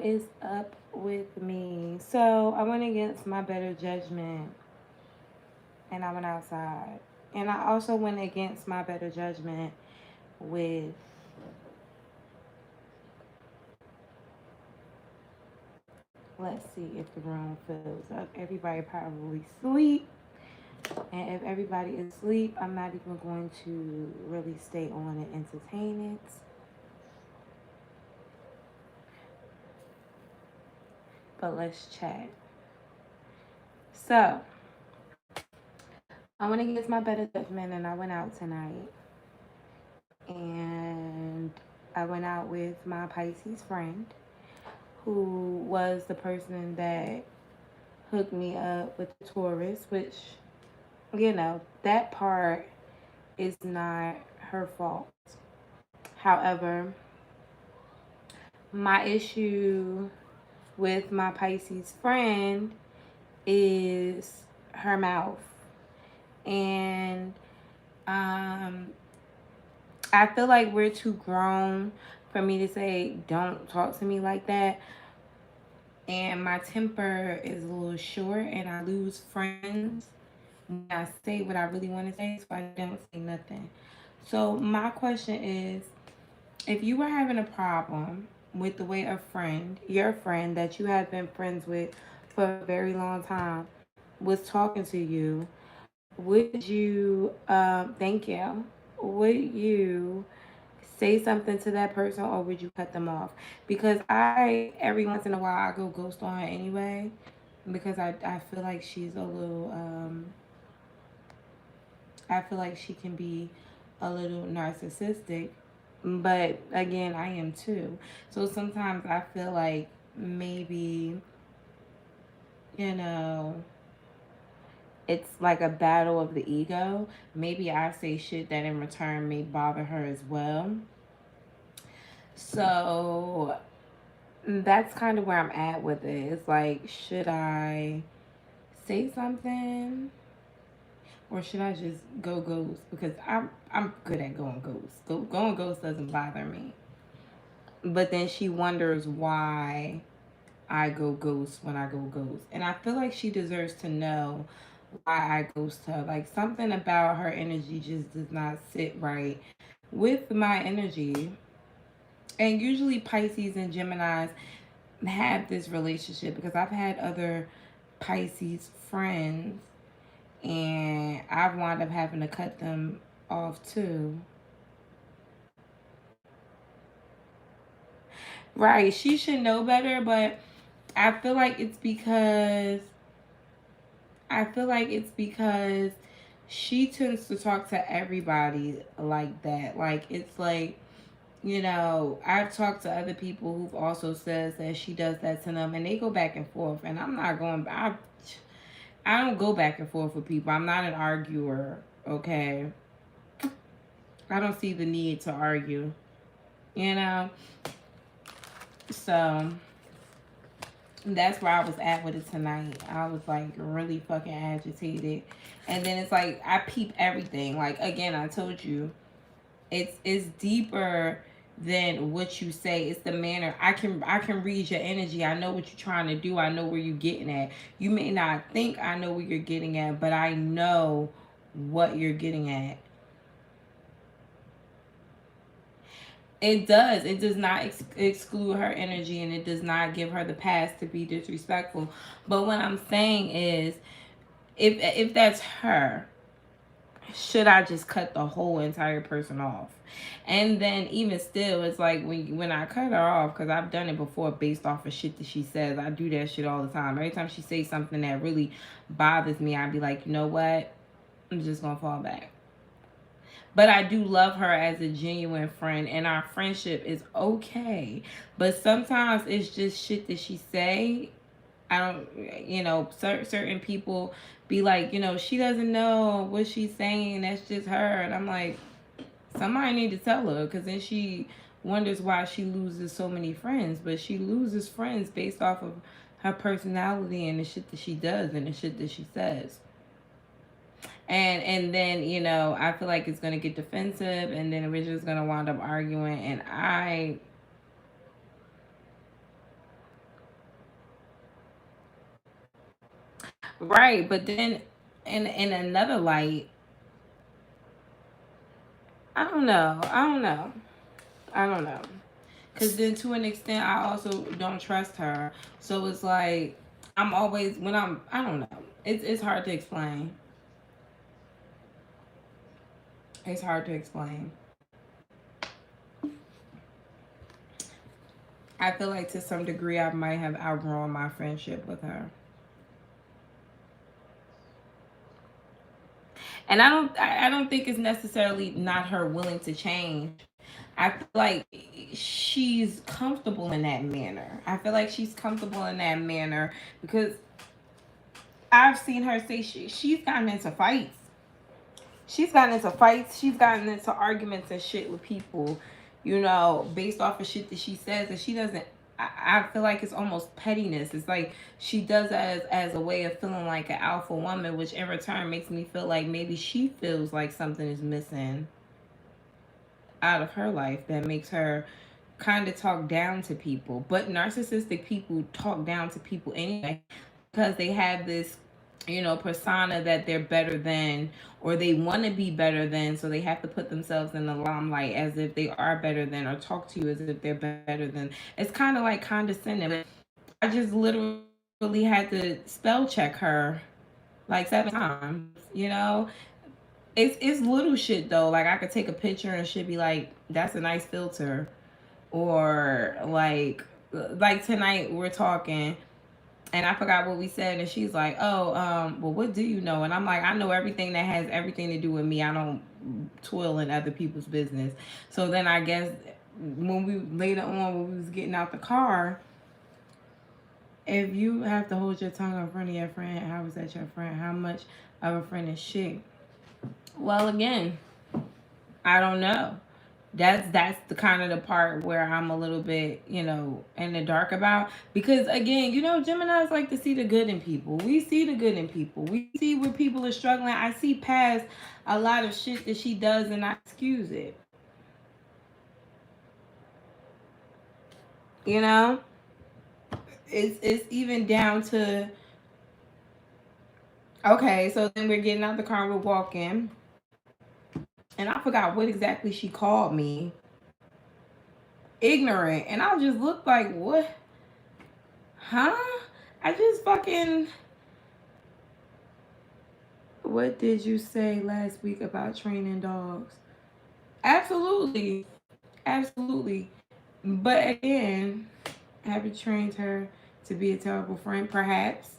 is up with me? So I went against my better judgment and I went outside. And I also went against my better judgment with let's see if the room fills up. Everybody probably sleep. And if everybody is asleep, I'm not even going to really stay on and entertain it. But let's chat. So I went against my better judgment and I went out tonight. And I went out with my Pisces friend who was the person that hooked me up with the Taurus, which, that part is not her fault. However, my issue with my Pisces friend is her mouth. And I feel like we're too grown for me to say, don't talk to me like that. And my temper is a little short and I lose friends when I say what I really want to say, so I don't say nothing. So my question is, if you were having a problem with the way a friend, your friend that you have been friends with for a very long time, was talking to you, would you, thank you, would you say something to that person or would you cut them off? Because every once in a while, I go ghost on her anyway because I feel like she's a little, I feel like she can be a little narcissistic. But again, I am too. So sometimes I feel like maybe, you know, it's like a battle of the ego. Maybe I say shit that in return may bother her as well. So that's kind of where I'm at with it. It's like, should I say something or should I just go ghost? Because I'm good at going ghost. Going ghost doesn't bother me. But then she wonders why I go ghost when I go ghost. And I feel like she deserves to know why I ghost her. Like something about her energy just does not sit right with my energy. And usually Pisces and Geminis have this relationship because I've had other Pisces friends and I've wound up having to cut them off too. Right, she should know better, but I feel like it's because she tends to talk to everybody like that. Like it's like, I've talked to other people who've also says that she does that to them and they go back and forth and I'm not going I don't go back and forth with people. I'm not an arguer, okay? I don't see the need to argue, you know? So that's where I was at with it tonight. I was like really fucking agitated. And then it's like I peep everything. Like again, I told you, it's deeper than what you say. It's the manner. I can read your energy. I know what you're trying to do. I know where you're getting at. You may not think I know where you're getting at, but I know what you're getting at. It does. It does not exclude her energy and it does not give her the pass to be disrespectful. But what I'm saying is, if that's her, should I just cut the whole entire person off? And then even still, it's like when I cut her off, because I've done it before based off of shit that she says. I do that shit all the time. Every time she says something that really bothers me, I'd be like, you know what? I'm just going to fall back. But I do love her as a genuine friend, and our friendship is okay. But sometimes it's just shit that she say. I don't, certain people be like, she doesn't know what she's saying. That's just her. And I'm like, somebody need to tell her, because then she wonders why she loses so many friends. But she loses friends based off of her personality and the shit that she does and the shit that she says. And then, I feel like it's going to get defensive and then we're just going to wind up arguing. And Right, but then in another light, I don't know. I don't know. I don't know. Cause then to an extent I also don't trust her. So it's like I'm always when I don't know. It's hard to explain. It's hard to explain. I feel like to some degree I might have outgrown my friendship with her. And I don't think it's necessarily not her willing to change. I feel like she's comfortable in that manner. I feel like she's comfortable in that manner because I've seen her say she's gotten into fights. She's gotten into fights. She's gotten into arguments and shit with people, you know, based off of shit that she says. And she doesn't. I feel like it's almost pettiness. It's like she does that as a way of feeling like an alpha woman, which in return makes me feel like maybe she feels like something is missing out of her life that makes her kind of talk down to people. But narcissistic people talk down to people anyway because they have this, you know, persona that they're better than or they want to be better than. So they have to put themselves in the limelight as if they are better than or talk to you as if they're better than. It's kind of like condescending. I just literally had to spell check her like 7 times, you know? It's little shit though. Like I could take a picture and she'd be like, "That's a nice filter," or like tonight we're talking and I forgot what we said and she's like, "Oh, well, what do you know?" And I'm like, "I know everything that has everything to do with me. I don't toil in other people's business." So then I guess when we later on when we was getting out the car, if you have to hold your tongue in front of your friend, how is that your friend? How much of a friend is she? Well, again, I don't know. That's the kind of the part where I'm a little bit, you know, in the dark about because again, you know, Geminis like to see the good in people. We see the good in people. We see where people are struggling. I see past a lot of shit that she does and I excuse it. You know? It's even down to okay, so then we're getting out the car, we're walking, and I forgot what exactly she called me. Ignorant. And I just looked like, what? Huh? I just fucking. What did you say last week about training dogs? Absolutely. Absolutely. But again, have you trained her to be a terrible friend? Perhaps.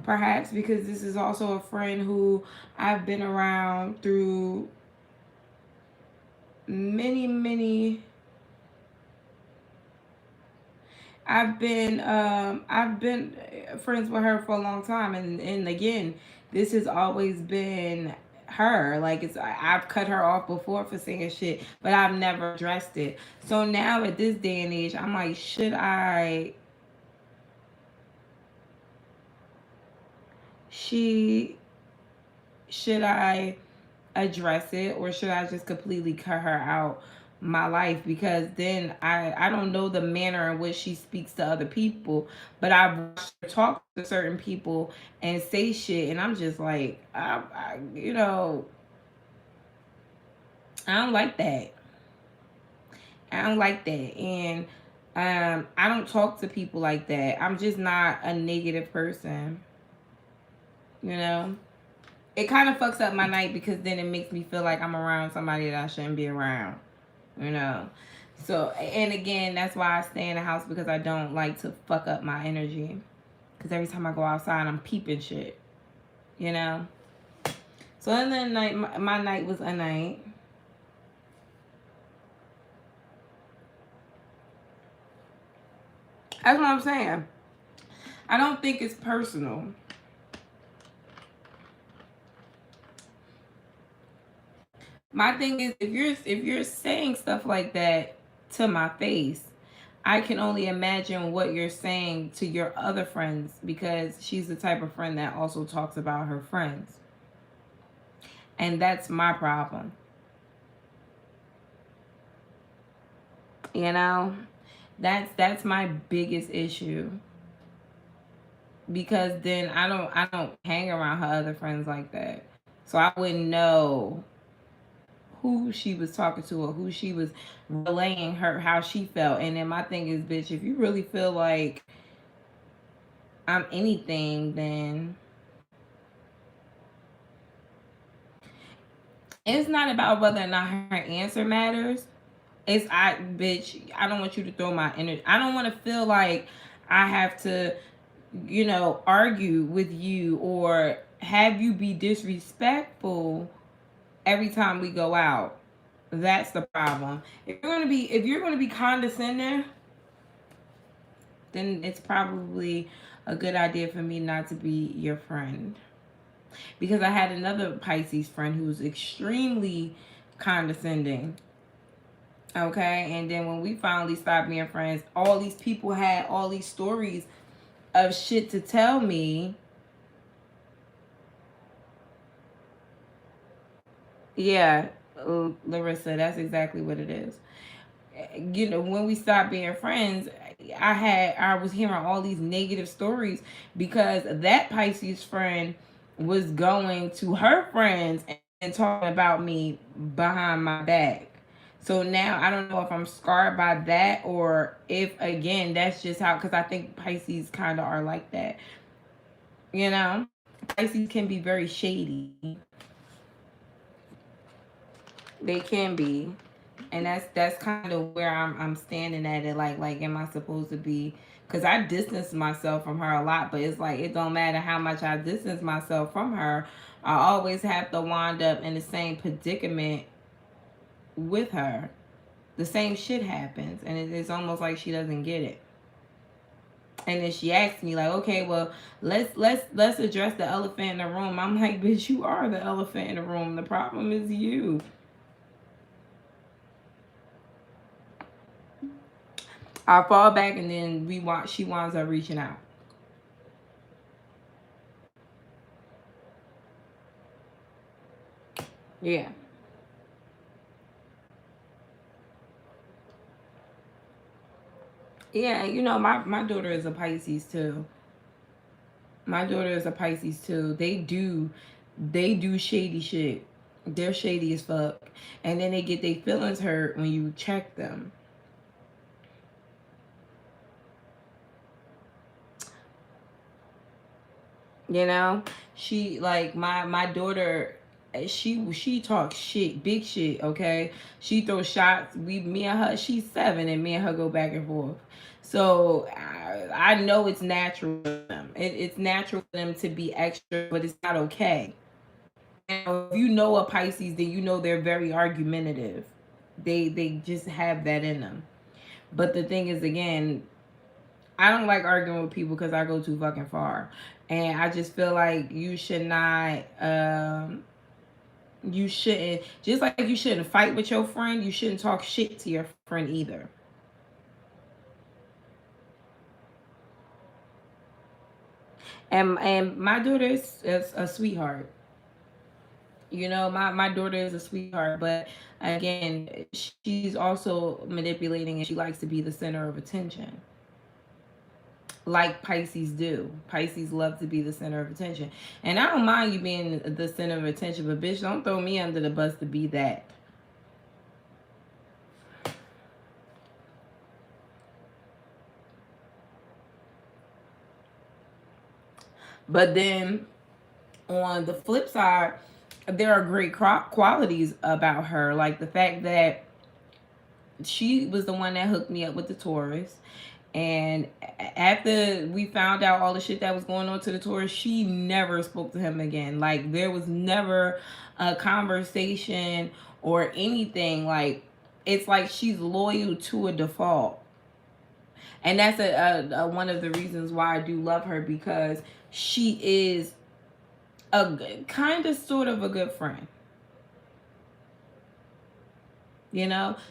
Perhaps because this is also a friend who I've been around through many. I've been friends with her for a long time, and again, this has always been her. Like I've cut her off before for saying shit, but I've never addressed it. So now at this day and age, I'm like, she should I address it or should I just completely cut her out my life because then I don't know the manner in which she speaks to other people, but I've watched her talk to certain people and say shit and I'm just like you know, I don't like that. I don't like that. And I don't talk to people like that. I'm just not a negative person, you know. It kind of fucks up my night because then it makes me feel like I'm around somebody that I shouldn't be around, you know. So, and again, that's why I stay in the house because I don't like to fuck up my energy. Because every time I go outside, I'm peeping shit, you know. So, in the night, my night was a night. That's what I'm saying. I don't think it's personal. My thing is, if you're saying stuff like that to my face, I can only imagine what you're saying to your other friends because she's the type of friend that also talks about her friends. And that's my problem. You know? That's my biggest issue. because then I don't hang around her other friends like that. So I wouldn't know who she was talking to or who she was relaying her how she felt. And then my thing is, bitch, if you really feel like I'm anything, then it's not about whether or not her answer matters. It's bitch, I don't want you to throw my energy. I don't want to feel like I have to, argue with you or have you be disrespectful every time we go out. That's the problem. If you're gonna be condescending, then it's probably a good idea for me not to be your friend. Because I had another Pisces friend who was extremely condescending. Okay, and then when we finally stopped being friends, all these people had all these stories of shit to tell me. Yeah, Larissa, that's exactly what it is. When we stopped being friends, I was hearing all these negative stories because that Pisces friend was going to her friends and talking about me behind my back. So now I don't know if I'm scarred by that or if again that's just how, because I think Pisces kind of are like that. You know, Pisces can be very shady. They can be, and that's kind of where I'm standing at it. Like, am I supposed to be? Because I distance myself from her a lot, but it's like it don't matter how much I distance myself from her. I always have to wind up in the same predicament with her. The same shit happens, and it's almost like she doesn't get it. And then she asked me like, okay, well, let's address the elephant in the room. I'm like, bitch, you are the elephant in the room. The problem is you. I fall back, and then she winds up reaching out. Yeah. Yeah, my daughter is a Pisces too. My daughter is a Pisces too. They do shady shit. They're shady as fuck. And then they get their feelings hurt when you check them. You know? She like my daughter, she talks shit, big shit, okay? She throws shots. Me and her, she's 7 and me and her go back and forth. So I know it's natural for them. It's natural for them to be extra, but it's not okay. If you know a Pisces, then you know they're very argumentative. They just have that in them. But the thing is, again, I don't like arguing with people because I go too fucking far, and I just feel like you should not. You shouldn't, just like you shouldn't fight with your friend. You shouldn't talk shit to your friend either. And my daughter is a sweetheart. My daughter is a sweetheart, but again, she's also manipulating and she likes to be the center of attention. Like Pisces do. Pisces love to be the center of attention. And I don't mind you being the center of attention, but bitch, don't throw me under the bus to be that. But then on the flip side, there are great qualities about her, like the fact that she was the one that hooked me up with the Taurus. And after we found out all the shit that was going on to the Taurus, she never spoke to him again. Like, there was never a conversation or anything. Like, it's like she's loyal to a default. And that's one of the reasons why I do love her, because she is a kind of sort of a good friend.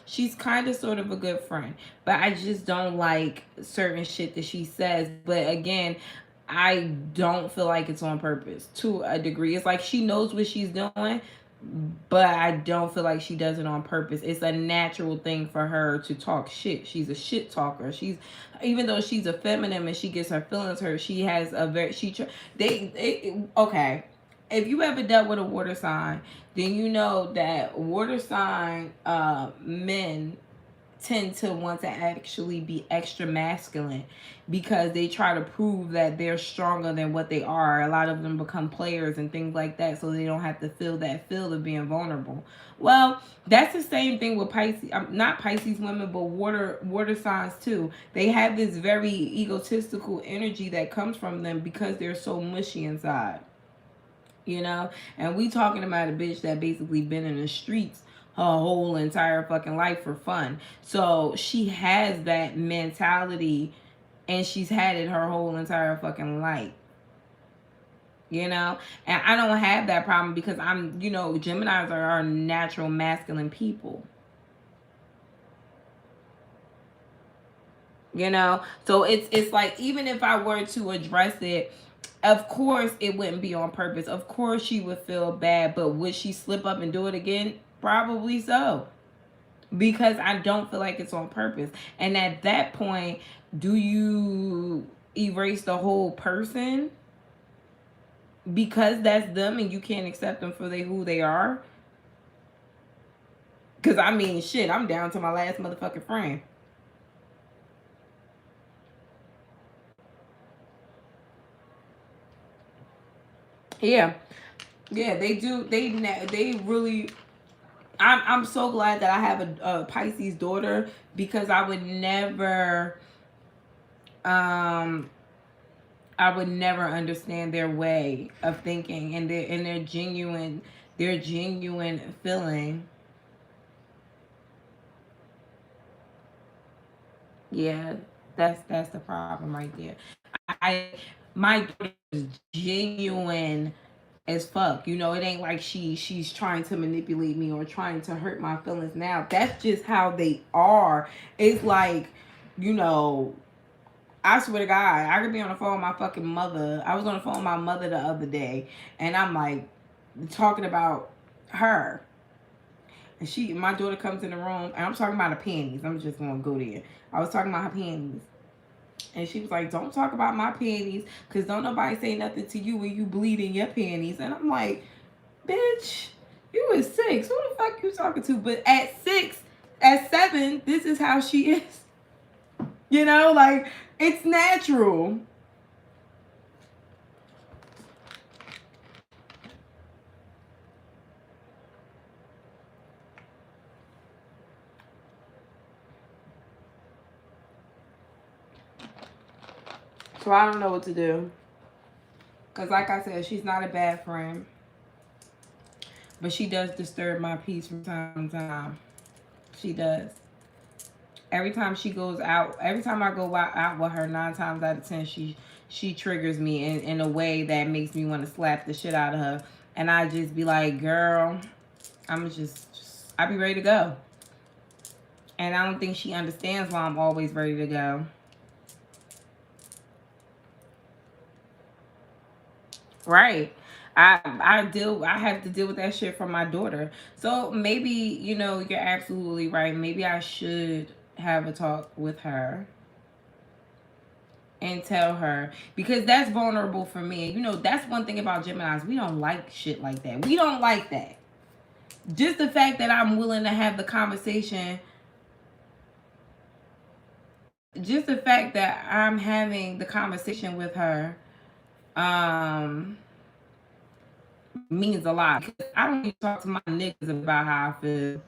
She's kind of sort of a good friend, but I just don't like certain shit that she says. But again, I don't feel like it's on purpose to a degree. It's like she knows what she's doing, but I don't feel like she does it on purpose. It's a natural thing for her to talk shit. She's a shit talker. She's, even though she's a feminine and she gets her feelings hurt, she has a very, okay. If you ever dealt with a water sign, then you know that water sign men tend to want to actually be extra masculine because they try to prove that they're stronger than what they are. A lot of them become players and things like that, so they don't have to feel that feel of being vulnerable. Well, that's the same thing with Pisces. Not Pisces women, but water signs too. They have this very egotistical energy that comes from them because they're so mushy inside. You know, and we talking about a bitch that basically been in the streets her whole entire fucking life for fun. So she has that mentality, and she's had it her whole entire fucking life. You know, and I don't have that problem because I'm, you know, Geminis are natural masculine people. You know, so it's like, even if I were to address it, of course it wouldn't be on purpose. Of course she would feel bad, but would she slip up and do it again? Probably so, because I don't feel like it's on purpose. And at that point, do you erase the whole person because that's them and you can't accept them for who they are? Because I mean, shit, I'm down to my last motherfucking friend. Yeah, yeah, they do. They really. I'm so glad that I have a Pisces daughter, because um I would never understand their way of thinking and their genuine feeling. Yeah, that's the problem right there. I My daughter is genuine as fuck. You know, it ain't like she's trying to manipulate me or trying to hurt my feelings now. That's just how they are. It's like, you know, I swear to God, I could be on the phone with my fucking mother. I was on the phone with my mother the other day, and I'm like talking about her. And my daughter comes in the room, and I'm talking about her panties. I'm just gonna go there. I was talking about her panties. And she was like, don't talk about my panties, because don't nobody say nothing to you when you bleed in your panties. And I'm like, bitch, you was 6. Who the fuck you talking to? But at 6, at 7, this is how she is. You know, like, it's natural. So I don't know what to do. Because like I said, she's not a bad friend. But she does disturb my peace from time to time. She does. Every time she goes out, every time I go out with her, 9 times out of 10, she triggers me in a way that makes me want to slap the shit out of her. And I just be like, girl, I be ready to go. And I don't think she understands why I'm always ready to go. Right. I have to deal with that shit from my daughter. So maybe, you know, you're absolutely right. Maybe I should have a talk with her and tell her, because that's vulnerable for me. You know, that's one thing about Geminis. We don't like shit like that. We don't like that. Just the fact that I'm willing to have the conversation, just the fact that I'm having the conversation with her, um, means a lot. Because I don't even talk to my niggas about how I feel.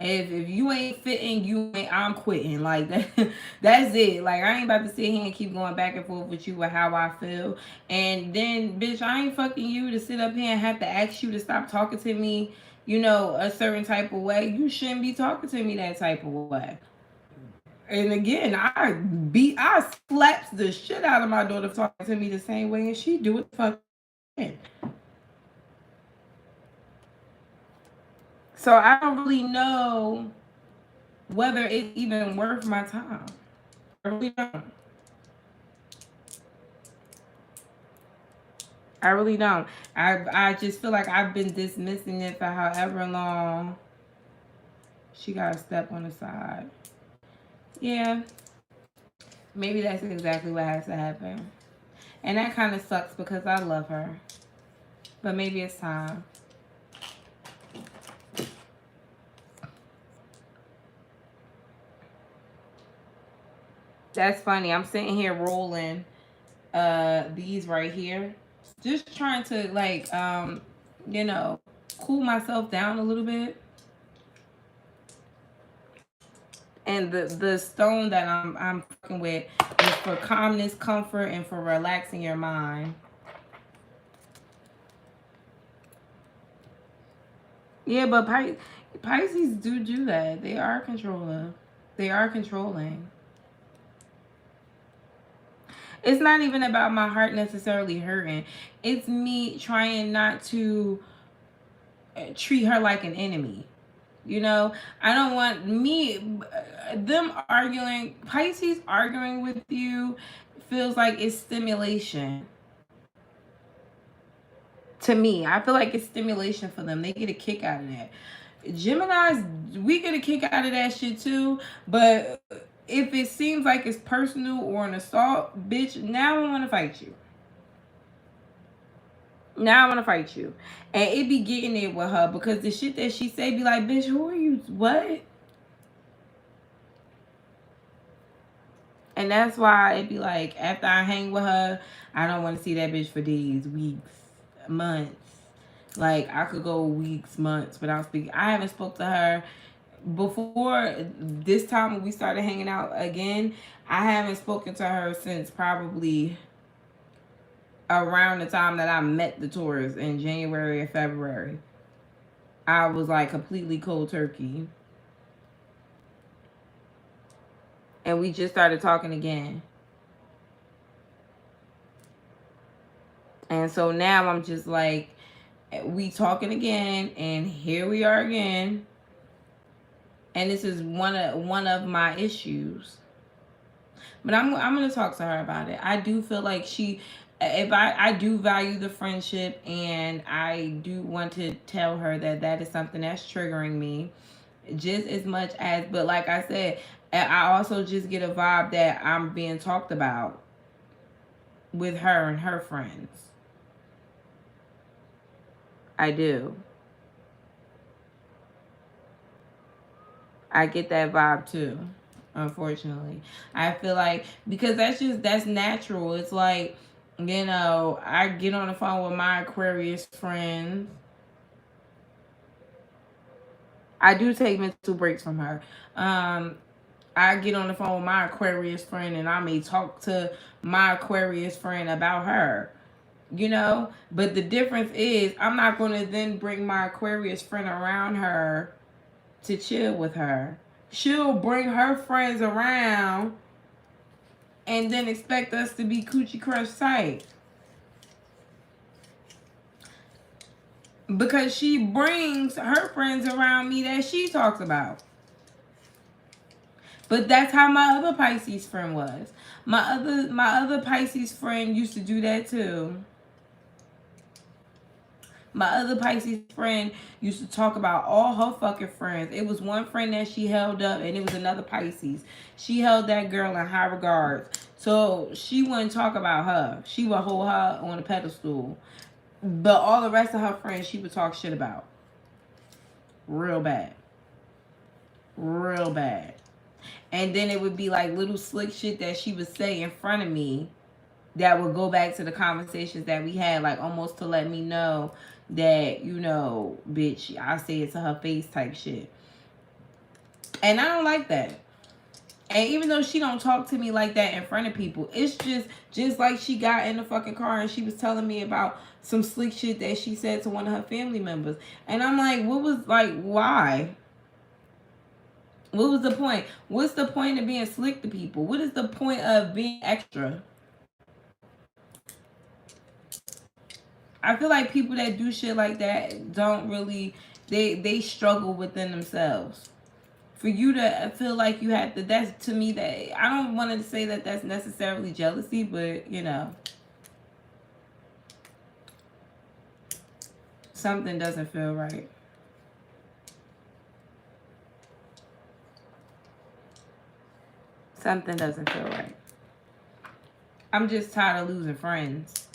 If you ain't fitting, I'm quitting. Like that, that's it. Like, I ain't about to sit here and keep going back and forth with you with how I feel. And then, bitch, I ain't fucking you to sit up here and have to ask you to stop talking to me, you know, a certain type of way. You shouldn't be talking to me that type of way. And again, I slaps the shit out of my daughter for talking to me the same way, and she do it fucking. So I don't really know whether it's even worth my time. I really don't. I really don't. I just feel like I've been dismissing it for however long. She got a step on the side. Yeah, maybe that's exactly what has to happen. And that kind of sucks because I love her. But maybe it's time. That's funny. I'm sitting here rolling these right here. Just trying to like you know, cool myself down a little bit. And the stone that I'm fucking with is for calmness, comfort, and for relaxing your mind. Yeah, but Pisces do that. They are controlling. They are controlling. It's not even about my heart necessarily hurting. It's me trying not to treat her like an enemy. You know, I don't want them arguing. Pisces arguing with you feels like it's stimulation. To me, I feel like it's stimulation for them. They get a kick out of that. Geminis, we get a kick out of that shit too. But if it seems like it's personal or an assault, bitch, now I want to fight you. Now I want to fight you. And it be getting it with her because the shit that she say be like, bitch, who are you? What? And that's why it be like, after I hang with her, I don't want to see that bitch for days, weeks, months. Like, I could go weeks, months without speaking. I haven't spoke to her before this time when we started hanging out again. I haven't spoken to her since probably around the time that I met the Taurus in January or February. I was like completely cold turkey. And we just started talking again. And so now I'm just like, we talking again, and here we are again. And this is one of my issues. But I'm gonna talk to her about it. I do feel like if I do value the friendship, and I do want to tell her that that is something that's triggering me just as much as, but like I said, I also just get a vibe that I'm being talked about with her and her friends. I do. I get that vibe too, unfortunately. I feel like, because that's natural. It's like, I get on the phone with my Aquarius friends. I do take mental breaks from her. I get on the phone with my Aquarius friend, and I may talk to my Aquarius friend about her. But the difference is, I'm not going to then bring my Aquarius friend around her to chill with her. She'll bring her friends around and then expect us to be coochie crush tight. Because she brings her friends around me that she talks about. But that's how my other Pisces friend was. My other Pisces friend used to do that too. My other Pisces friend used to talk about all her fucking friends. It was one friend that she held up, and it was another Pisces. She held that girl in high regards. So she wouldn't talk about her. She would hold her on a pedestal. But all the rest of her friends, she would talk shit about. Real bad. Real bad. And then it would be like little slick shit that she would say in front of me that would go back to the conversations that we had, like almost to let me know that, bitch, I say it to her face type shit. And I don't like that. And even though she don't talk to me like that in front of people, it's just like she got in the fucking car and she was telling me about some slick shit that she said to one of her family members. And I'm like, why? What was the point? What's the point of being slick to people? What is the point of being extra? I feel like people that do shit like that don't really, they struggle within themselves. For you to feel like you have to, that's, to me, that, I don't want to say that that's necessarily jealousy, but Something doesn't feel right. Something doesn't feel right. I'm just tired of losing friends.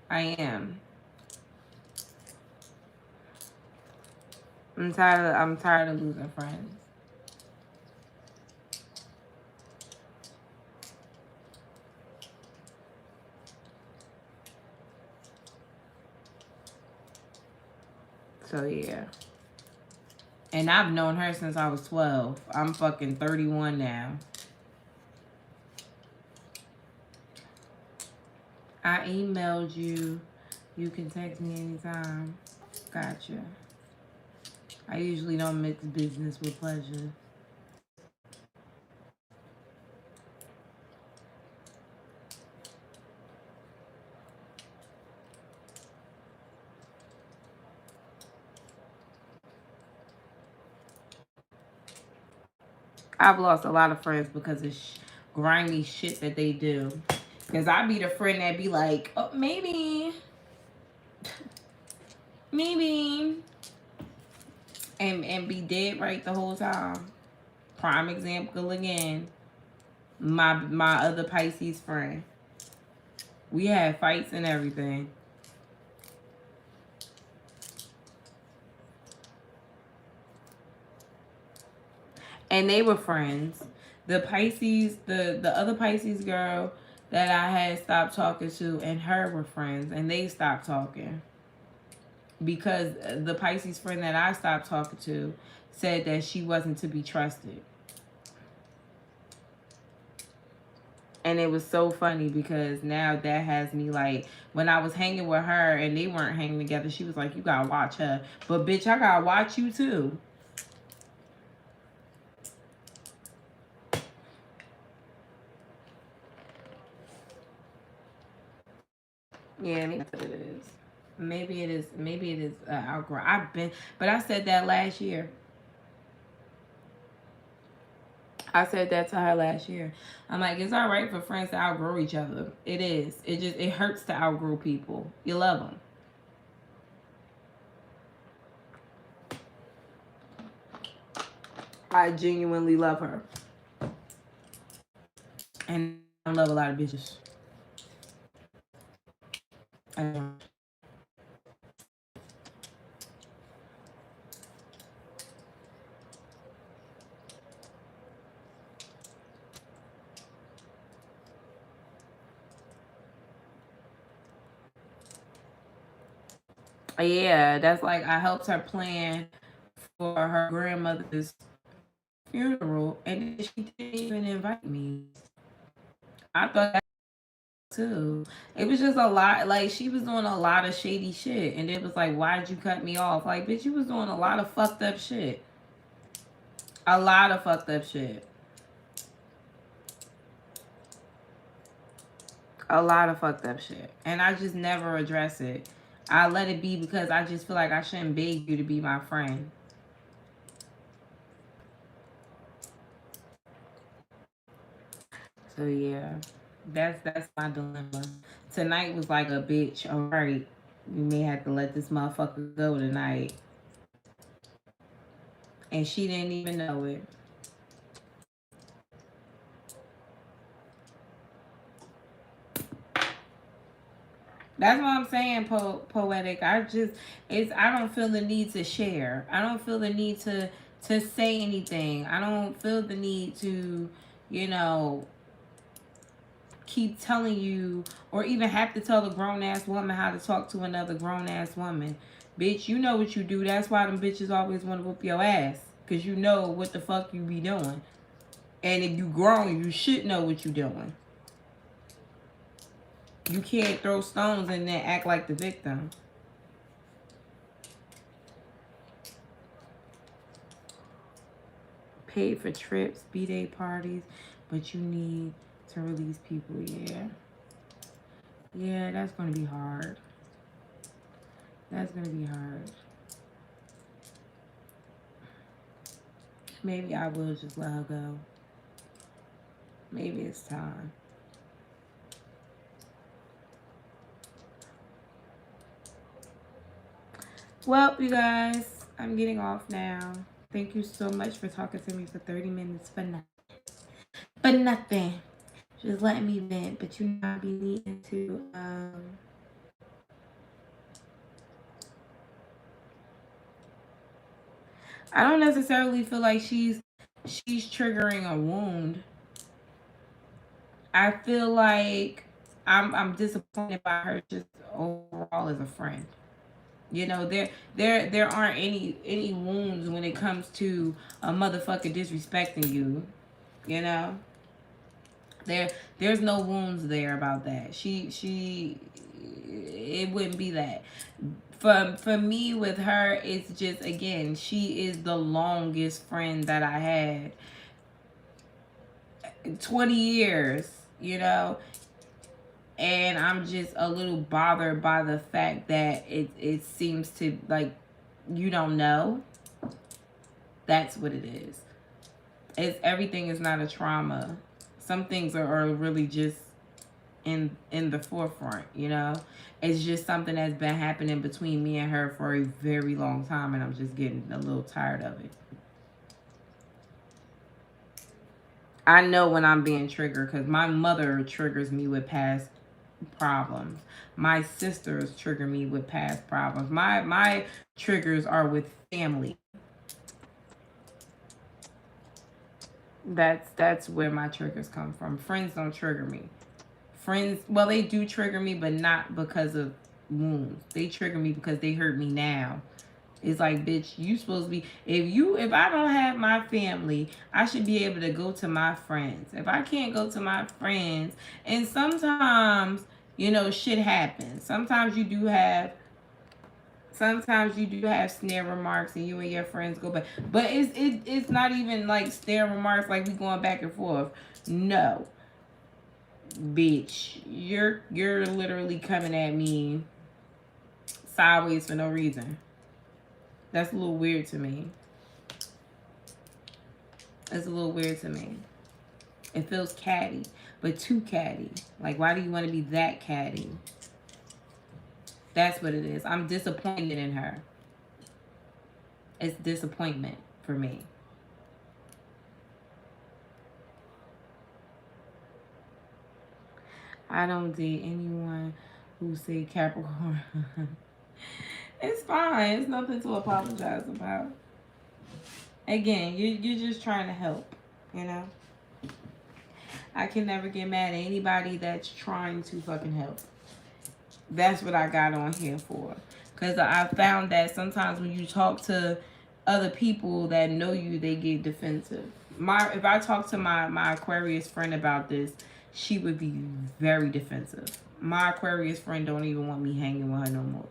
I am. I'm tired of losing friends. So yeah. And I've known her since I was 12. I'm fucking 31 now. I emailed you. You can text me anytime. Gotcha. I usually don't mix business with pleasure. I've lost a lot of friends because of grimy shit that they do. Because I be the friend that be like, oh, maybe. And be dead right the whole time. Prime example again. My other Pisces friend. We had fights and everything. And they were friends. The Pisces, the other Pisces girl that I had stopped talking to and her were friends, and they stopped talking. Because the Pisces friend that I stopped talking to said that she wasn't to be trusted. And it was so funny because now that has me like, when I was hanging with her and they weren't hanging together, she was like, you gotta watch her. But bitch, I gotta watch you too. Yeah, maybe that's what it is. Maybe it is. Maybe it is outgrow. But I said that last year. I said that to her last year. I'm like, it's all right for friends to outgrow each other. It is. It hurts to outgrow people. You love them. I genuinely love her, and I love a lot of bitches. I don't. Yeah, that's like I helped her plan for her grandmother's funeral, and she didn't even invite me. I thought that too. It was just a lot. Like she was doing a lot of shady shit, and it was like, why'd you cut me off? Like, bitch, you was doing a lot of fucked up shit. A lot of fucked up shit. A lot of fucked up shit, and I just never address it. I let it be because I just feel like I shouldn't beg you to be my friend. So yeah, that's my dilemma. Tonight was like a bitch. All right, we may have to let this motherfucker go tonight, and she didn't even know it. That's what I'm saying, poetic. I don't feel the need to share. I don't feel the need to say anything. I don't feel the need to, you know, keep telling you or even have to tell a grown ass woman how to talk to another grown ass woman. Bitch, you know what you do. That's why them bitches always want to whoop your ass. Because you know what the fuck you be doing. And if you grown, you should know what you doing. You can't throw stones and then act like the victim. Paid for trips, B-day parties, but you need to release people. Yeah. Yeah, that's going to be hard. That's going to be hard. Maybe I will just let her go. Maybe it's time. Well, you guys, I'm getting off now. Thank you so much for talking to me for 30 minutes for nothing. For nothing. Just letting me vent, but you not be needing to I don't necessarily feel like she's triggering a wound. I feel like I'm disappointed by her just overall as a friend. You know, there aren't any wounds when it comes to a motherfucker disrespecting you. You know, there's no wounds there about that. She it wouldn't be that. For me with her, it's just, again, she is the longest friend that I had. 20 years, you know. And I'm just a little bothered by the fact that it seems to, like, you don't know. That's what it is. Everything is not a trauma. Some things are really just in the forefront, you know. It's just something that's been happening between me and her for a very long time, and I'm just getting a little tired of it. I know when I'm being triggered because my mother triggers me with past problems. My sisters trigger me with past problems. My triggers are with family. That's where my triggers come from. Friends don't trigger me. Friends, well, they do trigger me, but not because of wounds. They trigger me because they hurt me now. It's like, bitch, you supposed to be, if I don't have my family, I should be able to go to my friends. If I can't go to my friends, and sometimes, you know, shit happens. Sometimes you do have snare remarks and you and your friends go back. But it's not even like snare remarks like we going back and forth. No. Bitch, you're literally coming at me sideways for no reason. That's a little weird to me. It's a little weird to me. It feels catty, but too catty. Like, why do you want to be that catty? That's what it is. I'm disappointed in her. It's disappointment for me. I don't date anyone who say Capricorn. It's fine. It's nothing to apologize about. Again, you're just trying to help, you know? I can never get mad at anybody that's trying to fucking help. That's what I got on here for. Because I found that sometimes when you talk to other people that know you, they get defensive. If I talk to my Aquarius friend about this, she would be very defensive. My Aquarius friend don't even want me hanging with her no more.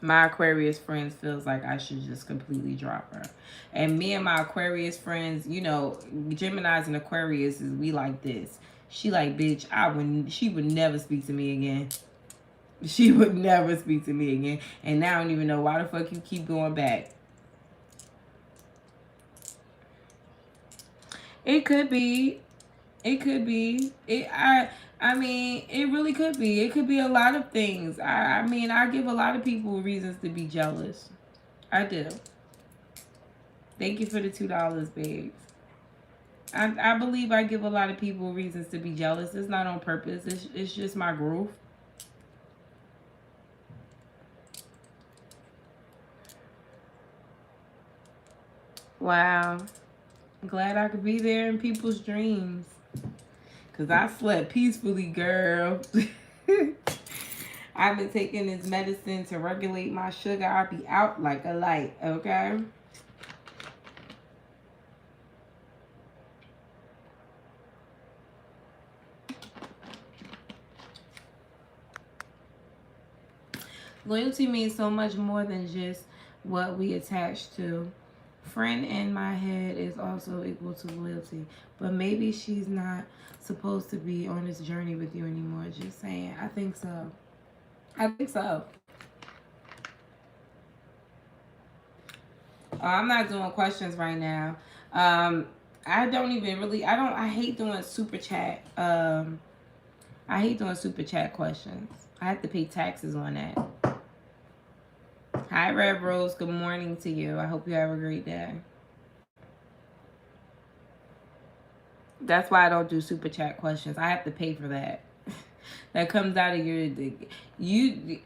My Aquarius friends feels like I should just completely drop her. And me and my Aquarius friends, you know, Geminis and Aquarius, we like this. She like, bitch, she would never speak to me again. She would never speak to me again. And now I don't even know why the fuck you keep going back. It could be. It could be. I mean, it really could be. It could be a lot of things. I mean, I give a lot of people reasons to be jealous. I do. Thank you for the $2, babes. I believe I give a lot of people reasons to be jealous. It's not on purpose. It's just my growth. Wow. I'm glad I could be there in people's dreams. Because I slept peacefully, girl. I've been taking this medicine to regulate my sugar. I'll be out like a light, okay? Loyalty means so much more than just what we attach to. Friend in my head is also equal to loyalty. But maybe she's not supposed to be on this journey with you anymore. Just saying. I think so. I think so. I'm not doing questions right now. I don't even really, I hate doing super chat. I hate doing super chat questions. I have to pay taxes on that. Hi, Red Rose. Good morning to you. I hope you have a great day. That's why I don't do super chat questions. I have to pay for that. That comes out of your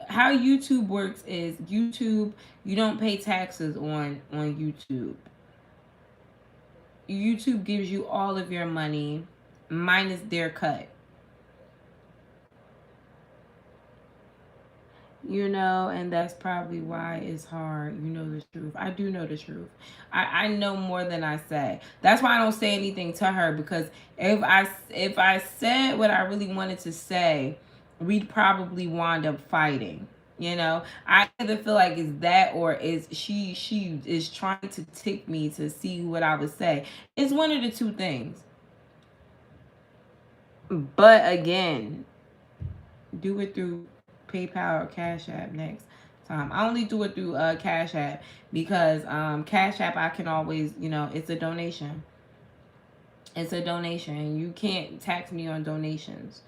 how YouTube works is YouTube, you don't pay taxes on YouTube. YouTube gives you all of your money minus their cut. And that's probably why it's hard. You know the truth. I do know the truth. I know more than I say. That's why I don't say anything to her, because if I said what I really wanted to say, we'd probably wind up fighting. I either feel like it's that, or is she is trying to tick me to see what I would say. It's one of the two things. But again, do it through PayPal or Cash App next time. I only do it through Cash App, because Cash App, I can always, it's a donation. It's a donation. You can't tax me on donations.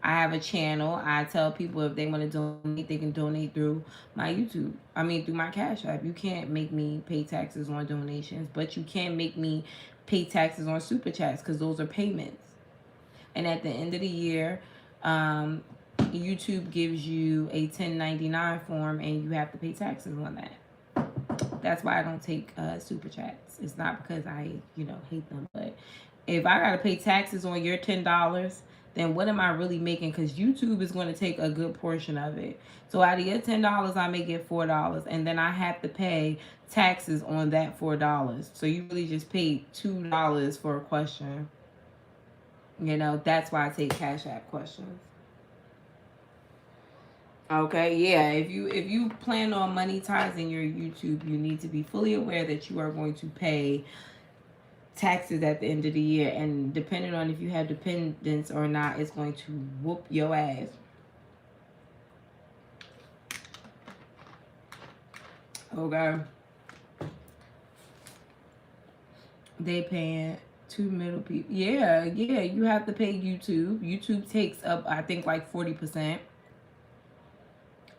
I have a channel. I tell people if they want to donate, they can donate through my YouTube. Through my Cash App. You can't make me pay taxes on donations, but you can make me pay taxes on super chats, because those are payments. And at the end of the year, YouTube gives you a 1099 form, and you have to pay taxes on that. That's why I don't take super chats. It's not because I, hate them, but if I gotta pay taxes on your $10, then what am I really making? Because YouTube is going to take a good portion of it. So out of your $10, I may get $4, and then I have to pay taxes on that $4. So you really just paid $2 for a question. That's why I take Cash App questions. Okay, yeah. If you plan on monetizing your YouTube, you need to be fully aware that you are going to pay taxes at the end of the year, and depending on if you have dependents or not, it's going to whoop your ass. Okay. They paying two middle people. Yeah, you have to pay YouTube. YouTube takes up, I think, like 40%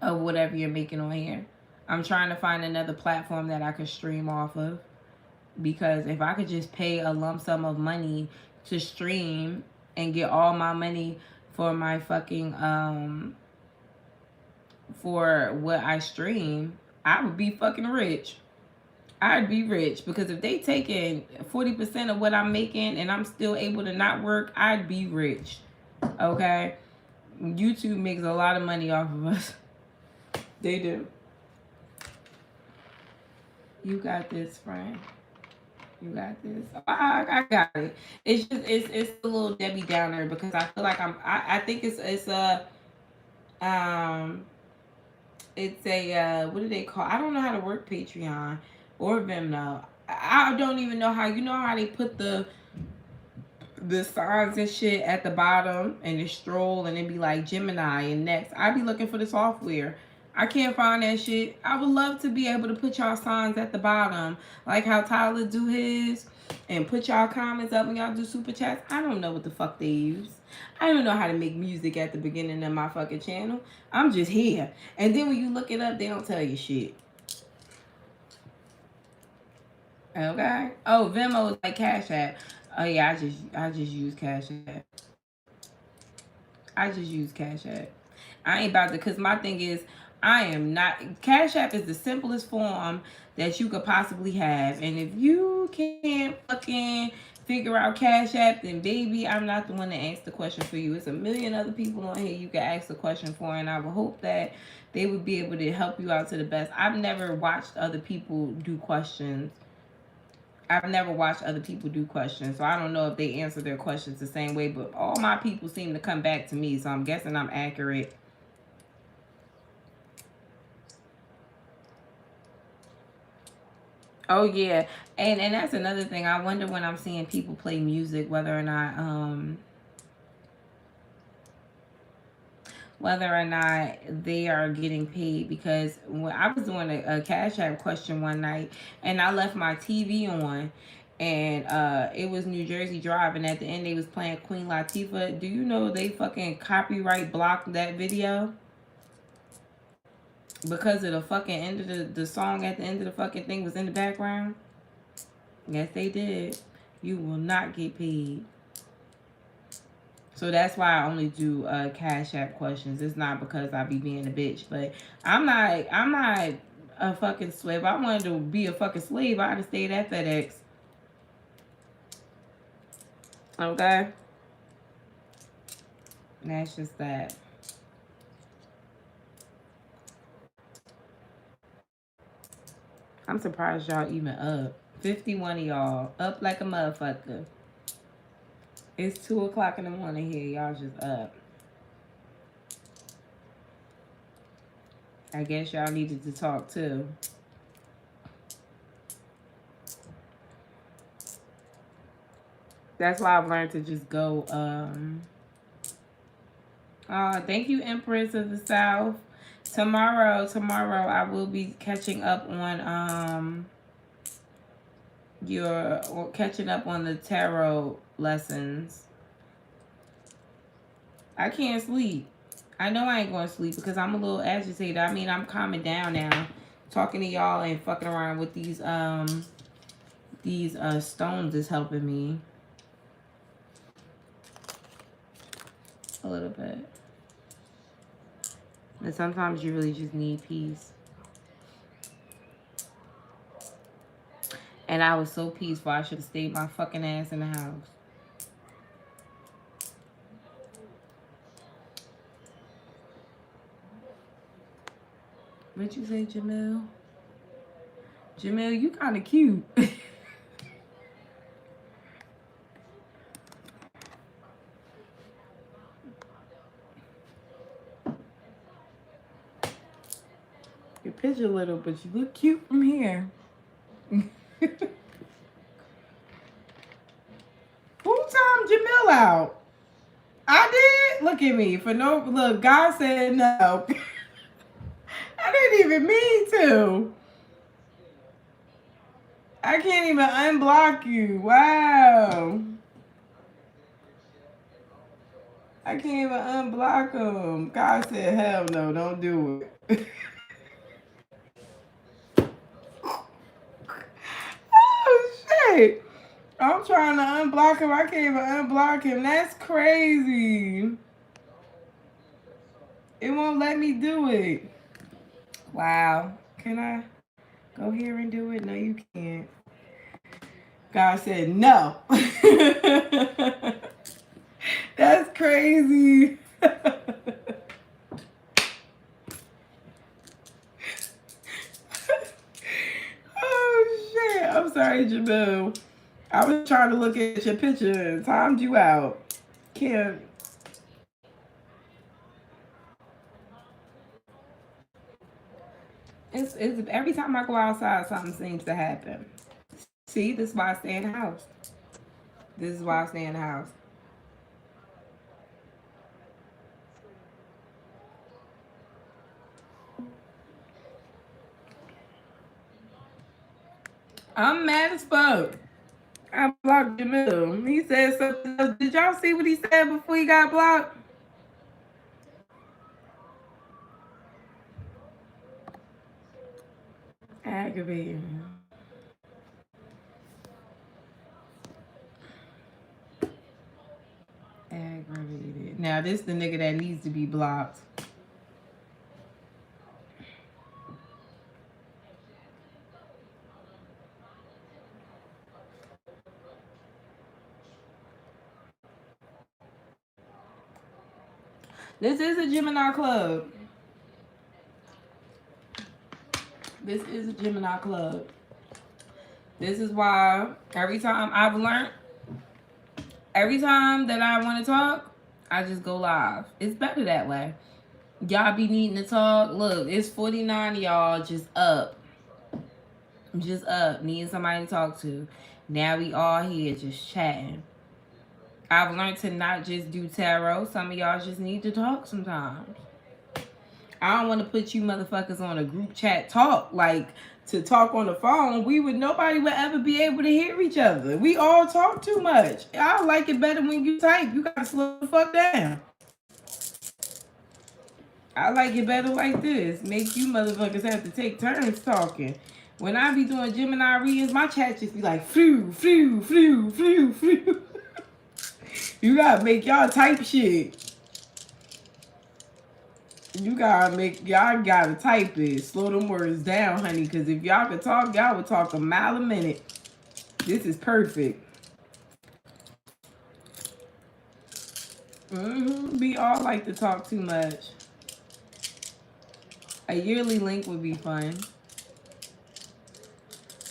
of whatever you're making on here. I'm trying to find another platform that I could stream off of, because if I could just pay a lump sum of money to stream and get all my money for my fucking for what I stream, I would be fucking rich. I'd be rich, because if they taking 40% of what I'm making and I'm still able to not work, I'd be rich. Okay? YouTube makes a lot of money off of us. They do. You got this, friend. You got this. I got it. It's just it's a little Debbie Downer, because I feel like I think it's a what do they call? I don't know how to work Patreon or Venmo. I don't even know how they put the signs and shit at the bottom, and the stroll, and it be like Gemini and next. I be looking for the software. I can't find that shit. I would love to be able to put y'all signs at the bottom, like how Tyler do his, and put y'all comments up when y'all do super chats. I don't know what the fuck they use. I don't know how to make music at the beginning of my fucking channel. I'm just here. And then when you look it up, they don't tell you shit. Okay. Oh, Venmo is like Cash App. Oh yeah, I just use Cash App. I just use Cash App. I ain't about to, because my thing is, I am not, Cash App is the simplest form that you could possibly have. And if you can't fucking figure out Cash App, then baby, I'm not the one to ask the question for you. It's a million other people on here you can ask the question for, and I would hope that they would be able to help you out to the best. I've never watched other people do questions. So I don't know if they answer their questions the same way, but all my people seem to come back to me, so I'm guessing I'm accurate. Oh yeah, and that's another thing. I wonder when I'm seeing people play music, whether or not they are getting paid, because when I was doing a Cash App question one night, and I left my TV on, and it was New Jersey Drive, and at the end they was playing Queen Latifah. Do you know they fucking copyright blocked that video? Because of the fucking end of the song at the end of the fucking thing was in the background. Yes, they did. You will not get paid. So that's why I only do Cash App questions. It's not because I be being a bitch, but I'm not a fucking slave. If I wanted to be a fucking slave, I'd have stayed at FedEx. Okay? And that's just that. I'm surprised y'all even up. 51 of y'all up like a motherfucker. It's 2 o'clock in the morning here. Y'all just up. I guess y'all needed to talk too. That's why I've learned to just go. Thank you, Empress of the South. Tomorrow I will be catching up on catching up on the tarot lessons. I can't sleep. I know I ain't going to sleep because I'm a little agitated. I mean, I'm calming down now. Talking to y'all and fucking around with these stones is helping me a little bit. And sometimes you really just need peace. And I was so peaceful, I should have stayed my fucking ass in the house. What you say, Jamil? Jamil, you kind of cute. Your picture little, but you look cute from here. Who timed Jamil out? I did? Look at me. Look, God said no. I didn't even mean to. I can't even unblock you. Wow. I can't even unblock him. God said, hell no, don't do it. Oh, shit. I'm trying to unblock him. I can't even unblock him. That's crazy. It won't let me do it. Wow. Can I go here and do it? No, you can't. God said no. That's crazy. Oh, shit. I'm sorry, Jamil. I was trying to look at your picture and timed you out. Can't. It's every time I go outside, something seems to happen. See, this is why I stay in the house. This is why I stay in the house. I'm mad as fuck. I blocked Jamil. He said something else. Did y'all see what he said before he got blocked? Aggravating. Aggravated. Now this the nigga that needs to be blocked. This is a Gemini club. This is a Gemini club. This is why every time I've learned, every time that I want to talk, I just go live. It's better that way. Y'all be needing to talk. Look, it's 49 of y'all just up. Just up. Needing somebody to talk to. Now we all here just chatting. I've learned to not just do tarot. Some of y'all just need to talk sometimes. I don't want to put you motherfuckers on a group chat talk. Like, to talk on the phone, nobody would ever be able to hear each other. We all talk too much. I like it better when you type. You gotta slow the fuck down. I like it better like this. Make you motherfuckers have to take turns talking. When I be doing Gemini readings, my chat just be like, flew, flew, flew, flew, flew. You gotta make y'all type shit. Y'all gotta type it. Slow them words down, honey. Because if y'all could talk, y'all would talk a mile a minute. This is perfect. We all like to talk too much. A yearly link would be fun.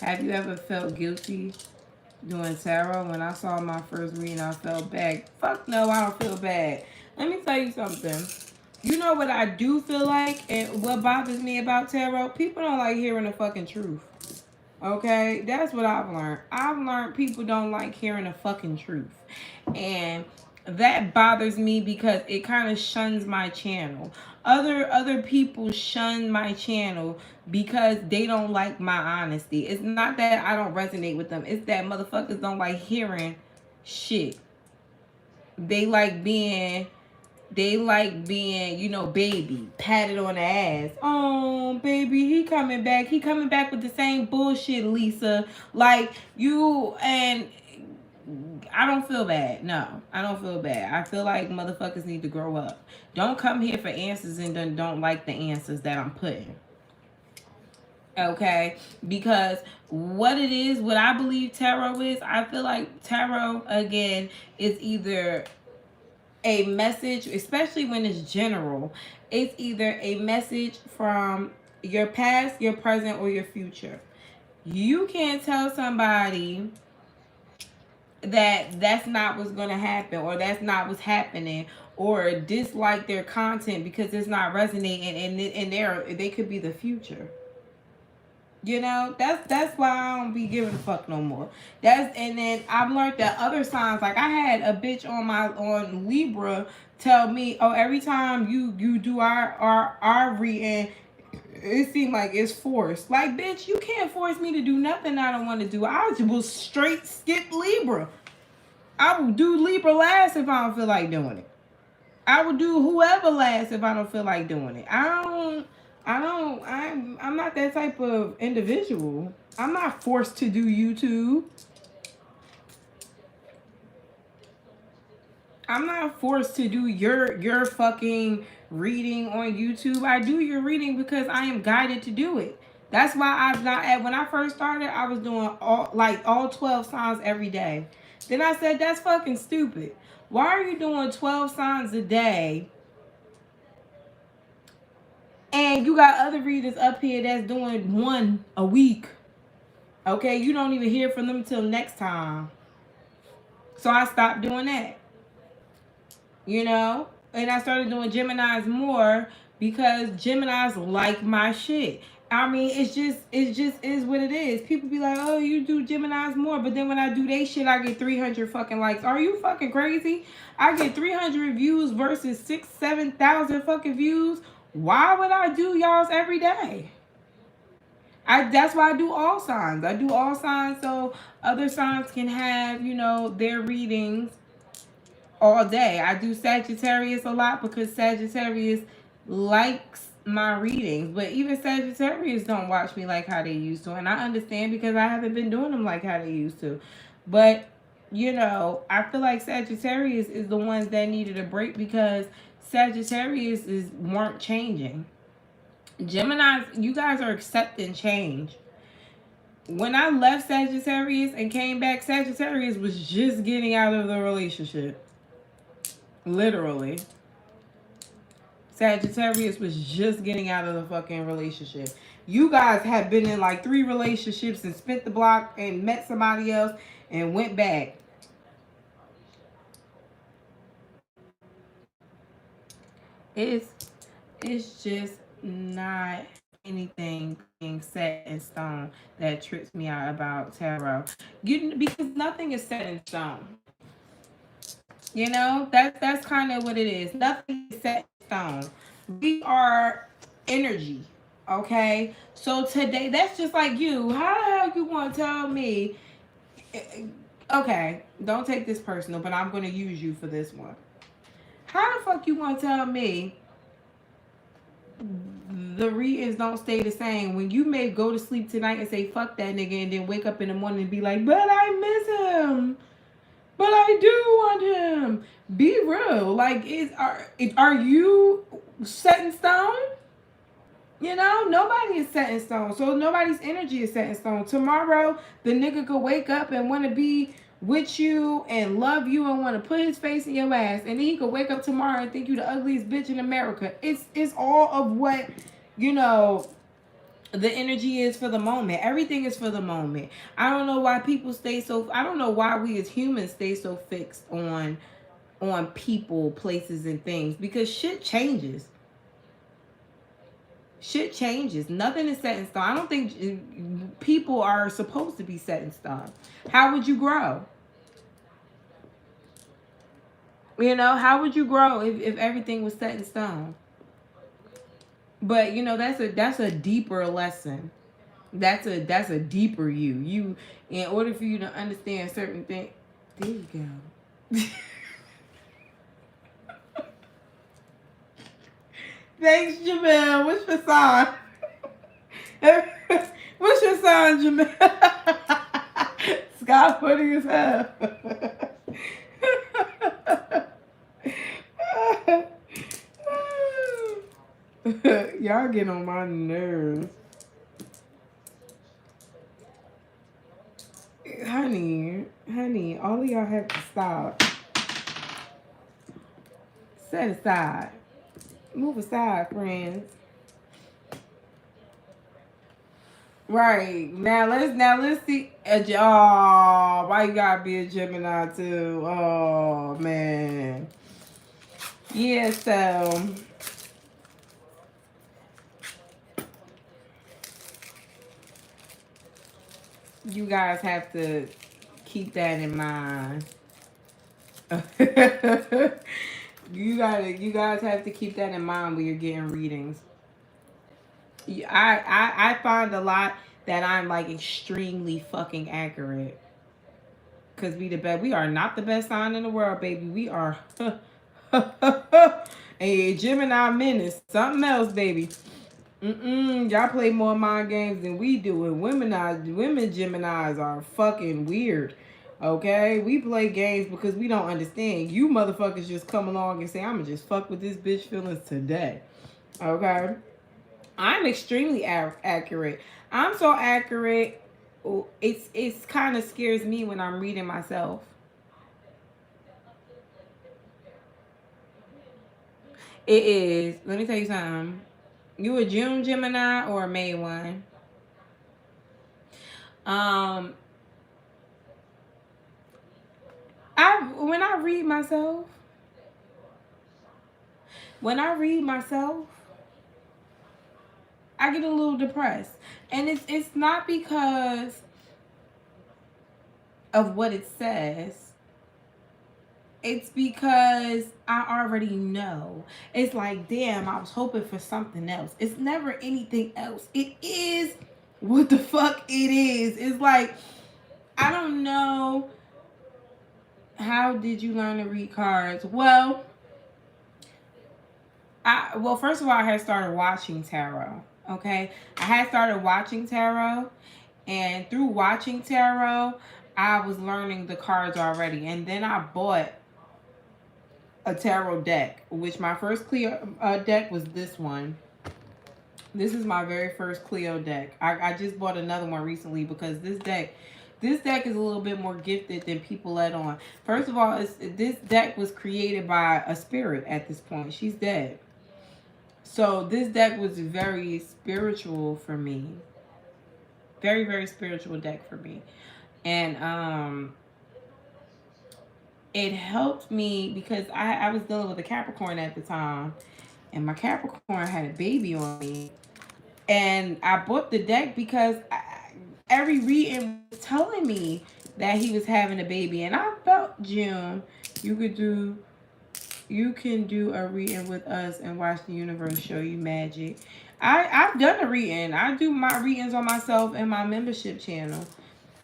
Have you ever felt guilty doing tarot? When I saw my first reading, I felt bad. Fuck no, I don't feel bad. Let me tell you something. You know what I do feel like, and what bothers me about tarot? People don't like hearing the fucking truth. Okay? That's what I've learned. I've learned people don't like hearing the fucking truth. And that bothers me because it kind of shuns my channel. Other people shun my channel because they don't like my honesty. It's not that I don't resonate with them. It's that motherfuckers don't like hearing shit. They like being, you know, baby, patted on the ass. Oh, baby, he coming back. He coming back with the same bullshit, Lisa. Like, you, and I don't feel bad. No, I don't feel bad. I feel like motherfuckers need to grow up. Don't come here for answers and then don't like the answers that I'm putting. Okay? Because what it is, what I believe tarot is, I feel like tarot, again, is either a message, especially when it's general. It's either a message from your past, your present, or your future. You can't tell somebody that that's not what's going to happen, or that's not what's happening, or dislike their content because it's not resonating, and they could be the future. You know, that's why I don't be giving a fuck no more. And then I've learned that other signs, like I had a bitch on Libra tell me, oh, every time you do our reading, it seemed like it's forced. Like, bitch, you can't force me to do nothing I don't want to do. I will straight skip Libra. I will do Libra last if I don't feel like doing it. I will do whoever last if I don't feel like doing it. I'm not that type of individual. I'm not forced to do YouTube. I'm not forced to do your fucking reading on YouTube. I do your reading because I am guided to do it. That's why when I first started, I was doing all 12 signs every day. Then I said, that's fucking stupid. Why are you doing 12 signs a day? And you got other readers up here that's doing one a week. Okay, you don't even hear from them until next time. So I stopped doing that. You know? And I started doing Geminis more because Geminis like my shit. I mean, it's just is what it is. People be like, oh, you do Geminis more. But then when I do they shit, I get 300 fucking likes. Are you fucking crazy? I get 300 views versus 7,000 fucking views. Why would I do y'all's every day? That's why I do all signs. I do all signs so other signs can have, you know, their readings all day. I do Sagittarius a lot because Sagittarius likes my readings. But even Sagittarius don't watch me like how they used to. And I understand because I haven't been doing them like how they used to. But, you know, I feel like Sagittarius is the ones that needed a break because Sagittarius weren't changing. Gemini, you guys are accepting change. When I left Sagittarius and came back, Sagittarius was just getting out of the relationship. Literally. Sagittarius was just getting out of the fucking relationship. You guys have been in like 3 relationships and spent the block and met somebody else and went back. It's just not anything being set in stone that trips me out about tarot. Because nothing is set in stone. You know, that's kind of what it is. Nothing is set in stone. We are energy. Okay? So today, that's just like you. How the hell you want to tell me? Okay, don't take this personal, but I'm going to use you for this one. How the fuck you want to tell me the readings don't stay the same. When you may go to sleep tonight and say fuck that nigga, and then wake up in the morning and be like, but I miss him, but I do want him. Be real. Like, are you set in stone? You know, nobody is set in stone. So nobody's energy is set in stone. Tomorrow, the nigga could wake up and want to be with you and love you and want to put his face in your ass. And then he could wake up tomorrow and think you the ugliest bitch in America. It's all of what, you know, the energy is for the moment. Everything is for the moment. I don't know why people stay so, I don't know why we as humans stay so fixed on people, places, and things, because shit changes. Shit changes. Nothing is set in stone. I don't think people are supposed to be set in stone. How would you grow? You know, how would you grow if everything was set in stone? But you know, that's a deeper lesson. That's a deeper you. You, in order for you to understand certain things. There you go. Thanks, Jamel. What's your sign? What's your sign, Jamel? Scott putting his head. Y'all get on my nerves. Honey, all of y'all have to stop. Set aside. Move aside, friends. Right. Now let's see. Oh, why you gotta be a Gemini too? Oh man. Yeah, so you guys have to keep that in mind. You guys have to keep that in mind when you're getting readings. I find a lot that I'm like extremely fucking accurate. Cause we are not the best sign in the world, baby. We are a Gemini menace. Something else, baby. Y'all play more mind games than we do. And women Geminis are fucking weird. Okay? We play games because we don't understand. You motherfuckers just come along and say, I'ma just fuck with this bitch feelings today. Okay? I'm extremely accurate. I'm so accurate. It's kind of scares me when I'm reading myself. It is. Let me tell you something. You a June Gemini or a May one? When I read myself, I get a little depressed. And it's not because of what it says. It's because I already know. It's like, damn, I was hoping for something else. It's never anything else. It is what the fuck it is. It's like, I don't know. How did you learn to read cards? Well, first of all, I had started watching tarot. Okay, I had started watching tarot, and through watching tarot, I was learning the cards already. And then I bought a tarot deck, which my first Cleo deck was this one. This is my very first Cleo deck. I just bought another one recently because this deck is a little bit more gifted than people let on. First of all, this deck was created by a spirit at this point. She's dead. So this deck was very spiritual for me. Very, very spiritual deck for me. And it helped me because I was dealing with a Capricorn at the time. And my Capricorn had a baby on me. And I bought the deck because every reading was telling me that he was having a baby. And I felt, June, you can do a reading with us and watch the universe show you magic. I've done a reading. I do my readings on myself and my membership channel.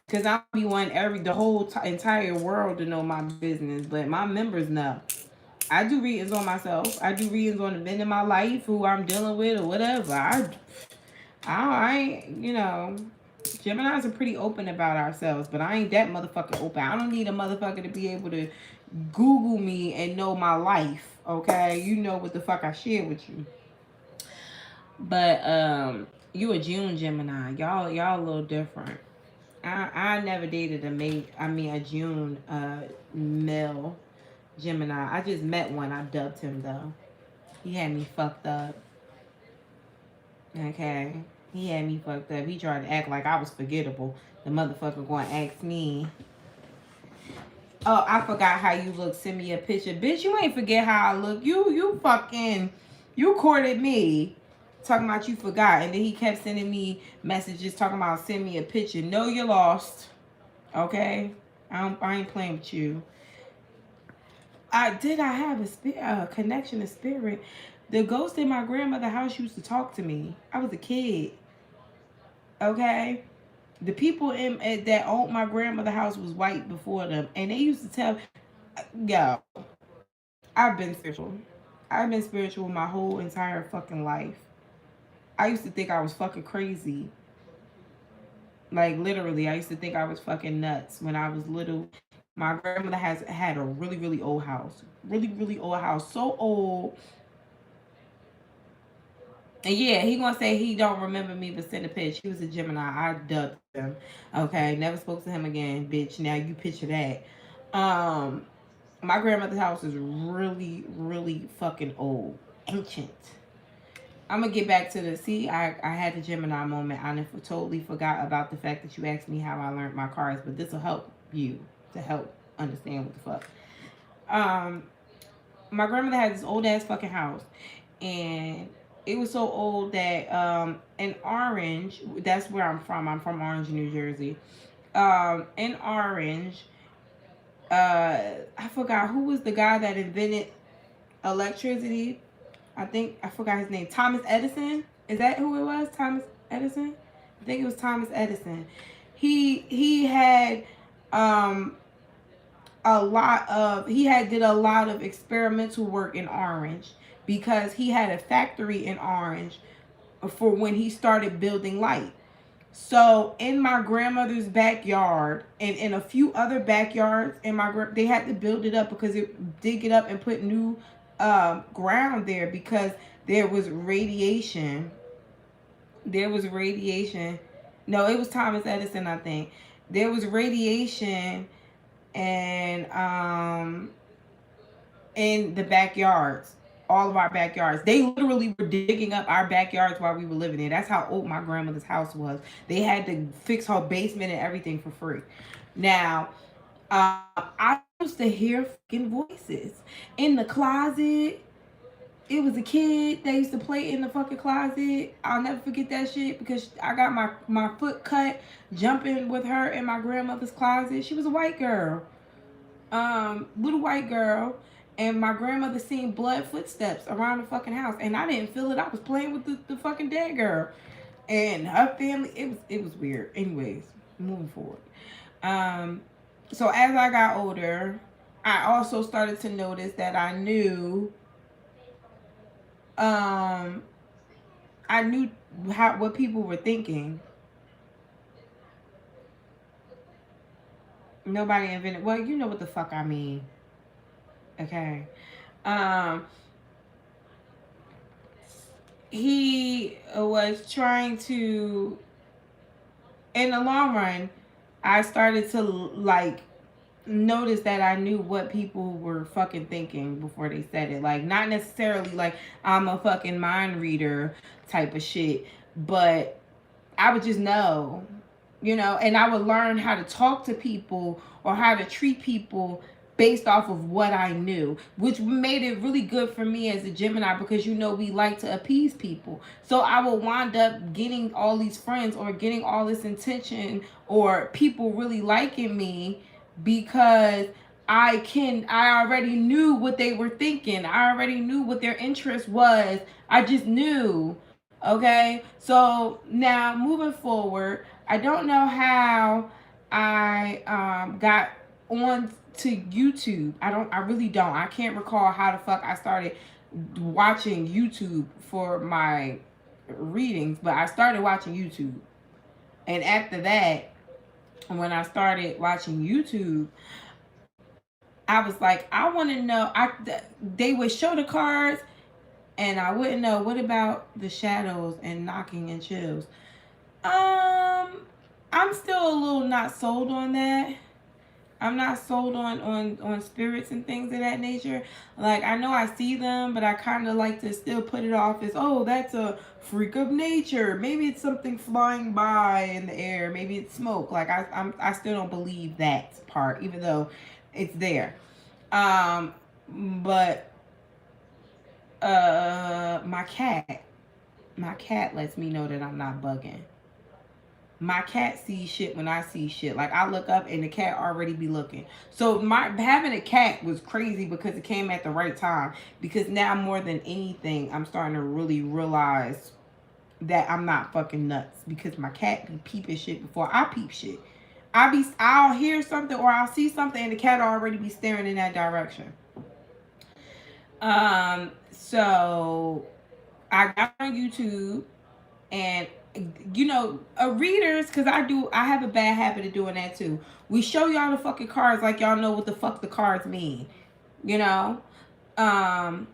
Because I be wanting the whole entire world to know my business. But my members know. I do readings on myself. I do readings on the men in my life who I'm dealing with or whatever. I ain't, Geminis are pretty open about ourselves, but I ain't that motherfucker open. I don't need a motherfucker to be able to Google me and know my life, okay? You know what the fuck I share with you. But you a June Gemini. Y'all a little different. I never dated a June male Gemini. I just met one. I dubbed him though. He had me fucked up. Okay. He had me fucked up. He tried to act like I was forgettable. The motherfucker going to ask me, oh, I forgot how you look. Send me a picture. Bitch, you ain't forget how I look. You courted me. Talking about you forgot. And then he kept sending me messages talking about send me a picture. No, you're lost. Okay? I ain't playing with you. I have a connection to spirit. The ghost in my grandmother's house used to talk to me. I was a kid. Okay? The people that owned my grandmother's house was white before them. And they used to tell, yo, I've been spiritual. I've been spiritual my whole entire fucking life. I used to think I was fucking crazy. Like, literally, I used to think I was fucking nuts when I was little. My grandmother had a really, really old house. Really, really old house. So old. And yeah, he gonna say he don't remember me but send a pitch. He was a Gemini. I dubbed him. Okay, never spoke to him again, bitch. Now you picture that. My grandmother's house is really, really fucking old. Ancient. I'm gonna get back to the I had the Gemini moment. I totally forgot about the fact that you asked me how I learned my cards, but this will help you to help understand what the fuck. My grandmother had this old ass fucking house, and it was so old that in Orange, that's where I'm from. I'm from Orange, New Jersey. In Orange, I forgot who was the guy that invented electricity. I forgot his name. Thomas Edison. Is that who it was? Thomas Edison? I think it was Thomas Edison. He had did a lot of experimental work in Orange because he had a factory in Orange for when he started building light. So in my grandmother's backyard and in a few other backyards they had to build it up because dig it up and put new ground there because there was radiation. No, it was Thomas Edison, I think. There was radiation and in the backyards, all of our backyards. They literally were digging up our backyards while we were living there. That's how old my grandmother's house was. They had to fix her basement and everything for free. Now, I used to hear fucking voices in the closet. It was a kid that used to play in the fucking closet. I'll never forget that shit because I got my foot cut jumping with her in my grandmother's closet. She was a white girl. Little white girl. And my grandmother seen blood footsteps around the fucking house. And I didn't feel it. I was playing with the fucking dead girl. And her family, it was weird. Anyways, moving forward. So as I got older, I also started to notice that I knew what people were thinking. Nobody invented, well, you know what the fuck I mean. Okay. He was trying to, in the long run, I started to like notice that I knew what people were fucking thinking before they said it. Like, not necessarily like I'm a fucking mind reader type of shit, but I would just know, and I would learn how to talk to people or how to treat people based off of what I knew, which made it really good for me as a Gemini because we like to appease people. So I would wind up getting all these friends or getting all this attention or people really liking me because I already knew what they were thinking. I already knew what their interest was. I just knew. Okay, so now moving forward, I don't know how I got on to YouTube. I really don't. I can't recall how the fuck I started watching YouTube for my readings, but I started watching YouTube. And after that, when I started watching YouTube, I was like, I want to know. They would show the cards, and I wouldn't know what about the shadows and knocking and chills. I'm still a little not sold on that. I'm not sold on spirits and things of that nature. Like, I know I see them, but I kind of like to still put it off as, oh, that's a freak of nature. Maybe it's something flying by in the air. Maybe it's smoke. Like, I still don't believe that part, even though it's there. But my cat lets me know that I'm not bugging. My cat sees shit when I see shit. Like, I look up and the cat already be looking. So having a cat was crazy because it came at the right time. Because now more than anything, I'm starting to really realize that I'm not fucking nuts. Because my cat be peeping shit before I peep shit. I'll hear something or I'll see something and the cat already be staring in that direction. So I got on YouTube, and you know, readers, because I have a bad habit of doing that too. We show y'all the fucking cards like y'all know what the fuck the cards mean, you know. And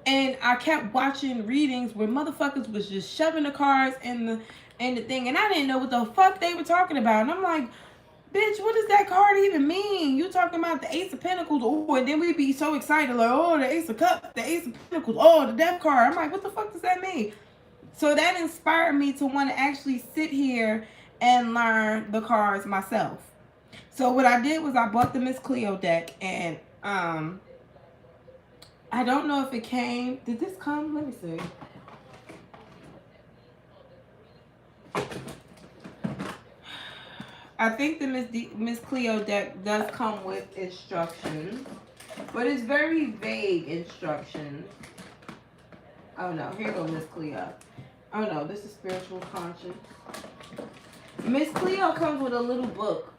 I kept watching readings where motherfuckers was just shoving the cards in the thing, and I didn't know what the fuck they were talking about. And I'm like, bitch, what does that card even mean? You talking about the Ace of Pentacles, oh, and then we'd be so excited, like, oh, the Ace of Cups, the Ace of Pentacles, oh, the Death card. I'm like, what the fuck does that mean? So that inspired me to want to actually sit here and learn the cards myself. So what I did was I bought the Miss Cleo deck, and I don't know if it came. Did this come? Let me see. I think the Miss Cleo deck does come with instructions, but it's very vague instructions. Oh no, here goes Miss Cleo. Oh no, this is Spiritual Conscience. Miss Cleo comes with a little book.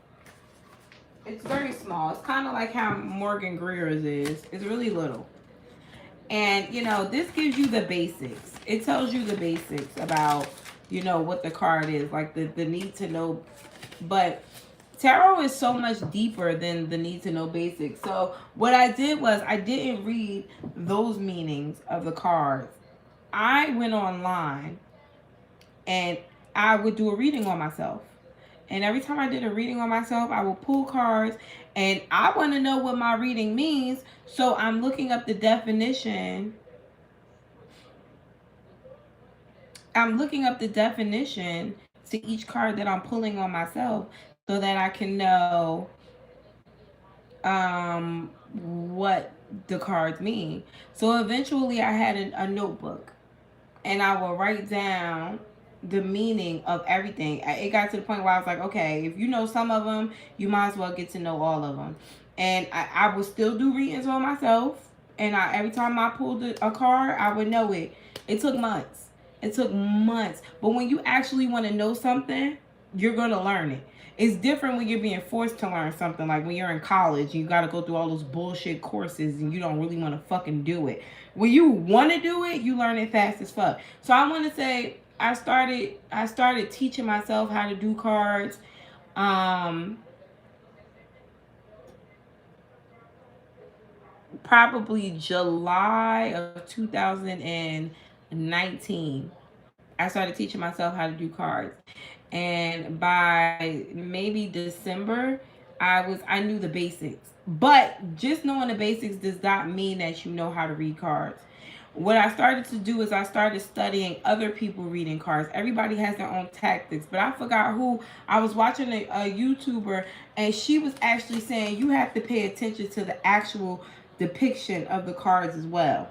It's very small. It's kind of like how Morgan Greer's is. It's really little. And, you know, this gives you the basics. It tells you the basics about, you know, what the card is. Like the need to know. But tarot is so much deeper than the need to know basics. So what I did was I didn't read those meanings of the cards. I went online and I would do a reading on myself. And every time I did a reading on myself, I would pull cards. And I want to know what my reading means. So I'm looking up the definition. I'm looking up the definition to each card that I'm pulling on myself so that I can know what the cards mean. So eventually I had a notebook. And I will write down the meaning of everything. It got to the point where I was like, okay, if you know some of them, you might as well get to know all of them. And I would still do readings on myself. And every time I pulled a card, I would know it. It took months. It took months. But when you actually want to know something, you're going to learn it. It's different when you're being forced to learn something. Like when you're in college, you got to go through all those bullshit courses and you don't really want to fucking do it. When you want to do it, you learn it fast as fuck. So I want to say I started teaching myself how to do cards. Probably July of 2019. I started teaching myself how to do cards. And by maybe December, I knew the basics. But just knowing the basics does not mean that you know how to read cards. What I started to do is I started studying other people reading cards. Everybody has their own tactics, but I forgot who. I was watching a YouTuber, and she was actually saying you have to pay attention to the actual depiction of the cards as well.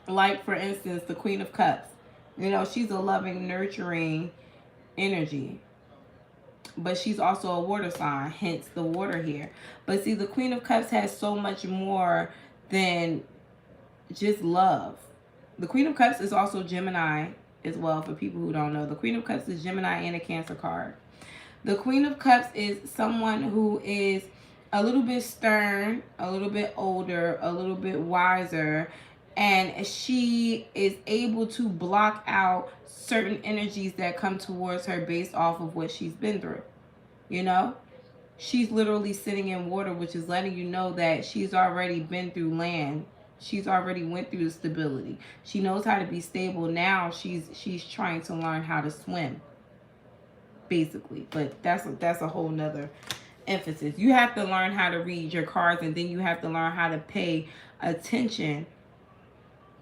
Like, for instance, the Queen of Cups. You know, she's a loving, nurturing energy. But she's also a water sign, hence the water here. But see, the Queen of Cups has so much more than just love. The Queen of Cups is also Gemini as well, for people who don't know. The Queen of Cups is Gemini and a Cancer card. The Queen of Cups is someone who is a little bit stern, a little bit older, a little bit wiser, and she is able to block out certain energies that come towards her based off of what she's been through. You know? She's literally sitting in water, which is letting you know that she's already been through land. She's already went through the stability. She knows how to be stable. Now she's trying to learn how to swim, basically. But that's a whole nother emphasis. You have to learn how to read your cards, and then you have to learn how to pay attention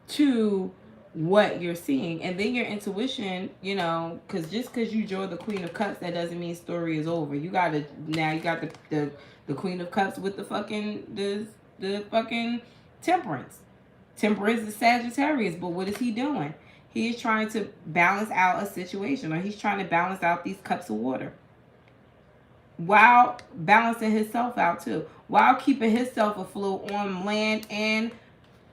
to what you're seeing. And then your intuition, you know, because just because you draw the Queen of Cups, that doesn't mean story is over. You got to, now you got the Queen of Cups with the fucking the fucking Temperance. Temperance is Sagittarius, but what is he doing? He is trying to balance out a situation, or he's trying to balance out these cups of water while balancing himself out too, while keeping himself afloat on land and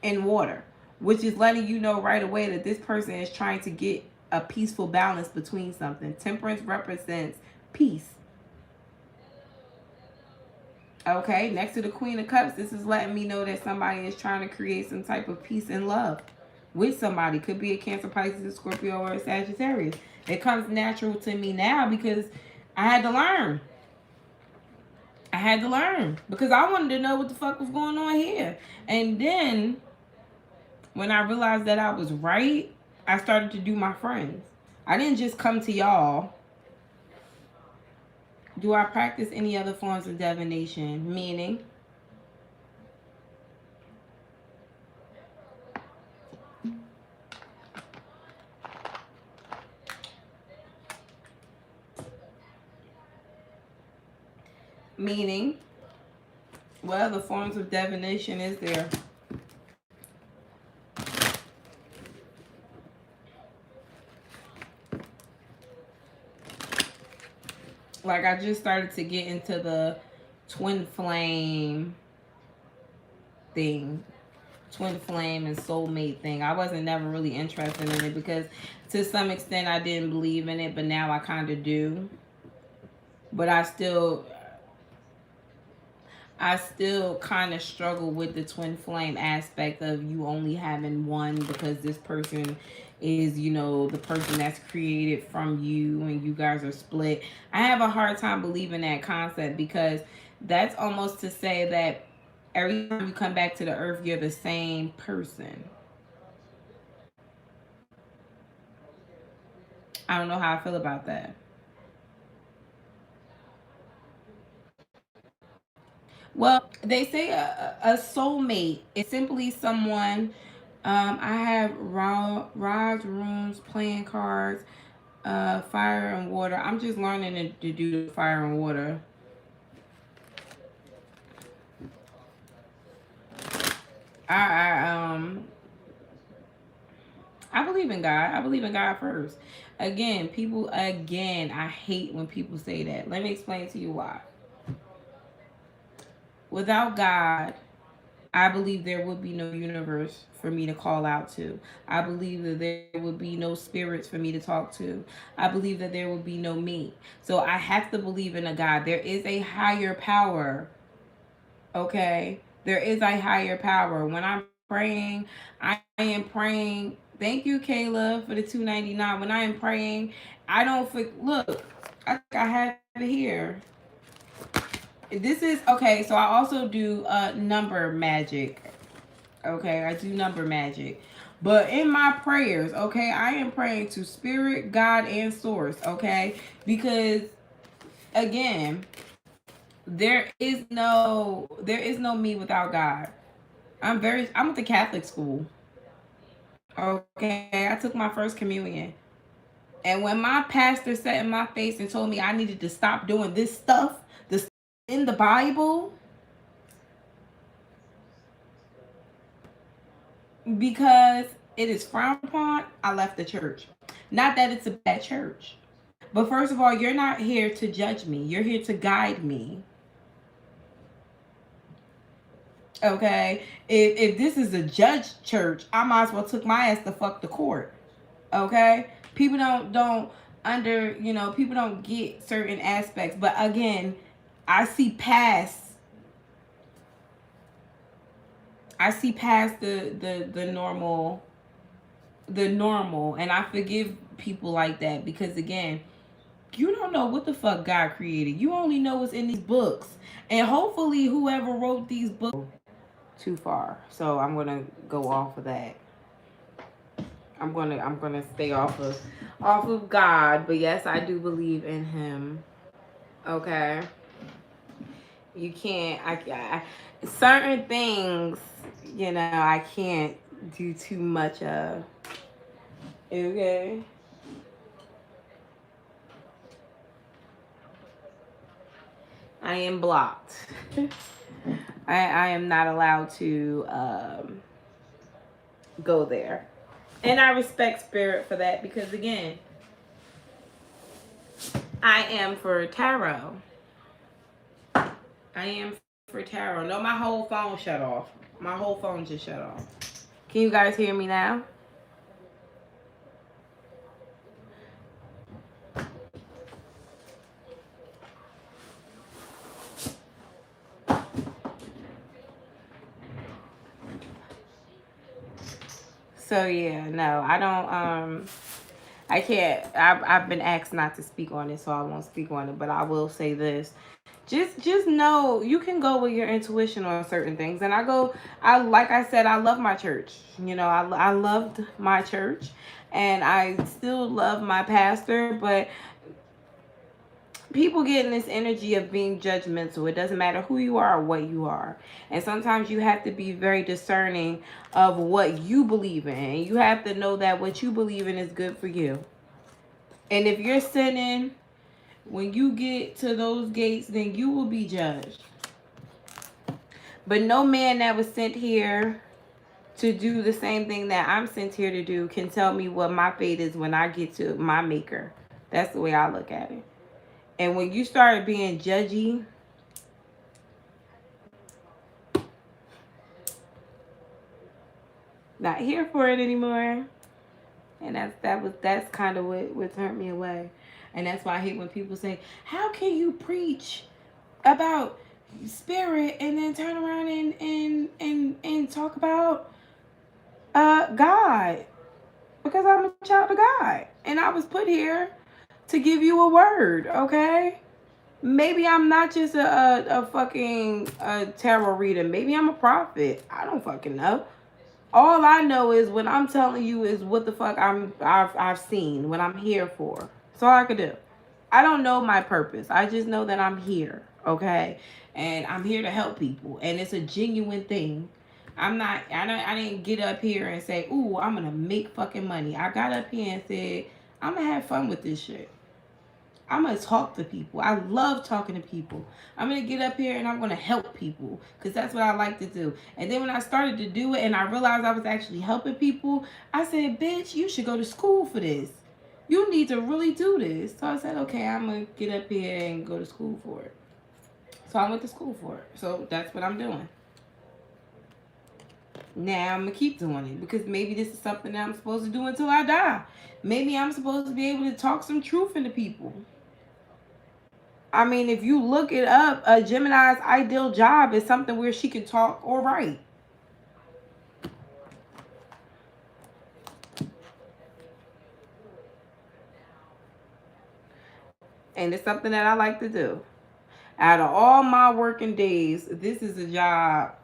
in water, which is letting you know right away that this person is trying to get a peaceful balance between something. Temperance represents peace. Okay, next to the Queen of Cups, this is letting me know that somebody is trying to create some type of peace and love with somebody. Could be a Cancer, Pisces, a Scorpio, or a Sagittarius. It comes natural to me now because I had to learn. I had to learn because I wanted to know what the fuck was going on here. And then when I realized that I was right, I started to do my friends. I didn't just come to y'all. Do I practice any other forms of divination? Meaning, what other forms of divination is there? Like, I just started to get into the twin flame thing. Twin flame and soulmate thing. I wasn't never really interested in it because to some extent I didn't believe in it, but now I kind of do. But I still kind of struggle with the twin flame aspect of you only having one because this person is, you know, the person that's created from you and you guys are split. I have a hard time believing that concept because that's almost to say that every time you come back to the earth, you're the same person. I don't know how I feel about that. Well, they say a soulmate is simply someone. I have rods, rooms, playing cards, fire and water. I'm just learning to do fire and water. I I believe in God. I believe in God first. Again, I hate when people say that. Let me explain to you why. Without God, I believe there would be no universe for me to call out to. I believe that there would be no spirits for me to talk to. I believe that there would be no me. So I have to believe in a God. There is a higher power. Okay? There is a higher power. When I'm praying, I am praying. Thank you, Kayla, for the $2.99. When I am praying, I don't look. I think I have it here. This is okay. So I also do number magic. Okay, I do number magic. But in my prayers, okay, I am praying to spirit, God, and source, okay? Because again, there is no me without God. I'm at the Catholic school. Okay, I took my first communion. And when my pastor sat in my face and told me I needed to stop doing this stuff, this in the Bible, because it is frowned upon, I left the church. Not that it's a bad church. But first of all, you're not here to judge me. You're here to guide me. Okay? If this is a judge church, I might as well took my ass to fuck the court. Okay? People don't you know, people don't get certain aspects. But again, I see past the normal, and I forgive people like that, because again, you don't know what the fuck God created. You only know what's in these books. And hopefully whoever wrote these books too far. So I'm gonna go off of that. I'm gonna stay off of God. But yes, I do believe in him. Okay. You can't I certain things, you know, I can't do too much of. Okay. I am blocked. I am not allowed to go there. And I respect spirit for that, because again, I am for tarot. I am for tarot. No, my whole phone shut off. My whole phone just shut off. Can you guys hear me now? So yeah, no, I don't I can't. I've been asked not to speak on it, so I won't speak on it. But I will say this: just know you can go with your intuition on certain things. And I like I said, I love my church. You know, I loved my church, and I still love my pastor. But people get in this energy of being judgmental. It doesn't matter who you are or what you are. And sometimes you have to be very discerning of what you believe in. And you have to know that what you believe in is good for you. And if you're sinning, when you get to those gates, then you will be judged. But no man that was sent here to do the same thing that I'm sent here to do can tell me what my fate is when I get to my maker. That's the way I look at it. And when you start being judgy, not here for it anymore. And that's kind of what turned me away. And that's why I hate when people say, how can you preach about spirit and then turn around and talk about God? Because I'm a child of God. And I was put here to give you a word, okay? Maybe I'm not just a fucking tarot reader. Maybe I'm a prophet. I don't fucking know. All I know is what I'm telling you is what the fuck I've seen, what I'm here for. That's all I could do. I don't know my purpose. I just know that I'm here, okay? And I'm here to help people, and it's a genuine thing. I didn't get up here and say, "Ooh, I'm gonna make fucking money." I got up here and said, "I'm gonna have fun with this shit. I'm going to talk to people. I love talking to people. I'm going to get up here and I'm going to help people, because that's what I like to do." And then when I started to do it and I realized I was actually helping people, I said, "Bitch, you should go to school for this. You need to really do this." So I said, okay, I'm going to get up here and go to school for it. So I went to school for it. So that's what I'm doing. Now I'm going to keep doing it, because maybe this is something that I'm supposed to do until I die. Maybe I'm supposed to be able to talk some truth into people. I mean, if you look it up, a Gemini's ideal job is something where she can talk or write. And it's something that I like to do. Out of all my working days, this is a job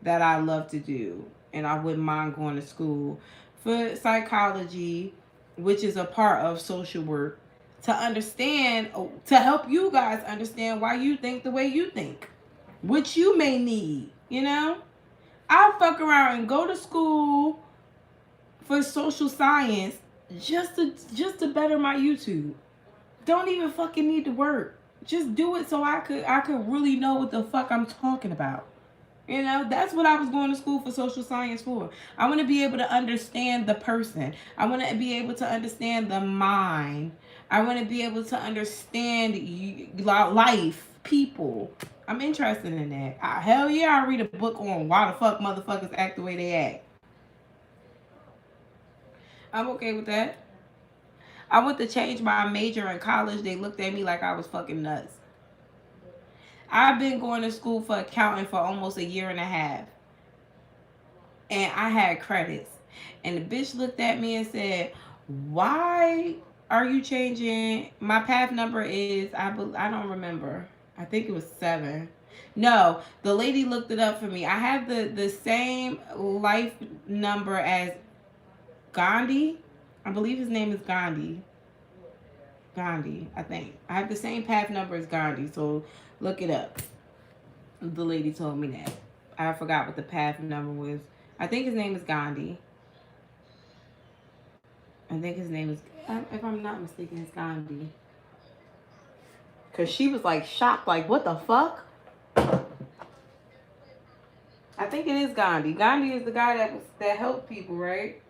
that I love to do. And I wouldn't mind going to school for psychology, which is a part of social work, to understand, to help you guys understand why you think the way you think, which you may need, you know? I'll fuck around and go to school for social science just to better my YouTube. Don't even fucking need to work. Just do it so I could really know what the fuck I'm talking about. You know, that's what I was going to school for social science for. I want to be able to understand the person. I want to be able to understand the mind. I want to be able to understand life, people. I'm interested in that. Hell yeah, I read a book on why the fuck motherfuckers act the way they act. I'm okay with that. I went to change my major in college. They looked at me like I was fucking nuts. I've been going to school for accounting for almost a year and a half. And I had credits. And the bitch looked at me and said, "Why are you changing? My path number is, I don't remember. I think it was 7. No, the lady looked it up for me. I have the same life number as Gandhi. I believe his name is Gandhi. Gandhi, I think. I have the same path number as Gandhi, so look it up. The lady told me that. I forgot what the path number was. I think his name is Gandhi. I think his name is, if I'm not mistaken, it's Gandhi. Because she was like shocked, like, what the fuck? I think it is Gandhi. Gandhi is the guy that helped people, right?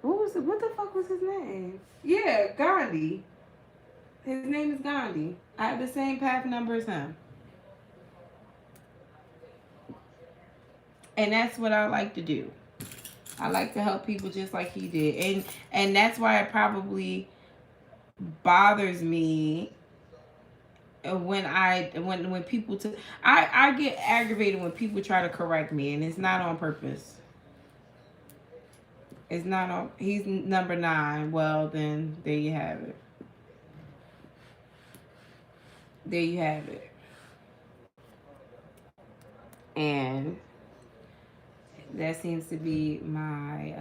What the fuck was his name? Yeah, Gandhi. His name is Gandhi. I have the same path number as him. And that's what I like to do. I like to help people just like he did. And that's why it probably bothers me when people I get aggravated when people try to correct me, and it's not on purpose. It's not on. He's number 9. Well, then there you have it. There you have it. And that seems to be my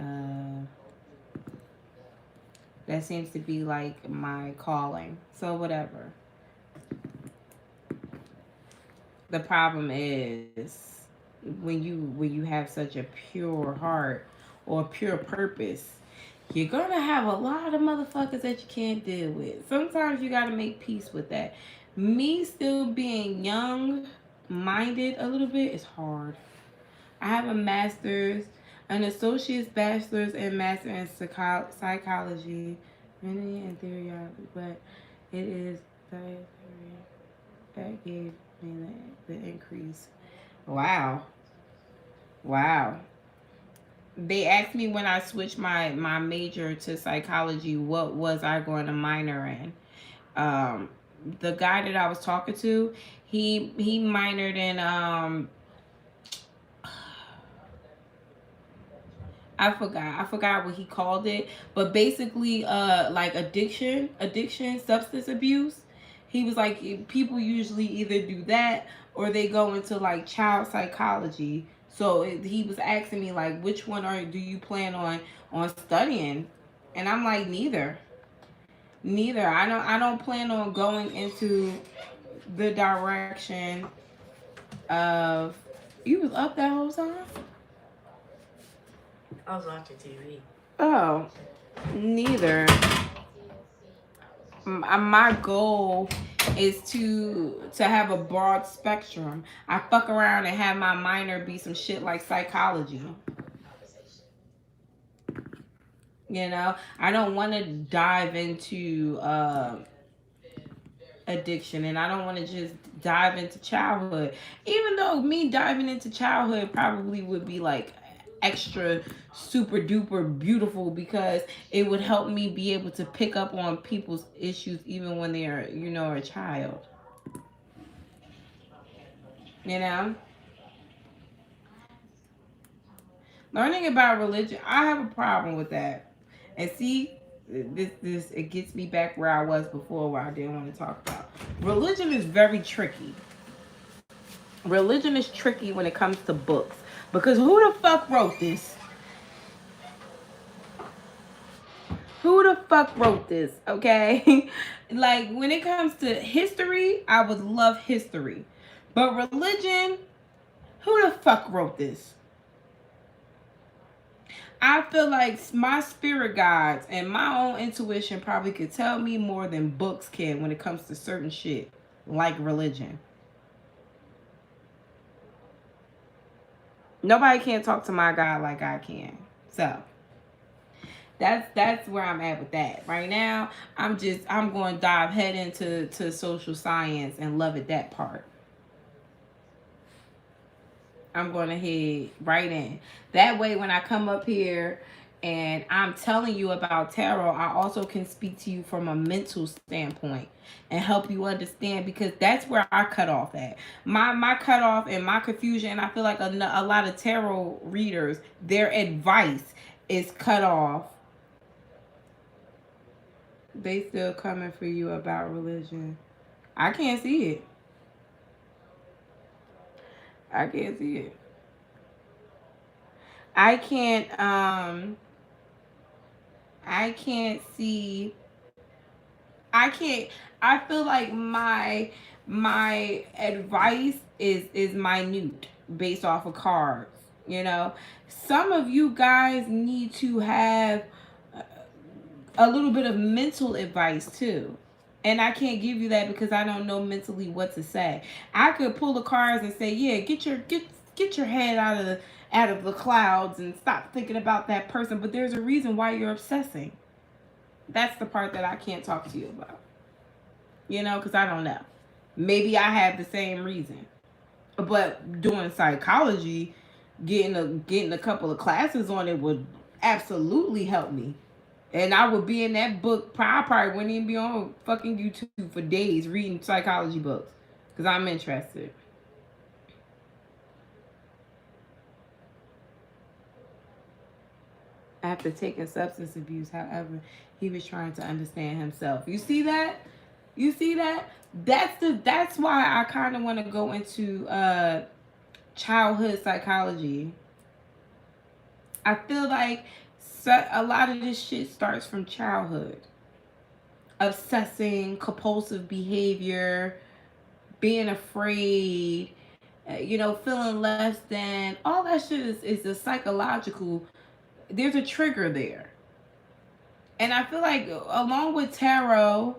that seems to be like my calling. So whatever. The problem is when you have such a pure heart or pure purpose, you're gonna have a lot of motherfuckers that you can't deal with. Sometimes you gotta make peace with that. Me still being young minded a little bit is hard. I have a master's, an associate's, bachelor's, and master in psychology, and theory, but it is that gave me the increase. Wow. Wow. They asked me when I switched my major to psychology, what was I going to minor in? The guy that I was talking to, he minored in I forgot what he called it, but basically like addiction, substance abuse. He was like, people usually either do that or they go into like child psychology. So he was asking me like, which one do you plan on studying? And I'm like, neither. I don't plan on going into the direction of. You was up that whole time? I was watching TV. Oh, neither. My goal is to have a broad spectrum. I fuck around and have my minor be some shit like psychology. You know, I don't want to dive into addiction, and I don't want to just dive into childhood. Even though me diving into childhood probably would be like extra super duper beautiful, because it would help me be able to pick up on people's issues even when they are, a child. You know? Learning about religion, I have a problem with that. And see, this it gets me back where I was before, where I didn't want to talk about. Religion is very tricky. Religion is tricky when it comes to books. Because who the fuck wrote this? Who the fuck wrote this? Okay? Like, when it comes to history, I would love history. But religion, who the fuck wrote this? I feel like my spirit guides and my own intuition probably could tell me more than books can when it comes to certain shit, like religion. Nobody can talk to my God like I can. So, That's where I'm at with that right now. I'm going to dive head into social science and love it, that part. I'm going to head right in. That way, when I come up here and I'm telling you about tarot, I also can speak to you from a mental standpoint and help you understand, because that's where I cut off at. My cutoff and my confusion, I feel like a lot of tarot readers, their advice is cut off. They still coming for you about religion. I can't see it. I can't see it. I can't I can't see I can't I feel like my advice is minute based off of cards, you know. Some of you guys need to have a little bit of mental advice too. And I can't give you that because I don't know mentally what to say. I could pull the cards and say, "Yeah, get your head out of the clouds and stop thinking about that person." But there's a reason why you're obsessing. That's the part that I can't talk to you about. You know, because I don't know. Maybe I have the same reason. But doing psychology, getting a couple of classes on it would absolutely help me. And I would be in that book. I probably wouldn't even be on fucking YouTube for days reading psychology books because I'm interested. After taking substance abuse, however, he was trying to understand himself. You see that? You see that? That's why I kind of want to go into childhood psychology. I feel like a lot of this shit starts from childhood. Obsessing, compulsive behavior, being afraid, feeling less than. All that shit is a psychological. There's a trigger there. And I feel like along with tarot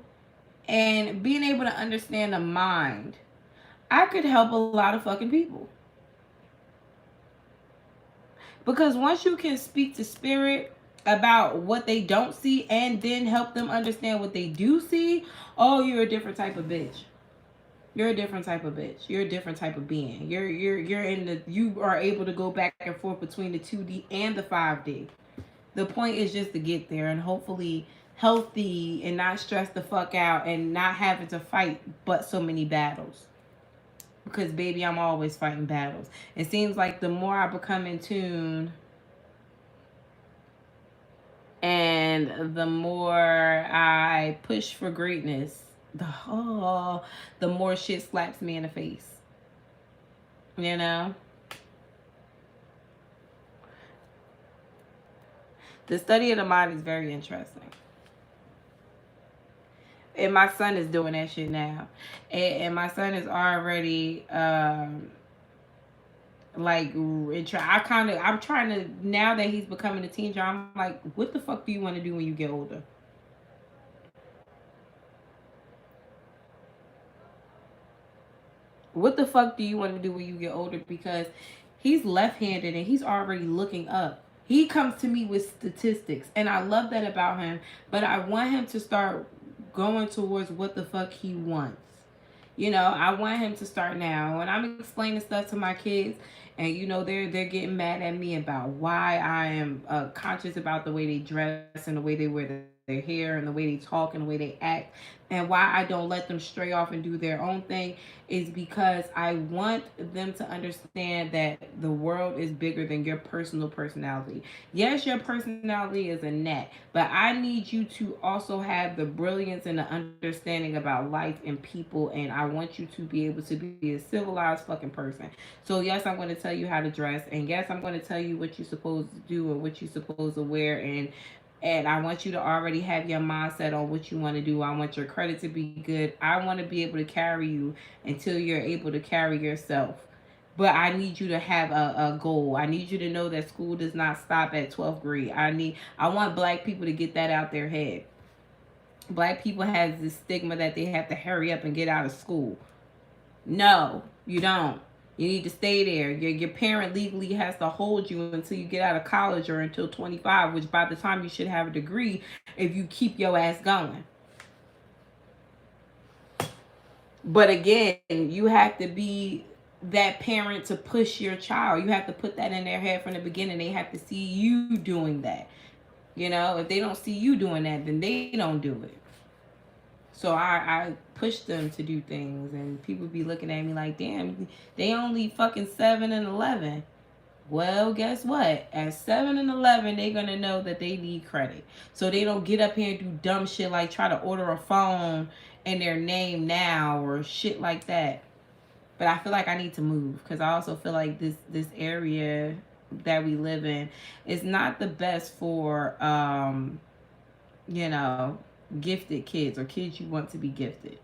and being able to understand the mind, I could help a lot of fucking people. Because once you can speak to spirit about what they don't see and then help them understand what they do see, oh, you're a different type of bitch. You're a different type of bitch. You're a different type of being. You are able to go back and forth between the 2D and the 5D. The point is just to get there and hopefully healthy and not stress the fuck out and not having to fight but so many battles. Because baby, I'm always fighting battles. It seems like the more I become in tune and the more I push for greatness, the more shit slaps me in the face. You know? The study of the mind is very interesting. And my son is doing that shit now. And my son is already I'm trying to, now that he's becoming a teenager, I'm like, what the fuck do you want to do when you get older? What the fuck do you want to do when you get older? Because he's left-handed and he's already looking up. He comes to me with statistics, and I love that about him, but I want him to start going towards what the fuck he wants. I want him to start now. When I'm explaining stuff to my kids, and they're getting mad at me about why I am conscious about the way they dress and the way they wear their hair and the way they talk and the way they act, and why I don't let them stray off and do their own thing, is because I want them to understand that the world is bigger than your personal personality. Yes, your personality is a net, but I need you to also have the brilliance and the understanding about life and people, and I want you to be able to be a civilized fucking person. So yes, I'm going to tell you how to dress, and yes, I'm going to tell you what you're supposed to do and what you're supposed to wear, and I want you to already have your mindset on what you want to do. I want your credit to be good. I want to be able to carry you until you're able to carry yourself. But I need you to have a goal. I need you to know that school does not stop at 12th grade. I want black people to get that out their head. Black people has this stigma that they have to hurry up and get out of school. No, you don't. You need to stay there. Your parent legally has to hold you until you get out of college or until 25, which by the time you should have a degree if you keep your ass going. But again, you have to be that parent to push your child. You have to put that in their head from the beginning. They have to see you doing that. You know, if they don't see you doing that, then they don't do it. So I push them to do things, and people be looking at me like, damn, they only fucking 7 and 11. Well, guess what? At 7 and 11, they're going to know that they need credit. So they don't get up here and do dumb shit like try to order a phone in their name now or shit like that. But I feel like I need to move because I also feel like this area that we live in is not the best for, you know, gifted kids or kids you want to be gifted.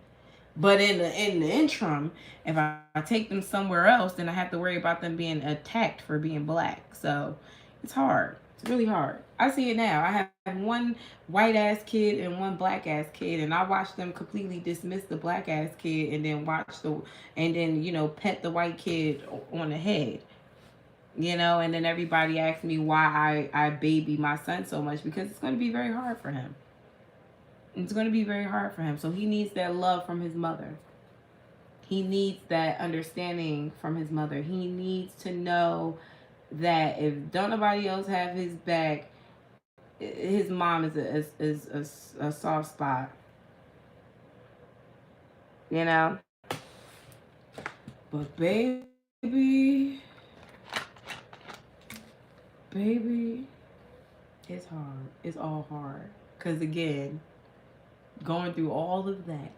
But in the interim, if I take them somewhere else, then I have to worry about them being attacked for being black. So it's hard. It's really hard. I see it now. I have one white ass kid and one black ass kid, and I watch them completely dismiss the black ass kid and then you know, pet the white kid on the head. You know, and then everybody asks me why I baby my son so much, because it's going to be very hard for him. It's going to be very hard for him. So he needs that love from his mother. He needs that understanding from his mother. He needs to know that if don't nobody else have his back, his mom is a soft spot. You know? But baby, it's hard. It's all hard. Because again, going through all of that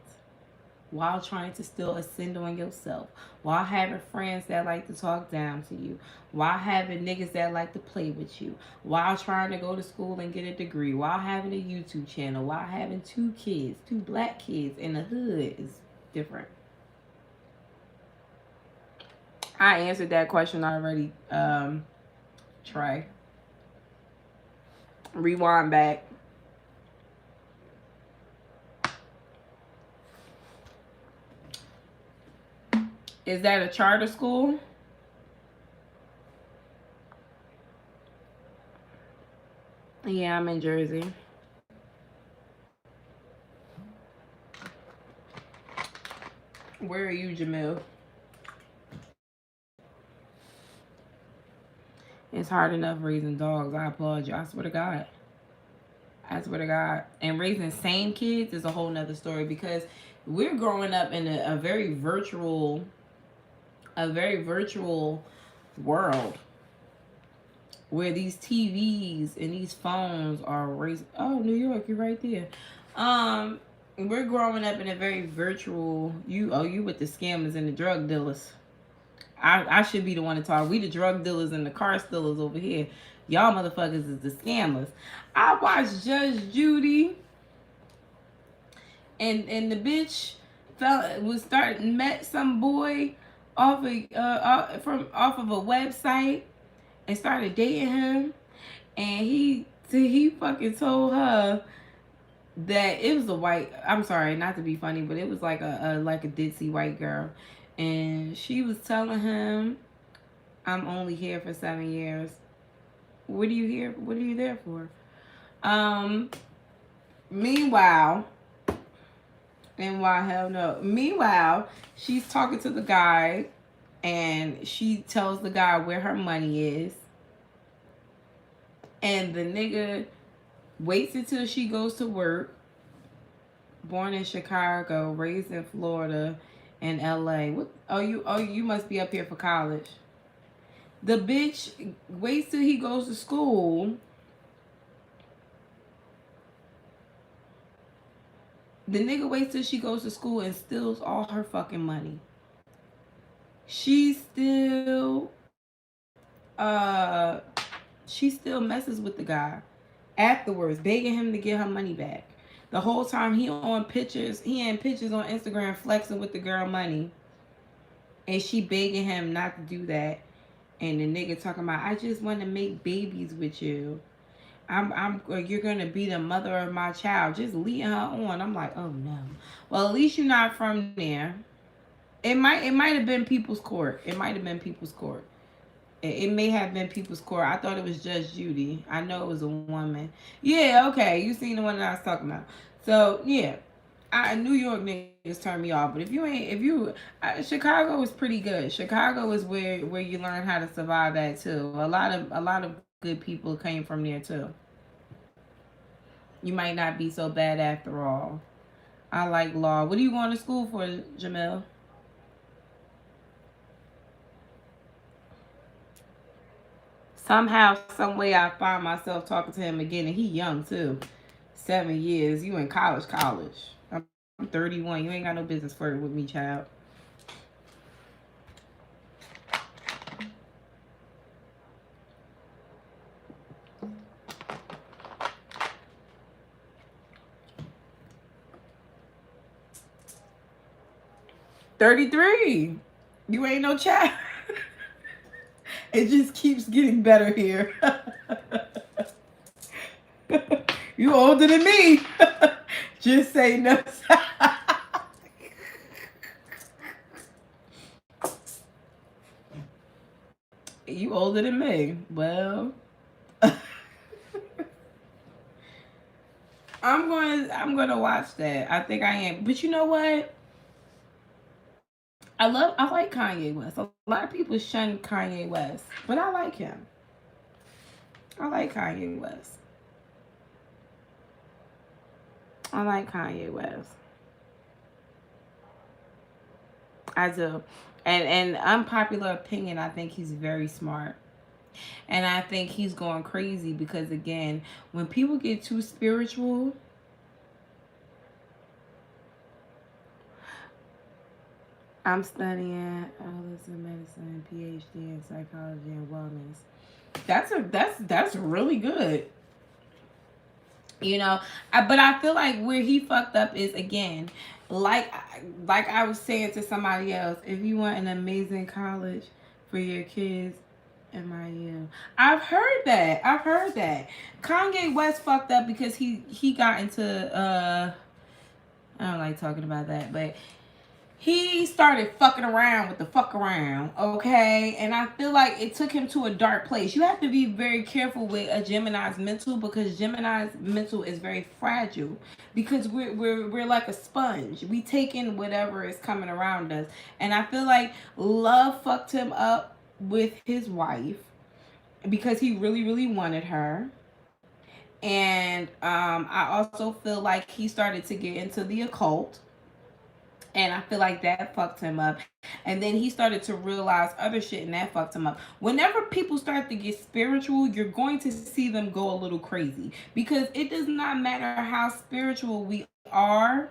while trying to still ascend on yourself, while having friends that like to talk down to you, while having niggas that like to play with you, while trying to go to school and get a degree, while having a YouTube channel, while having 2 kids, 2 black kids in the hood is different. I answered that question already, Trey. Rewind back. Is that a charter school? Yeah, I'm in Jersey. Where are you, Jamil? It's hard enough raising dogs. I applaud you. I swear to God. I swear to God. And raising sane kids is a whole nother story, because we're growing up in a very virtual world where these TVs and these phones are raising. Oh, New York, you're right there. We're growing up in a very virtual. You with the scammers and the drug dealers. I should be the one to talk. We the drug dealers and the car stealers over here. Y'all motherfuckers is the scammers. I watched Judge Judy, and the bitch met some boy off of a website and started dating him, and he fucking told her that it was a white. I'm sorry, not to be funny, but it was like a ditzy white girl, and she was telling him, "I'm only here for 7 years." What are you here? What are you there for? Meanwhile, hell no. Meanwhile, she's talking to the guy, and she tells the guy where her money is, and the nigga waits until she goes to work. Born in Chicago, raised in Florida and LA. What? Oh, you must be up here for college. The bitch waits till he goes to school. The nigga waits till she goes to school and steals all her fucking money. She still messes with the guy afterwards, begging him to get her money back. The whole time he in pictures on Instagram flexing with the girl money. And she begging him not to do that. And the nigga talking about, I just want to make babies with you. You're going to be the mother of my child. Just leading her on. I'm like, oh no. Well, at least you're not from there. It might have been People's Court. It might have been People's Court. It may have been People's Court. I thought it was Judge Judy. I know it was a woman. Yeah, okay. You seen the one that I was talking about. So yeah, New York niggas turn me off. But Chicago is pretty good. Chicago is where you learn how to survive at too. A lot of good people came from there too. You might not be so bad after all. I like law. What are you going to school for, Jamil? Somehow, some way, I find myself talking to him again, and he young too. 7 years. You in college. I'm 31. You ain't got no business flirting with me, child. 33. You ain't no child. It just keeps getting better here. You older than me. Just say no. You older than me. Well, I'm gonna watch that. I think I am. But you know what? I like Kanye West. A lot of people shun Kanye West, but I like him. I like Kanye West. I like Kanye West. I do. And unpopular opinion, I think he's very smart. And I think he's going crazy because, again, when people get too spiritual, I'm studying holistic medicine, PhD in psychology and wellness. That's really good. But I feel like where he fucked up is, again, like like I was saying to somebody else, if you want an amazing college for your kids, MIU. I've heard that. Kanye West fucked up because he got into I don't like talking about that, but he started fucking around with the fuck around, okay? And I feel like it took him to a dark place. You have to be very careful with a Gemini's mental, because Gemini's mental is very fragile, because we're like a sponge. We take in whatever is coming around us. And I feel like love fucked him up with his wife because he really, really wanted her. And I also feel like he started to get into the occult, and I feel like that fucked him up. And then he started to realize other shit, and that fucked him up. Whenever people start to get spiritual, you're going to see them go a little crazy. Because it does not matter how spiritual we are.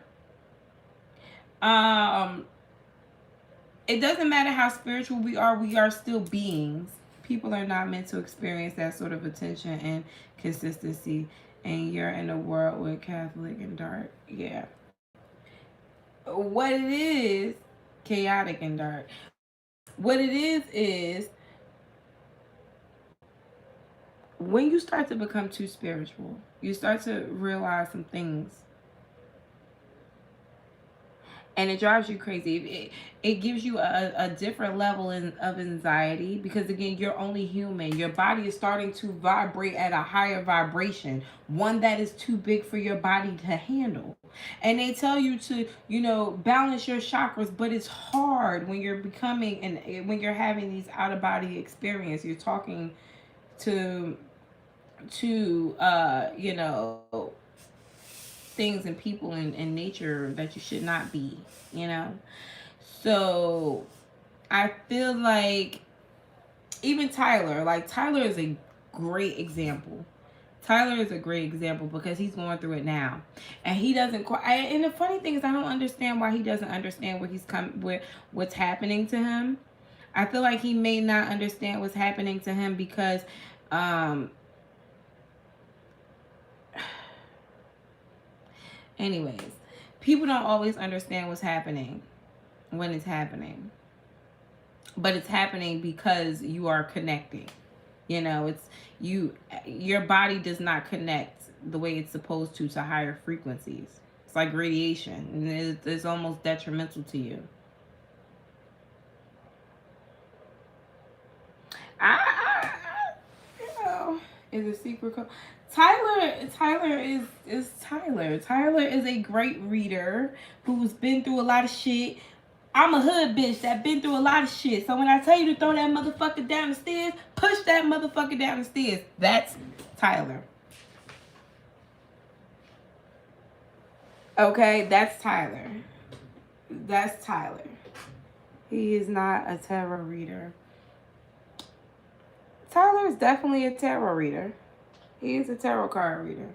It doesn't matter how spiritual we are still beings. People are not meant to experience that sort of attention and consistency. And you're in a world with Catholic and dark. Yeah. What it is, chaotic and dark. What it is when you start to become too spiritual, you start to realize some things, and it drives you crazy. It gives you a different level of anxiety, because, again, you're only human. Your body is starting to vibrate at a higher vibration, one that is too big for your body to handle. And they tell you to, balance your chakras, but it's hard when you're when you're having these out of body experience. You're talking to things and people in nature that you should not be, So I feel like even Tyler is a great example. Tyler is a great example because he's going through it now, and he doesn't quite. And the funny thing is, I don't understand why he doesn't understand what's happening to him. I feel like he may not understand what's happening to him because, anyways, people don't always understand what's happening when it's happening, but it's happening because you are connecting. Your body does not connect the way it's supposed to higher frequencies. It's like radiation, and it's almost detrimental to you. Is a secret code. Tyler is Tyler. Tyler is a great reader who's been through a lot of shit. I'm a hood bitch that been through a lot of shit. So when I tell you to throw that motherfucker down the stairs, push that motherfucker down the stairs. That's Tyler. Okay, that's Tyler. That's Tyler. He is not a tarot reader. Tyler is definitely a tarot reader. He is a tarot card reader.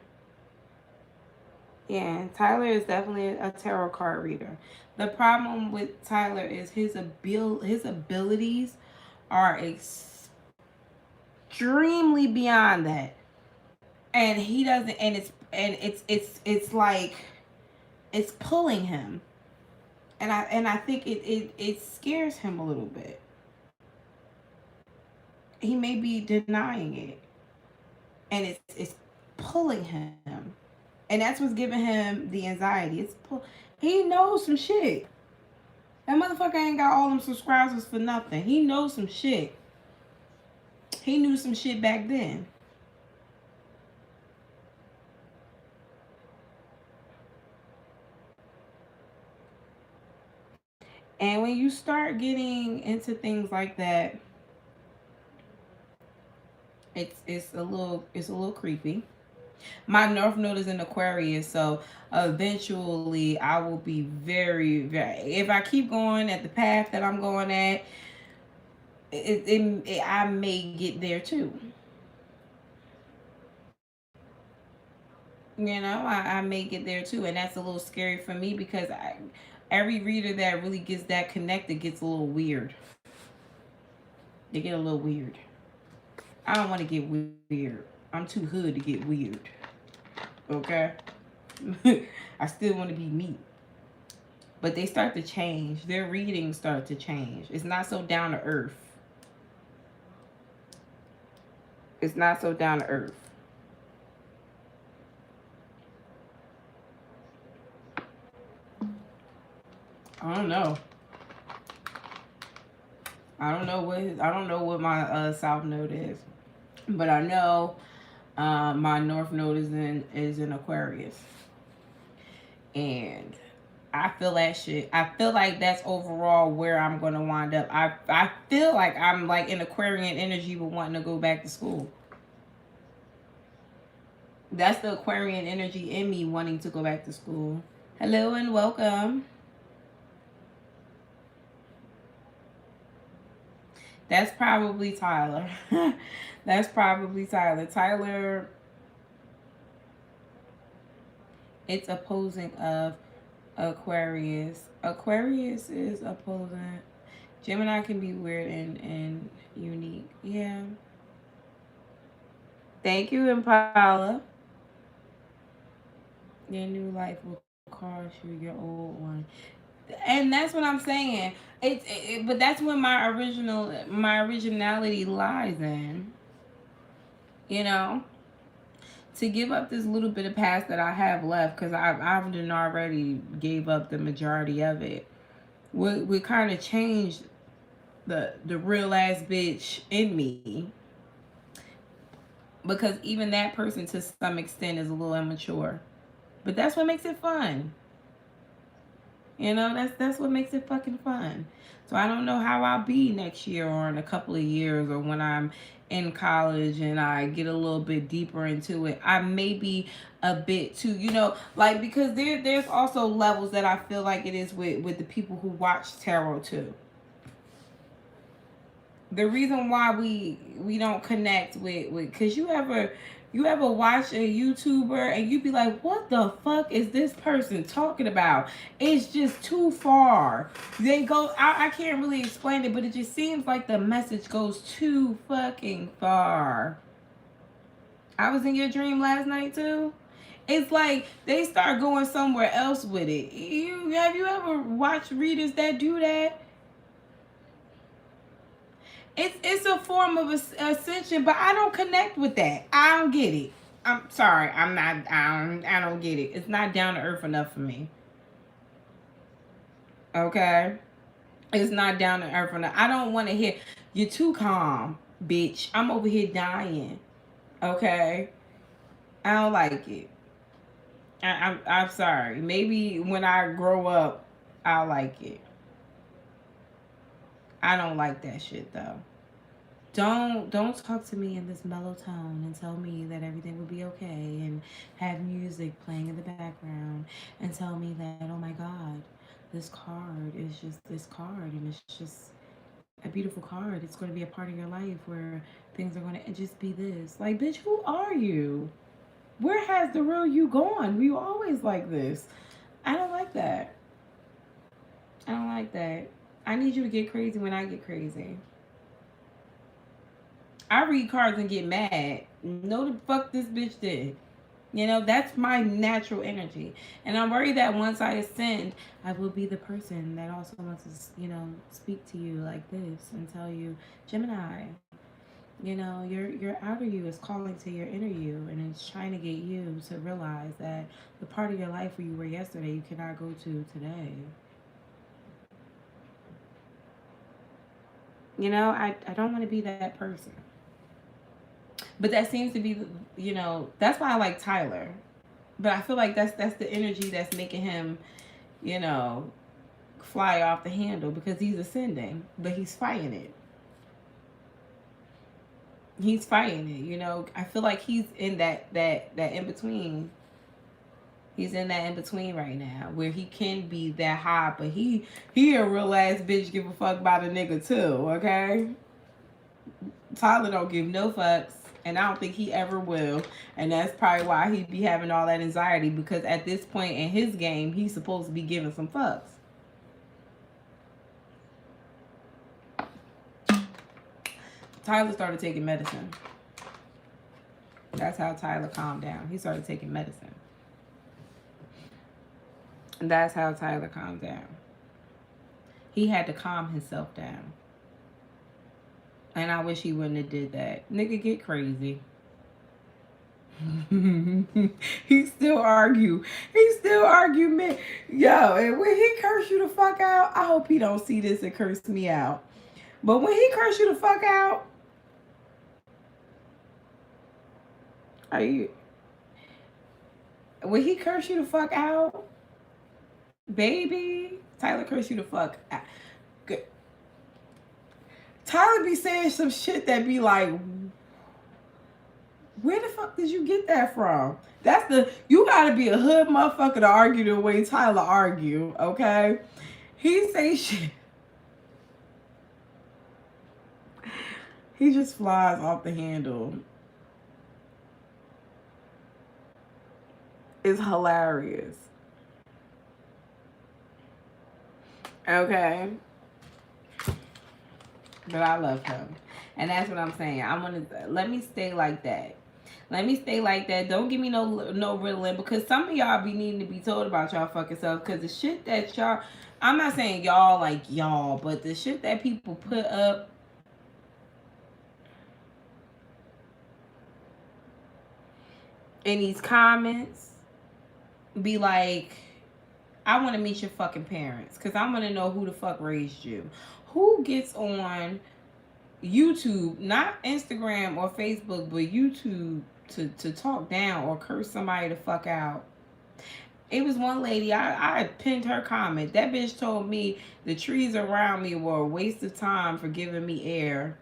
Yeah, Tyler is definitely a tarot card reader. The problem with Tyler is his abilities are extremely beyond that, and he doesn't. And it's like it's pulling him, and I think it scares him a little bit. He may be denying it, and it's pulling him, and that's what's giving him the anxiety. He knows some shit. That motherfucker ain't got all them subscribers for nothing. He knows some shit. He knew some shit back then. And when you start getting into things like that, it's a little creepy. My North Node is in Aquarius, so eventually I will be very, if I keep going at the path that I'm going at, I may get there too. You know, I may get there too, and that's a little scary for me because every reader that really gets that connected gets a little weird. They get a little weird. I don't want to get weird. I'm too hood to get weird. Okay? I still want to be me. But they start to change. Their readings start to change. It's not so down to earth. It's not so down to earth. I don't know. I don't know what my South Node is. But I know my North Node is in Aquarius. And I feel that shit. I feel like that's overall where I'm going to wind up. I feel like I'm like in Aquarian energy but wanting to go back to school. That's the Aquarian energy in me wanting to go back to school. Hello and welcome. That's probably Tyler. That's probably Tyler. Tyler, it's opposing of Aquarius. Aquarius is opposing. Gemini can be weird and unique. Yeah. Thank you, Impala. Your new life will cost you your old one. And that's what I'm saying. But that's when my originality lies in. You know, to give up this little bit of past that I have left, because I've already gave up the majority of it. We kind of changed the real ass bitch in me, because even that person to some extent is a little immature. But that's what makes it fun. You know, that's what makes it fucking fun. So I don't know how I'll be next year or in a couple of years or when I'm in college and I get a little bit deeper into it. I may be a bit too, you know, like, because there's also levels that I feel like it is with the people who watch tarot too. The reason why we don't connect with because you ever watch a YouTuber and you be like, what the fuck is this person talking about? It's just too far. They go, I can't really explain it, but it just seems like the message goes too fucking far. I was in your dream last night too. It's like they start going somewhere else with it. Have you ever watched readers that do that? It's a form of ascension, but I don't connect with that. I don't get it. I'm sorry. I don't get it. It's not down to earth enough for me. Okay? It's not down to earth enough. I don't want to hear, you're too calm, bitch. I'm over here dying. Okay? I don't like it. I'm sorry. Maybe when I grow up, I'll like it. I don't like that shit though. Don't talk to me in this mellow tone and tell me that everything will be okay and have music playing in the background and tell me that, oh my god, this card is just this card and it's just a beautiful card. It's going to be a part of your life where things are going to just be this. Like, bitch, who are you? Where has the real you gone? We were always like this. I don't like that. I don't like that. I need you to get crazy when I get crazy. I read cards and get mad. No, the fuck this bitch did. You know, that's my natural energy. And I'm worried that once I ascend, I will be the person that also wants to, you know, speak to you like this and tell you, Gemini, you know, your outer you is calling to your inner you and it's trying to get you to realize that the part of your life where you were yesterday, you cannot go to today. You know, I don't want to be that person. But that seems to be, you know, that's why I like Tyler. But I feel like that's the energy that's making him, you know, fly off the handle because he's ascending, but he's fighting it. He's fighting it, you know. I feel like he's in that in between. He's in that in between right now where he can be that high, but he a real ass bitch give a fuck about a nigga too, okay? Tyler don't give no fucks, and I don't think he ever will. And that's probably why he be having all that anxiety, because at this point in his game, he's supposed to be giving some fucks. Tyler started taking medicine. That's how Tyler calmed down. He started taking medicine. And that's how Tyler calmed down. He had to calm himself down. And I wish he wouldn't have did that. Nigga, get crazy. He still argue. He still argument. Yo, and when he curse you the fuck out, I hope he don't see this and curse me out. But when he curse you the fuck out, when he curse you the fuck out, baby, Tyler curse you the fuck out. Good. Tyler be saying some shit that be like, where the fuck did you get that from? You gotta be a hood motherfucker to argue the way Tyler argue, okay? He say shit. He just flies off the handle. It's hilarious. Okay? But I love him. And that's what I'm saying. Let me stay like that. Let me stay like that. Don't give me no riddling, because some of y'all be needing to be told about y'all fucking self. Because the shit that y'all, I'm not saying y'all like y'all, but the shit that people put up in these comments be like, I want to meet your fucking parents, because I want to know who the fuck raised you. Who gets on YouTube, not Instagram or Facebook, but YouTube, to talk down or curse somebody the fuck out? It was one lady, I pinned her comment. That bitch told me the trees around me were a waste of time for giving me air.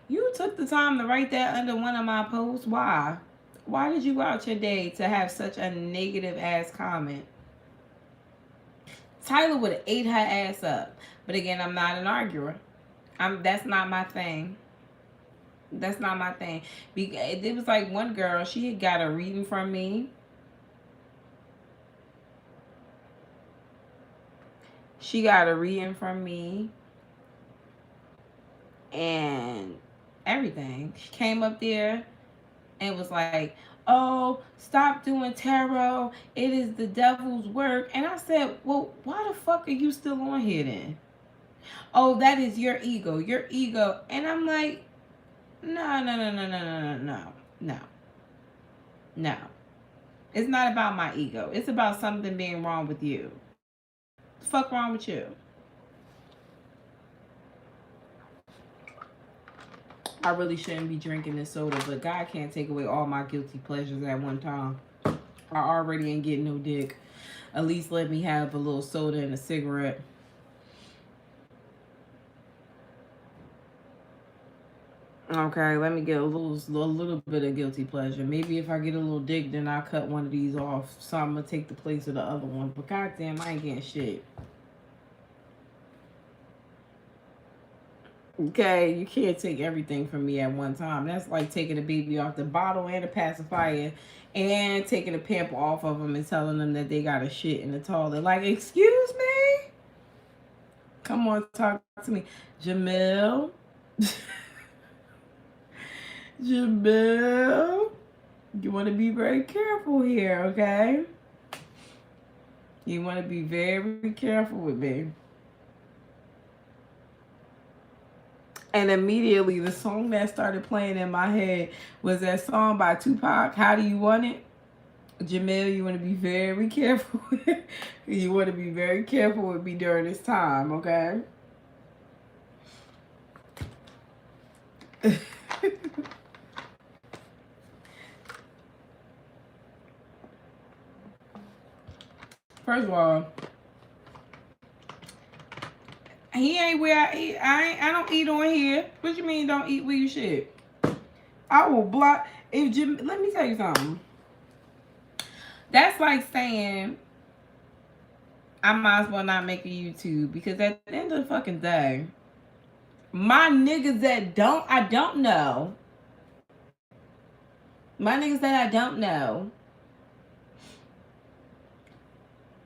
You took the time to write that under one of my posts. Why? Why did you go out your day to have such a negative ass comment? Tyler would have ate her ass up. But again, I'm not an arguer. That's not my thing. That's not my thing. It was like one girl, she had got a reading from me. She got a reading from me. And everything. She came up there and was like, oh, stop doing tarot. It is the devil's work. And I said, well, why the fuck are you still on here then? Oh, that is your ego. Your ego. And I'm like, no. It's not about my ego. It's about something being wrong with you. What the fuck wrong with you? I really shouldn't be drinking this soda, but God can't take away all my guilty pleasures at one time. I already ain't getting no dick. At least let me have a little soda and a cigarette. Okay, let me get a little bit of guilty pleasure. Maybe if I get a little dick, then I'll cut one of these off. So I'm going to take the place of the other one. But goddamn, I ain't getting shit. Okay, you can't take everything from me at one time. That's like taking a baby off the bottle and a pacifier and taking a pamper off of them and telling them that they got a shit in the toilet. Like, excuse me? Come on, talk to me. Jamil? Jamil? You want to be very careful here, okay? You want to be very careful with me. And immediately the song that started playing in my head was that song by Tupac, How Do You Want It? Jamil, you want to be very careful. You want to be very careful with me during this time, okay? First of all, he ain't where I eat. I don't eat on here. What you mean don't eat where you should? I will block. If Jim, let me tell you something. That's like saying I might as well not make a YouTube, because at the end of the fucking day, my niggas that I don't know, my niggas that I don't know,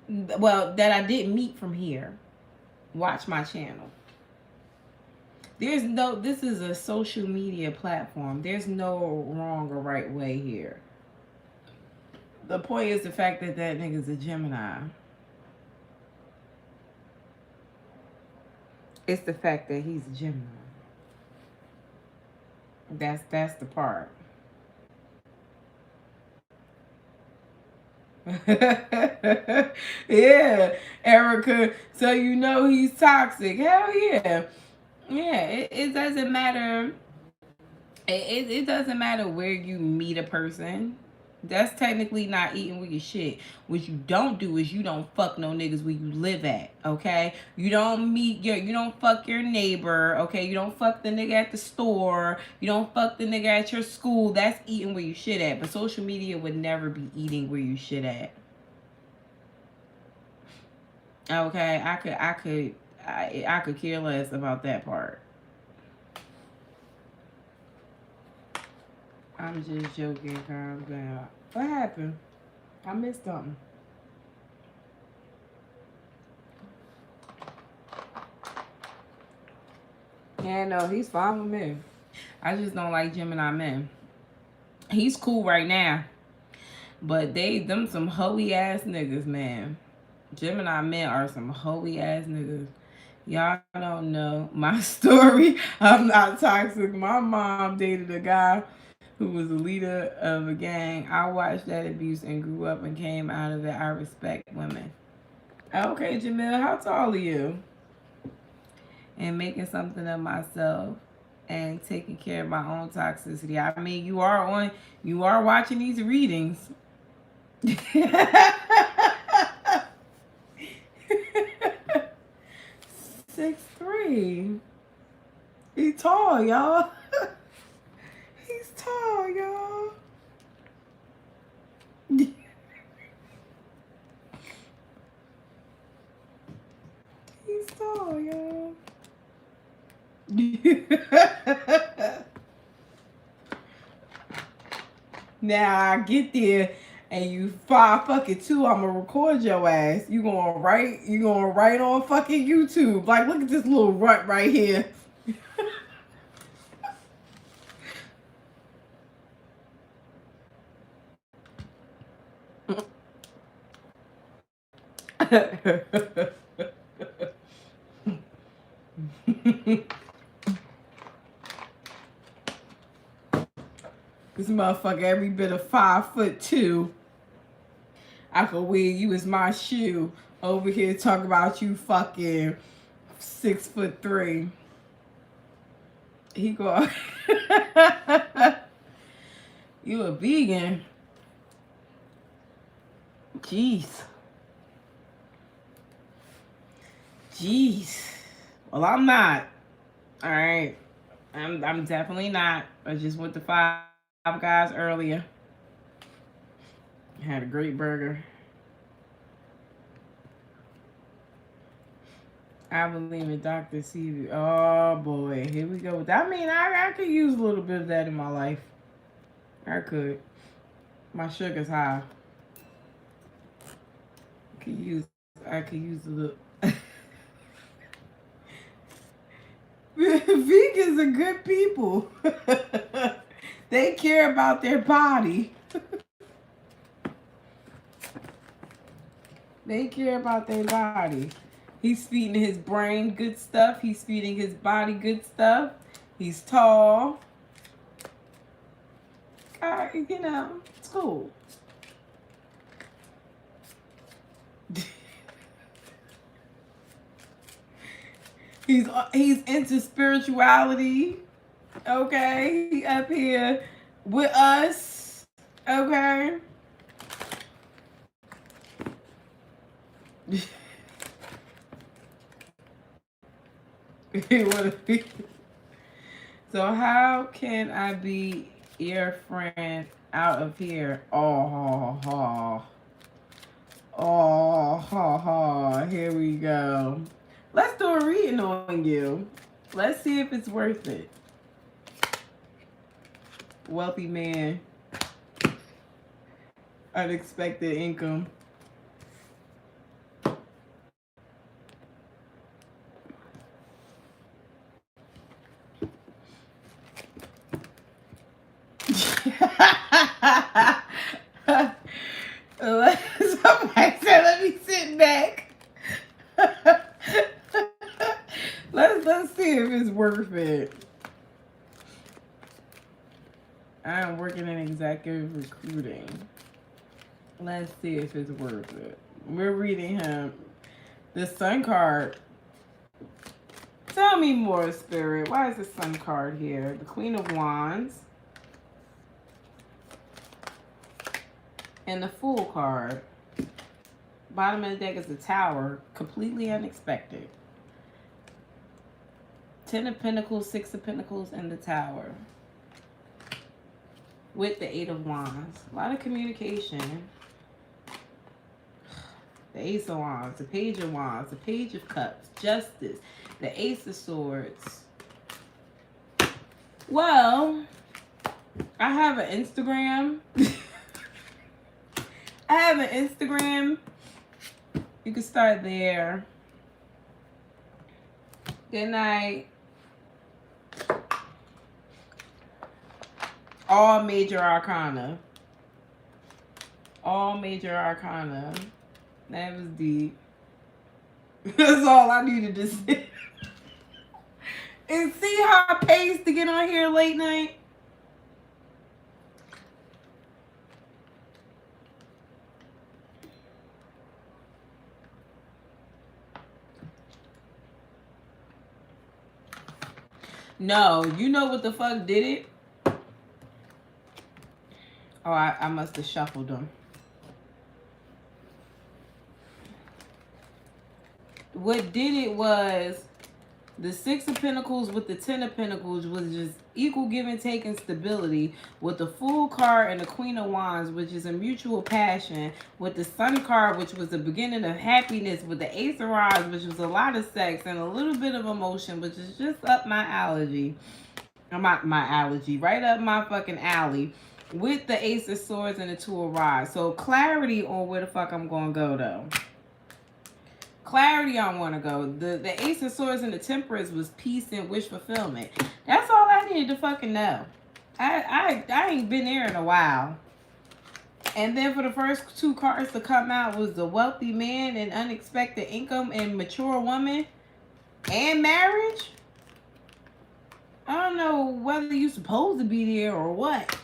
well, that I didn't meet from here, watch my channel. This is a social media platform. There's no wrong or right way here. The point is the fact that that nigga's a Gemini. It's the fact that he's a Gemini. That's the part. Yeah, Erica. So you know he's toxic. Hell yeah. Yeah, it doesn't matter. It doesn't matter where you meet a person. That's technically not eating with your shit. What you don't do is you don't fuck no niggas where you live at, okay? You don't fuck your neighbor, okay? You don't fuck the nigga at the store. You don't fuck the nigga at your school. That's eating where you shit at. But social media would never be eating where you shit at. Okay, I could care less about that part. I'm just joking, calm down. What happened? I missed something. Yeah, no, he's fine with me. I just don't like Gemini men. He's cool right now, but them some hoey ass niggas, man. Gemini men are some hoey ass niggas. Y'all don't know my story. I'm not toxic. My mom dated a guy who was the leader of a gang. I watched that abuse and grew up and came out of it. I respect women. Okay, Jamil, how tall are you? And making something of myself and taking care of my own toxicity. I mean, you are watching these readings. 6'3". He's tall, y'all. He's tall, y'all. He's tall, y'all. Now I get there and you 5'2", I'ma record your ass. You gonna write on fucking YouTube. Like, look at this little runt right here. This motherfucker every bit of 5'2". I could wear you as my shoe. Over here talking about you fucking 6'3". He go You a vegan? Jeez. Jeez. Well, I'm not. All right. I'm definitely not. I just went to Five Guys earlier. Had a great burger. I believe in Dr. CV. Oh boy, here we go. I mean, I could use a little bit of that in my life. I could. My sugar's high. I could use a little. Vegans are good people. They care about their body. They care about their body. He's feeding his brain good stuff. He's feeding his body good stuff. He's tall. You know, it's cool. He's into spirituality. Okay, he up here with us. Okay. So how can I be your friend out of here? Oh, here we go. Let's do a reading on you. Let's see if it's worth it. Wealthy man. Unexpected income. Somebody said, let me sit back. Let's see if it's worth it. I am working in executive recruiting. Let's see if it's worth it. We're reading him. The Sun card. Tell me more, Spirit. Why is the Sun card here? The Queen of Wands. And the Fool card. Bottom of the deck is the Tower. Completely unexpected. 10 of Pentacles, 6 of Pentacles, and the Tower. With the 8 of Wands. A lot of communication. The Ace of Wands, the Page of Wands, the Page of Cups, Justice, the Ace of Swords. Well, I have an Instagram. I have an Instagram. You can start there. Good night. All major arcana. All major arcana. That was deep. That's all I needed to say. And see how it pays to get on here late night? No, you know what the fuck did it? Oh, I must have shuffled them. What did it was the 6 of Pentacles with the 10 of Pentacles was just equal give and take and stability, with the Fool card and the Queen of Wands, which is a mutual passion, with the Sun card, which was the beginning of happiness, with the Ace of Rods, which was a lot of sex and a little bit of emotion, which is just up my allergy. My allergy, right up my fucking alley, with the Ace of Swords and the 2 of Rods. So clarity on where the fuck I'm gonna go though. Clarity on want to go. The Ace of Swords and the Temperance was peace and wish fulfillment. That's all I needed to fucking know. I ain't been there in a while. And then for the first 2 cards to come out was the wealthy man and unexpected income and mature woman and marriage. I don't know whether you're supposed to be there or what.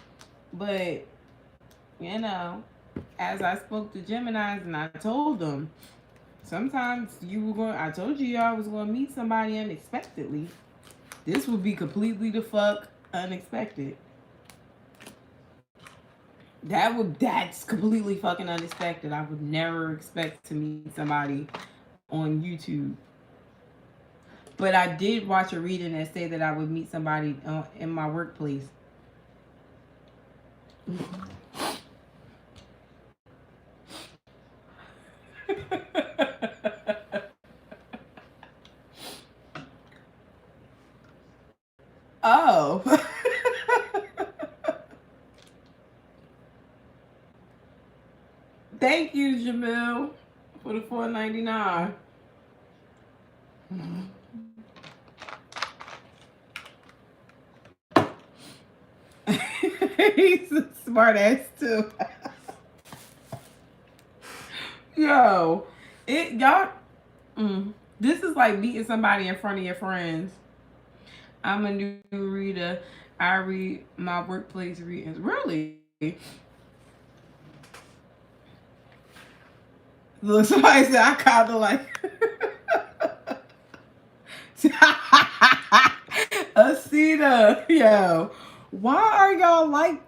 But, you know, as I spoke to Geminis and I told them, sometimes you were going, I told you y'all was going to meet somebody unexpectedly. This would be completely the fuck unexpected. That's completely fucking unexpected. I would never expect to meet somebody on YouTube. But I did watch a reading that said that I would meet somebody in my workplace. Oh. Thank you, Jamil, for the $4.99. He's a smart ass too. Yo, y'all. This is like meeting somebody in front of your friends. I'm a new reader. I read my workplace readings. Really? Look, somebody said I kind of like. Asita, yo, why are y'all like?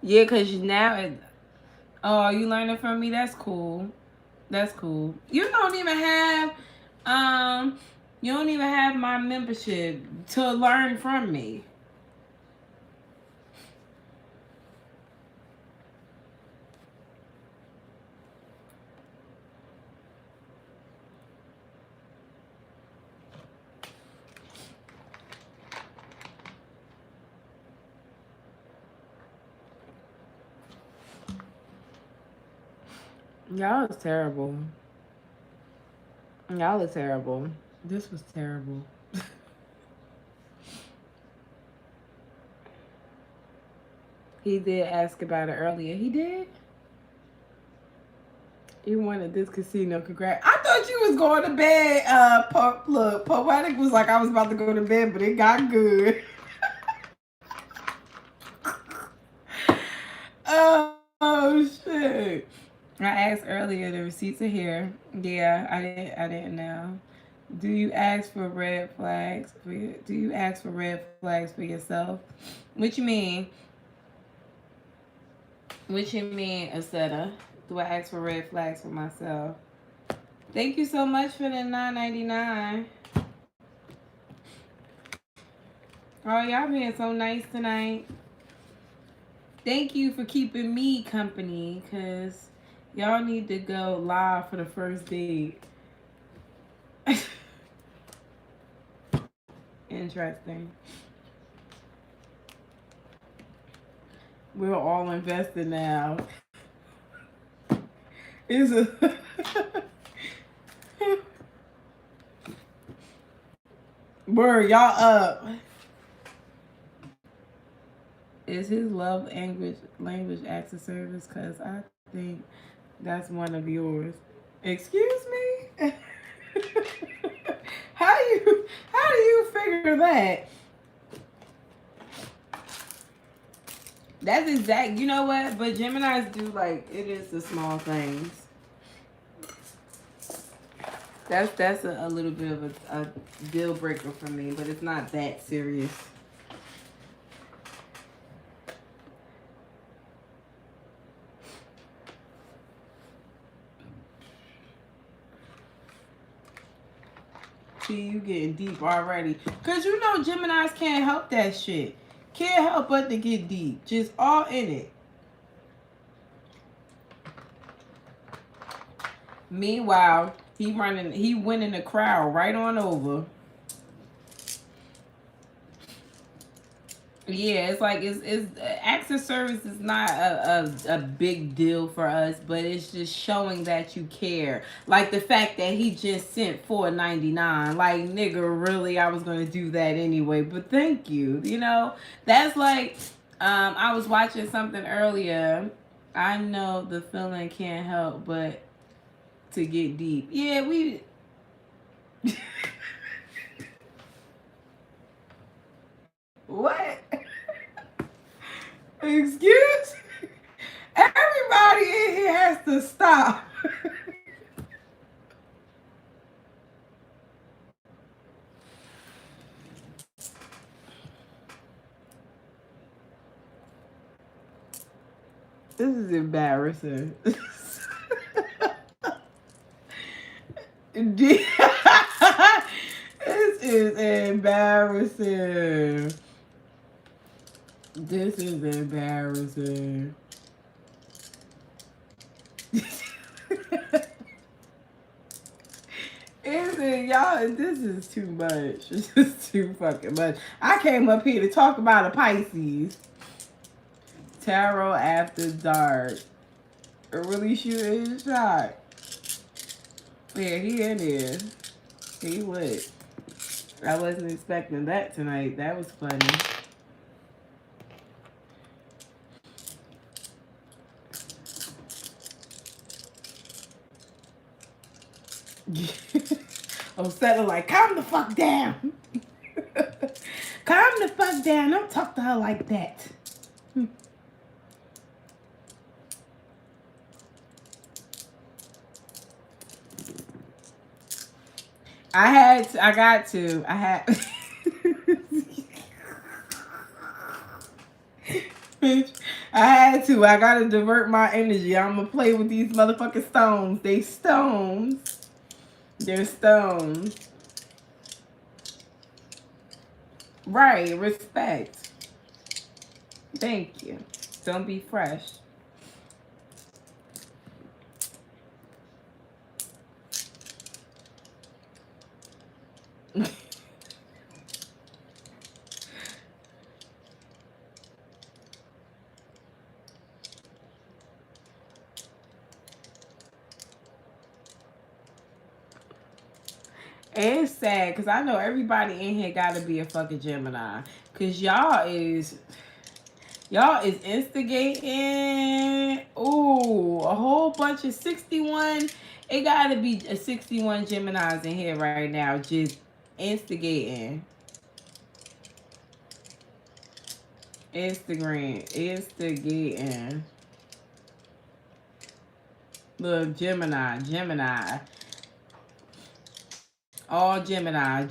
Yeah, cause now, oh, you learning from me? That's cool. That's cool. You don't even have my membership to learn from me. Y'all is terrible. Y'all are terrible. This was terrible. He did ask about it earlier. He did? You wanted this casino. Congrats. I thought you was going to bed. Look, Poetic was like, I was about to go to bed, but it got good. Oh, shit. I asked earlier, the receipts are here. Yeah, I didn't know. Do you ask for red flags? Do you ask for red flags for yourself? What you mean? What you mean, Asetta? Do I ask for red flags for myself? Thank you so much for the $9.99. Oh, y'all being so nice tonight. Thank you for keeping me company, because y'all need to go live for the first date. Interesting. We're all invested now. Is a word, y'all up. Is his love language acts of service? Because I think that's one of yours. Excuse me? How do you figure that? That's exact. You know what? But Geminis do, like, it is the small things. That's a little bit of a deal breaker for me, but it's not that serious. See, you getting deep already. Because you know Geminis can't help that shit. Can't help but to get deep. Just all in it. Meanwhile, he winning the crowd right on over. Yeah, it's like it's acts of service is not a big deal for us, but it's just showing that you care. Like the fact that he just sent $4.99. Like, nigga, really, I was gonna do that anyway, but thank you. You know, that's like I was watching something earlier. I know the feeling can't help but to get deep. Yeah, we. What? Excuse me? Everybody in here has to stop. This is embarrassing. This is embarrassing. This is embarrassing. Y'all, this is too much. This is too fucking much. I came up here to talk about a Pisces. Tarot After Dark. Really shooting his shot. Yeah, he in there. He lit. I wasn't expecting that tonight. That was funny. I'm settled like, calm the fuck down. Calm the fuck down. Don't talk to her like that. I had to, I got to. I had I had to. I gotta divert my energy. I'm gonna play with these motherfucking stones. They stones. They're stones. Right, respect. Thank you. Don't be fresh. It's sad because I know everybody in here got to be a fucking Gemini, because y'all is instigating. Ooh, a whole bunch of 61. It got to be a 61 Geminis in here right now, just instigating. Instigating. Look, Gemini. All Gemini.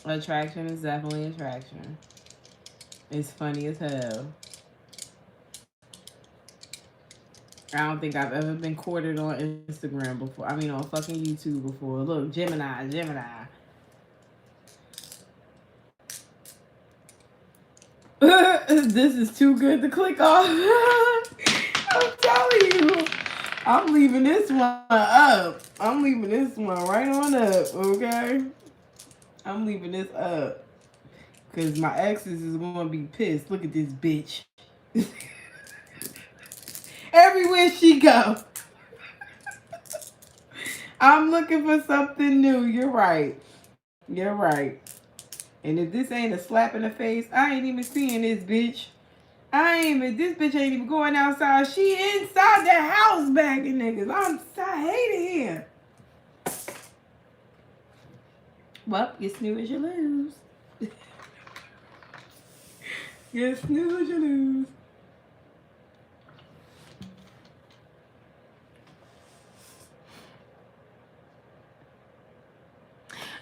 Attraction is definitely attraction. It's funny as hell. I don't think I've ever been courted on Instagram before. I mean, on fucking YouTube before. Look, Gemini. This is too good to click off. I'm telling you. I'm leaving this one up. I'm leaving this one right on up, okay? I'm leaving this up. Because my exes is going to be pissed. Look at this bitch. Everywhere she go. I'm looking for something new. You're right. You're right. And if this ain't a slap in the face, I ain't even seeing this bitch. This bitch ain't even going outside. She inside the house bagging niggas. I hate it here. Well, you snooze, you lose. You snooze, you lose.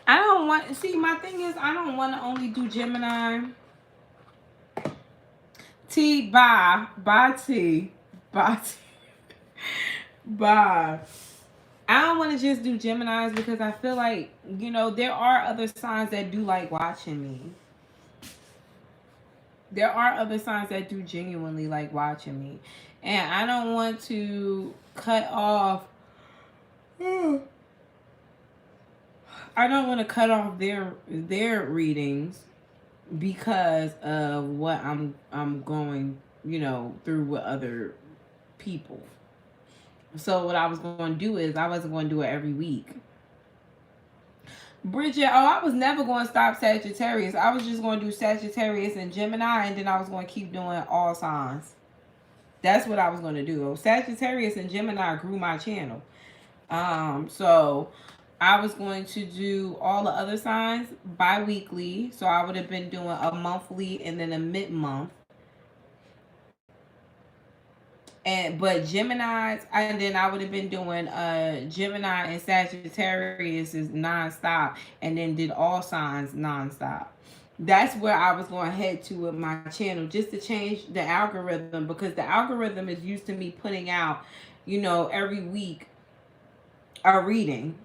I don't want, see, my thing is, I don't want to only do Gemini. Bye T. Bye. I don't want to just do Geminis because I feel like, you know, there are other signs that do like watching me. There are other signs that do genuinely like watching me. And I don't want to cut off their readings because of what I'm going, you know, through with other people. So what I was going to do is I wasn't going to do it every week. Bridget, I was never going to stop Sagittarius. I was just going to do Sagittarius and Gemini, and then I was going to keep doing all signs. That's what I was going to do. Sagittarius and Gemini grew my channel. So I was going to do all the other signs bi-weekly. So I would have been doing a monthly and then a mid-month. But Geminis, and then I would have been doing Gemini and Sagittarius is nonstop, and then did all signs nonstop. That's where I was going to head to with my channel, just to change the algorithm, because the algorithm is used to me putting out, you know, every week a reading.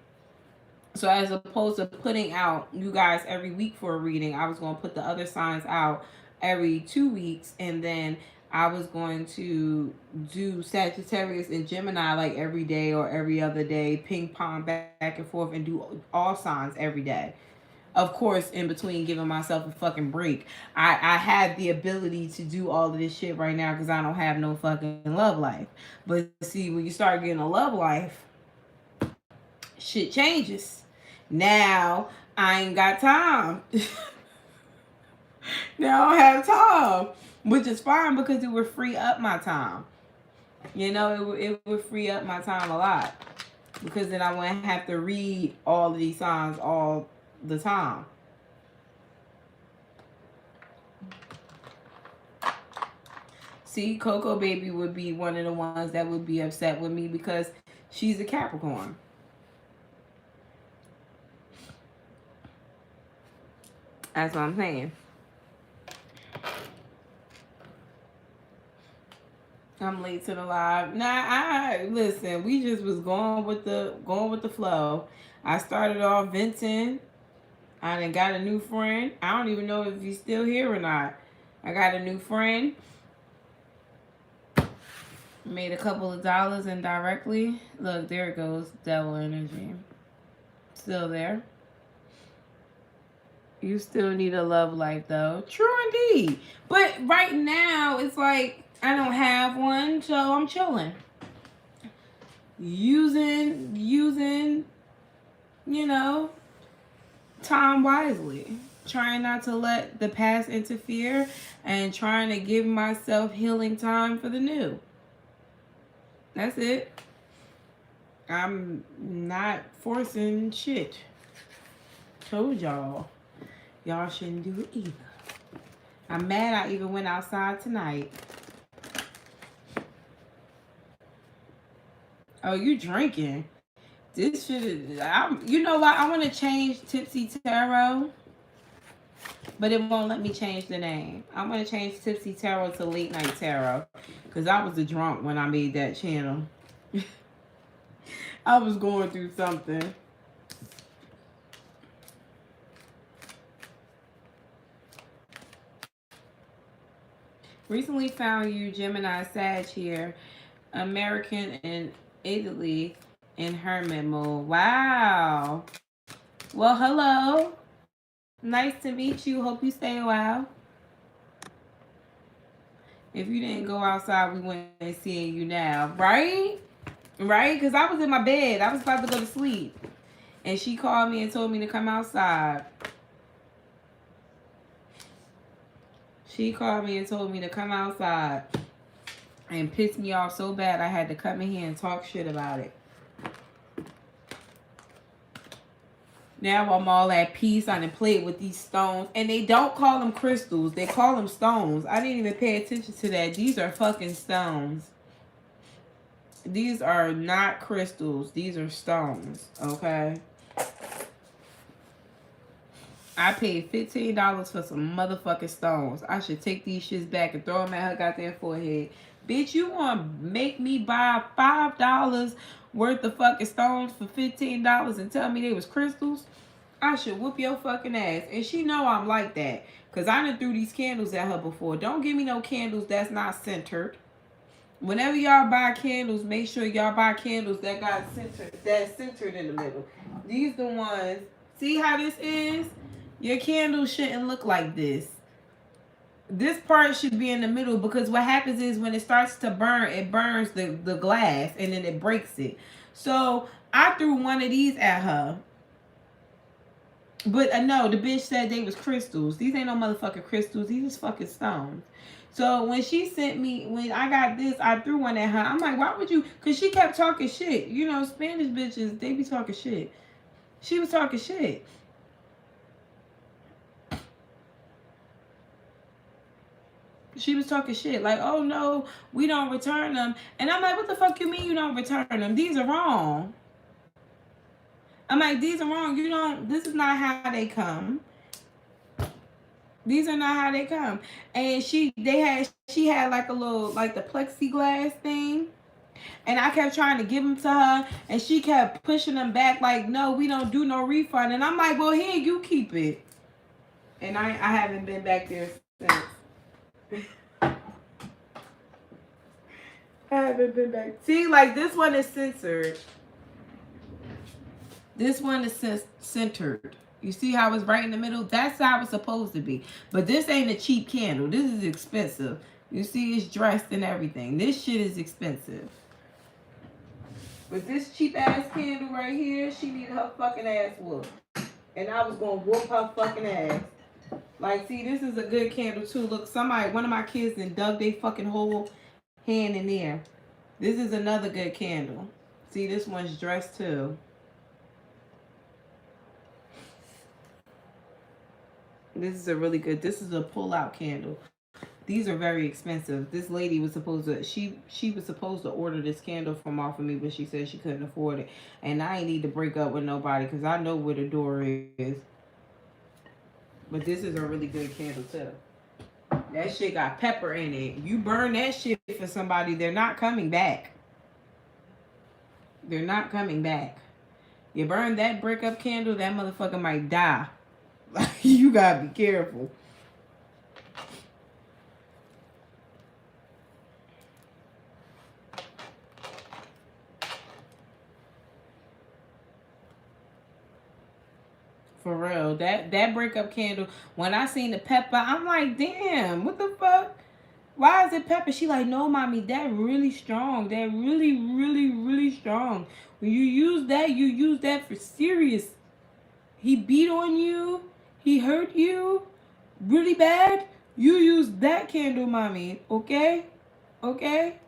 So as opposed to putting out you guys every week for a reading, I was going to put the other signs out every 2 weeks, and then I was going to do Sagittarius and Gemini like every day or every other day, ping pong back and forth, and do all signs every day. Of course, in between, giving myself a fucking break. I have the ability to do all of this shit right now because I don't have no fucking love life. But see, when you start getting a love life, shit changes. Now I ain't got time. Now I don't have time, which is fine because it would free up my time. You know, it would free up my time a lot, because then I wouldn't have to read all of these signs all the time. See, Coco Baby would be one of the ones that would be upset with me because she's a Capricorn. That's what I'm saying. I'm late to the live. Nah, I listen. We just was going with the flow. I started off venting. I done got a new friend. I don't even know if he's still here or not. I got a new friend. Made a couple of dollars indirectly. Look, there it goes. Devil energy. Still there. You still need a love life, though. True indeed. But right now, it's like I don't have one, so I'm chilling. Using, you know, time wisely. Trying not to let the past interfere, and trying to give myself healing time for the new. That's it. I'm not forcing shit. Told y'all. Y'all shouldn't do it either. I'm mad I even went outside tonight. Oh, you drinking? This shit is... you know what? I want to change Tipsy Tarot, but it won't let me change the name. I'm going to change Tipsy Tarot to Late Night Tarot, because I was a drunk when I made that channel. I was going through something. Recently found you, Gemini Sag here. American in Italy in hermit mode. Wow. Well, hello. Nice to meet you. Hope you stay a while. If you didn't go outside, we wouldn't seeing you now. Right? Right? Because I was in my bed. I was about to go to sleep. And she called me and told me to come outside. She called me and told me to come outside. And pissed me off so bad I had to come in here and talk shit about it. Now I'm all at peace. I done played with these stones. And they don't call them crystals. They call them stones. I didn't even pay attention to that. These are fucking stones. These are not crystals. These are stones. Okay? I paid $15 for some motherfucking stones. I should take these shits back and throw them at her goddamn forehead. Bitch, you want to make me buy $5 worth of fucking stones for $15 and tell me they was crystals? I should whoop your fucking ass. And she know I'm like that, because I done threw these candles at her before. Don't give me no candles that's not centered. Whenever y'all buy candles, make sure y'all buy candles that got centered, that's centered in the middle. These the ones. See how this is? Your candle shouldn't look like this. This part should be in the middle, because what happens is when it starts to burn, it burns the glass and then it breaks it. So I threw one of these at her. But no, the bitch said they was crystals. These ain't no motherfucking crystals. These is fucking stones. So when she sent me, when I got this, I threw one at her. I'm like, why would you? Because she kept talking shit. You know, Spanish bitches, they be talking shit. She was talking shit. She was talking shit. Like, oh no, we don't return them. And I'm like, what the fuck you mean you don't return them? These are wrong. I'm like, these are wrong. You don't, this is not how they come. These are not how they come. And she had like a little, like the plexiglass thing. And I kept trying to give them to her, and she kept pushing them back like, no, we don't do no refund. And I'm like, well, here, you keep it. And I haven't been back there since. I haven't been back. See, like, this one is censored. This one is centered. You see how it's right in the middle? That's how it's supposed to be. But this ain't a cheap candle. This is expensive. You see, it's dressed and everything. This shit is expensive. But this cheap ass candle right here, she needed her fucking ass whooped. And I was gonna whoop her fucking ass. Like, see, this is a good candle too. Look, one of my kids done dug their fucking whole hand in there. This is another good candle. See, this one's dressed too. This is a really good, this is a pull-out candle. These are very expensive. This lady was supposed to, she was supposed to order this candle from off of me, but she said she couldn't afford it. And I ain't need to break up with nobody because I know where the door is. But this is a really good candle too. That shit got pepper in it. You burn that shit for somebody, they're not coming back. They're not coming back. You burn that breakup candle, that motherfucker might die. You gotta be careful. For real. That breakup candle, when I seen the pepper, I'm like, damn, what the fuck? Why is it pepper? She like, no, mommy, that really strong. That really, really, really strong. When you use that for serious. He beat on you. He hurt you really bad. You use that candle, mommy. Okay? Okay?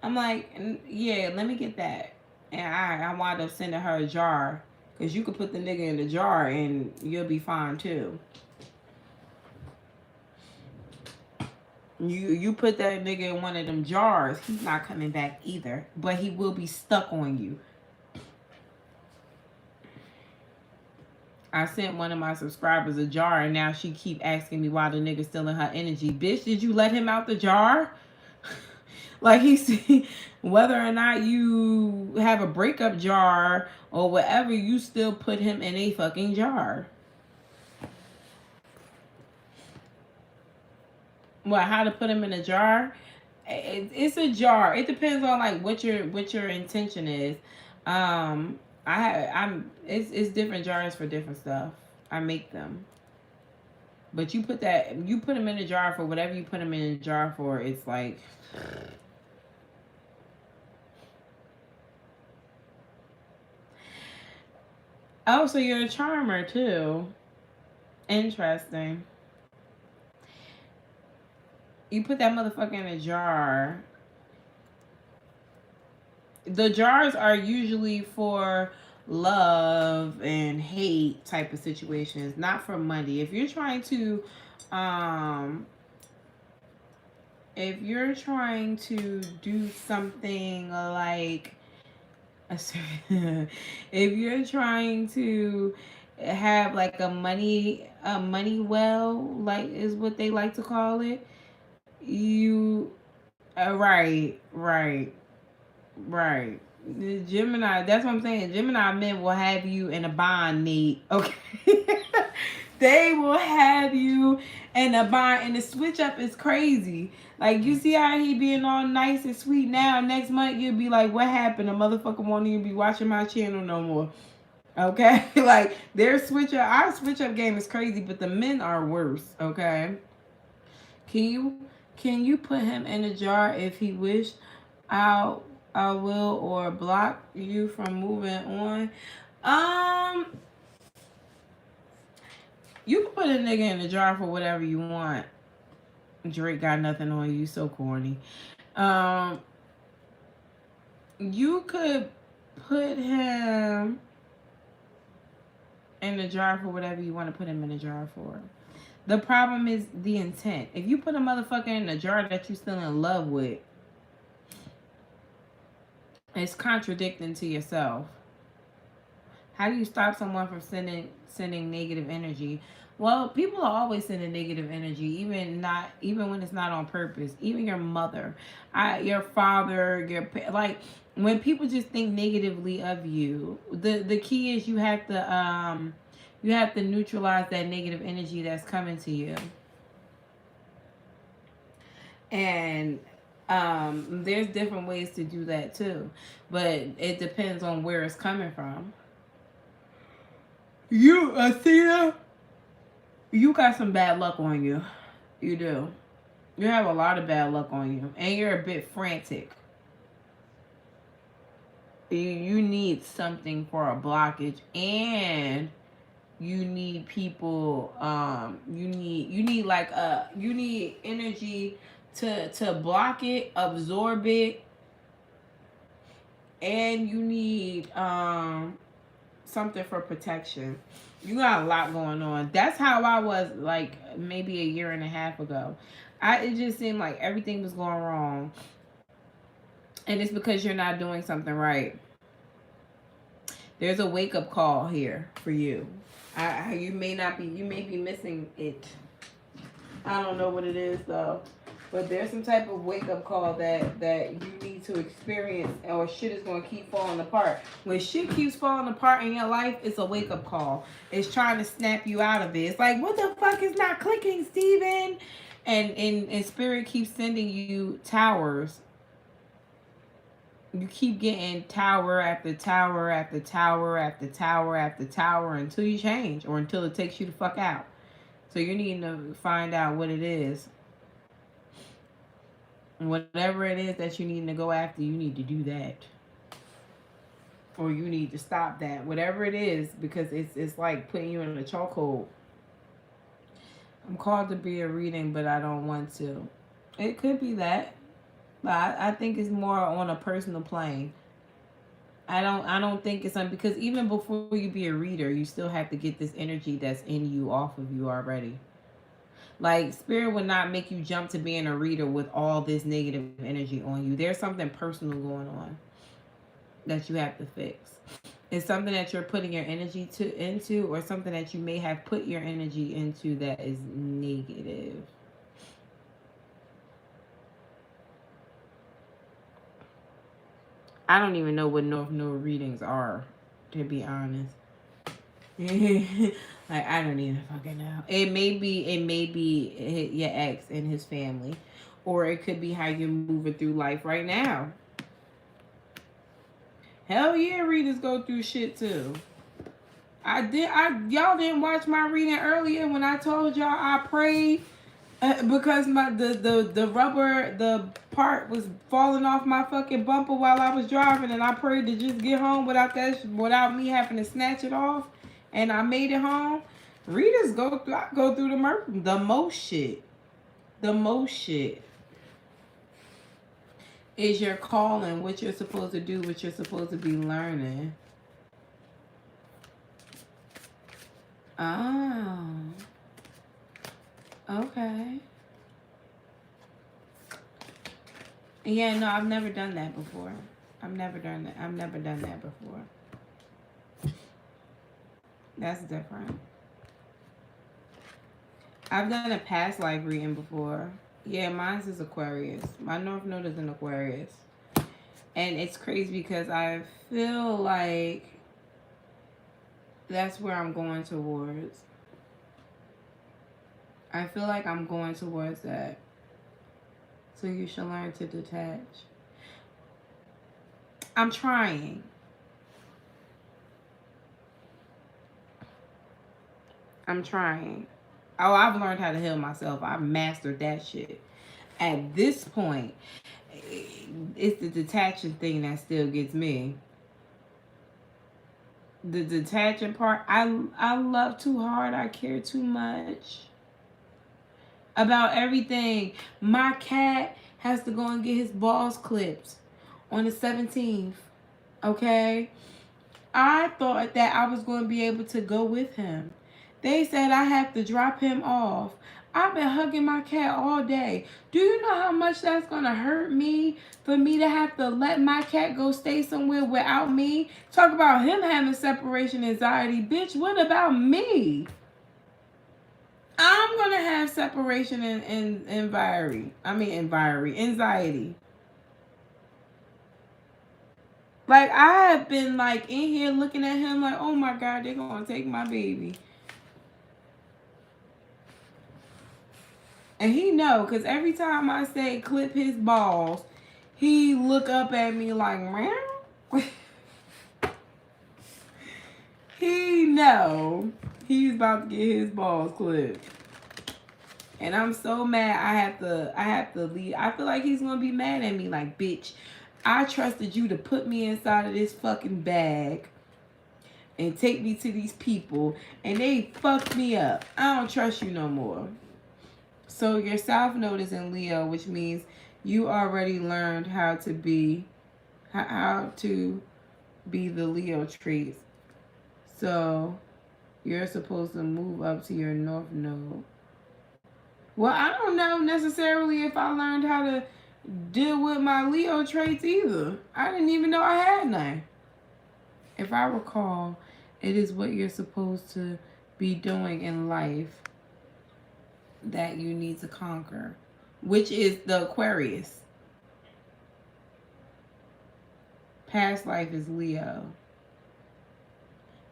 I'm like, yeah, let me get that. And I wound up sending her a jar. Because you could put the nigga in the jar and you'll be fine too. You put that nigga in one of them jars, he's not coming back either. But he will be stuck on you. I sent one of my subscribers a jar and now she keep asking me why the nigga's still in her energy. Bitch, did you let him out the jar? Like, whether or not you have a breakup jar or whatever, you still put him in a fucking jar. What, how to put him in a jar? It's a jar. It depends on like what your intention is. It's different jars for different stuff. I make them. But you put them in a jar for whatever you put them in a jar for. It's like, oh, so you're a charmer too. Interesting. You put that motherfucker in a jar. The jars are usually for love and hate type of situations, not for money. If you're trying to do something like if you're trying to have like a money well, like is what they like to call it, you right. The Gemini, that's what I'm saying. Gemini men will have you in a bond, Nate. Okay. They will have you in a bond, and the switch up is crazy. Like, you see how he being all nice and sweet now. Next month you'll be like, what happened? A motherfucker won't even be watching my channel no more. Okay? Like, our switch up game is crazy, but the men are worse. Okay? Can you put him in a jar if he wished? I will, or block you from moving on. You can put a nigga in a jar for whatever you want. Drake got nothing on you, so corny. You could put him in a jar for whatever you want to put him in a jar for. The problem is the intent. If you put a motherfucker in a jar that you still in love with, it's contradicting to yourself. How do you stop someone from sending negative energy? Well, people are always sending negative energy, even when it's not on purpose. Even your mother, your father, like when people just think negatively of you. The key is you have to neutralize that negative energy that's coming to you. And there's different ways to do that too, but it depends on where it's coming from. You, Athena, you got some bad luck on you. You do. You have a lot of bad luck on you, and you're a bit frantic. You need something for a blockage, and you need people. You need energy to block it, absorb it, and you need something for protection. You got a lot going on. That's how I was like maybe a year and a half ago. It just seemed like everything was going wrong. And it's because you're not doing something right. There's a wake up call here for you. You may be missing it. I don't know what it is though. But there's some type of wake up call that you need to experience, or shit is going to keep falling apart. When shit keeps falling apart in your life, it's a wake up call. It's trying to snap you out of it. It's like, what the fuck is not clicking, Steven? And spirit keeps sending you towers. You keep getting tower after tower after tower after tower after tower until you change, or until it takes you the fuck out. So you need to find out what it is. Whatever it is that you need to go after, you need to do that. Or you need to stop that. Whatever it is, because it's like putting you in a chokehold. I'm called to be a reading, but I don't want to. It could be that. But I think it's more on a personal plane. I don't think it's something, because even before you be a reader, you still have to get this energy that's in you off of you already. Like, spirit would not make you jump to being a reader with all this negative energy on you. There's something personal going on that you have to fix. It's something that you're putting your energy into, or something that you may have put your energy into that is negative. I don't even know what North Node readings are, to be honest. Like, I don't even fucking know. It may be your ex and his family, or it could be how you're moving through life right now. Hell yeah, readers go through shit too. Y'all didn't watch my reading earlier when I told y'all I prayed because the part was falling off my fucking bumper while I was driving, and I prayed to just get home without me having to snatch it off. And I made it home. Readers go through the most shit. The most shit is your calling, what you're supposed to do, what you're supposed to be learning. Oh. Okay. Yeah, no, I've never done that before. I've never done that before. That's different. I've done a past life reading before. Yeah, mine's is Aquarius. My North Node is in Aquarius. And it's crazy because I feel like that's where I'm going towards. I feel like I'm going towards that. So you should learn to detach. I'm trying. Oh, I've learned how to heal myself. I've mastered that shit. At this point, it's the detaching thing that still gets me. The detaching part, I love too hard. I care too much about everything. My cat has to go and get his balls clipped on the 17th. Okay? I thought that I was going to be able to go with him. They said I have to drop him off. I've been hugging my cat all day. Do you know how much that's going to hurt me for me to have to let my cat go stay somewhere without me? Talk about him having separation anxiety. Bitch, what about me? I'm going to have separation and anxiety. Like, I have been, like, in here looking at him like, oh, my God, they're going to take my baby. And he know, because every time I say clip his balls, he look up at me like, meow. He know he's about to get his balls clipped. And I'm so mad I have to leave. I feel like he's going to be mad at me like, bitch, I trusted you to put me inside of this fucking bag and take me to these people, and they fucked me up. I don't trust you no more. So your South Node is in Leo, which means you already learned how to be the Leo traits. So you're supposed to move up to your North Node. Well, I don't know necessarily if I learned how to deal with my Leo traits either. I didn't even know I had none. If I recall, it is what you're supposed to be doing in life that you need to conquer, which is the Aquarius. Past life is Leo.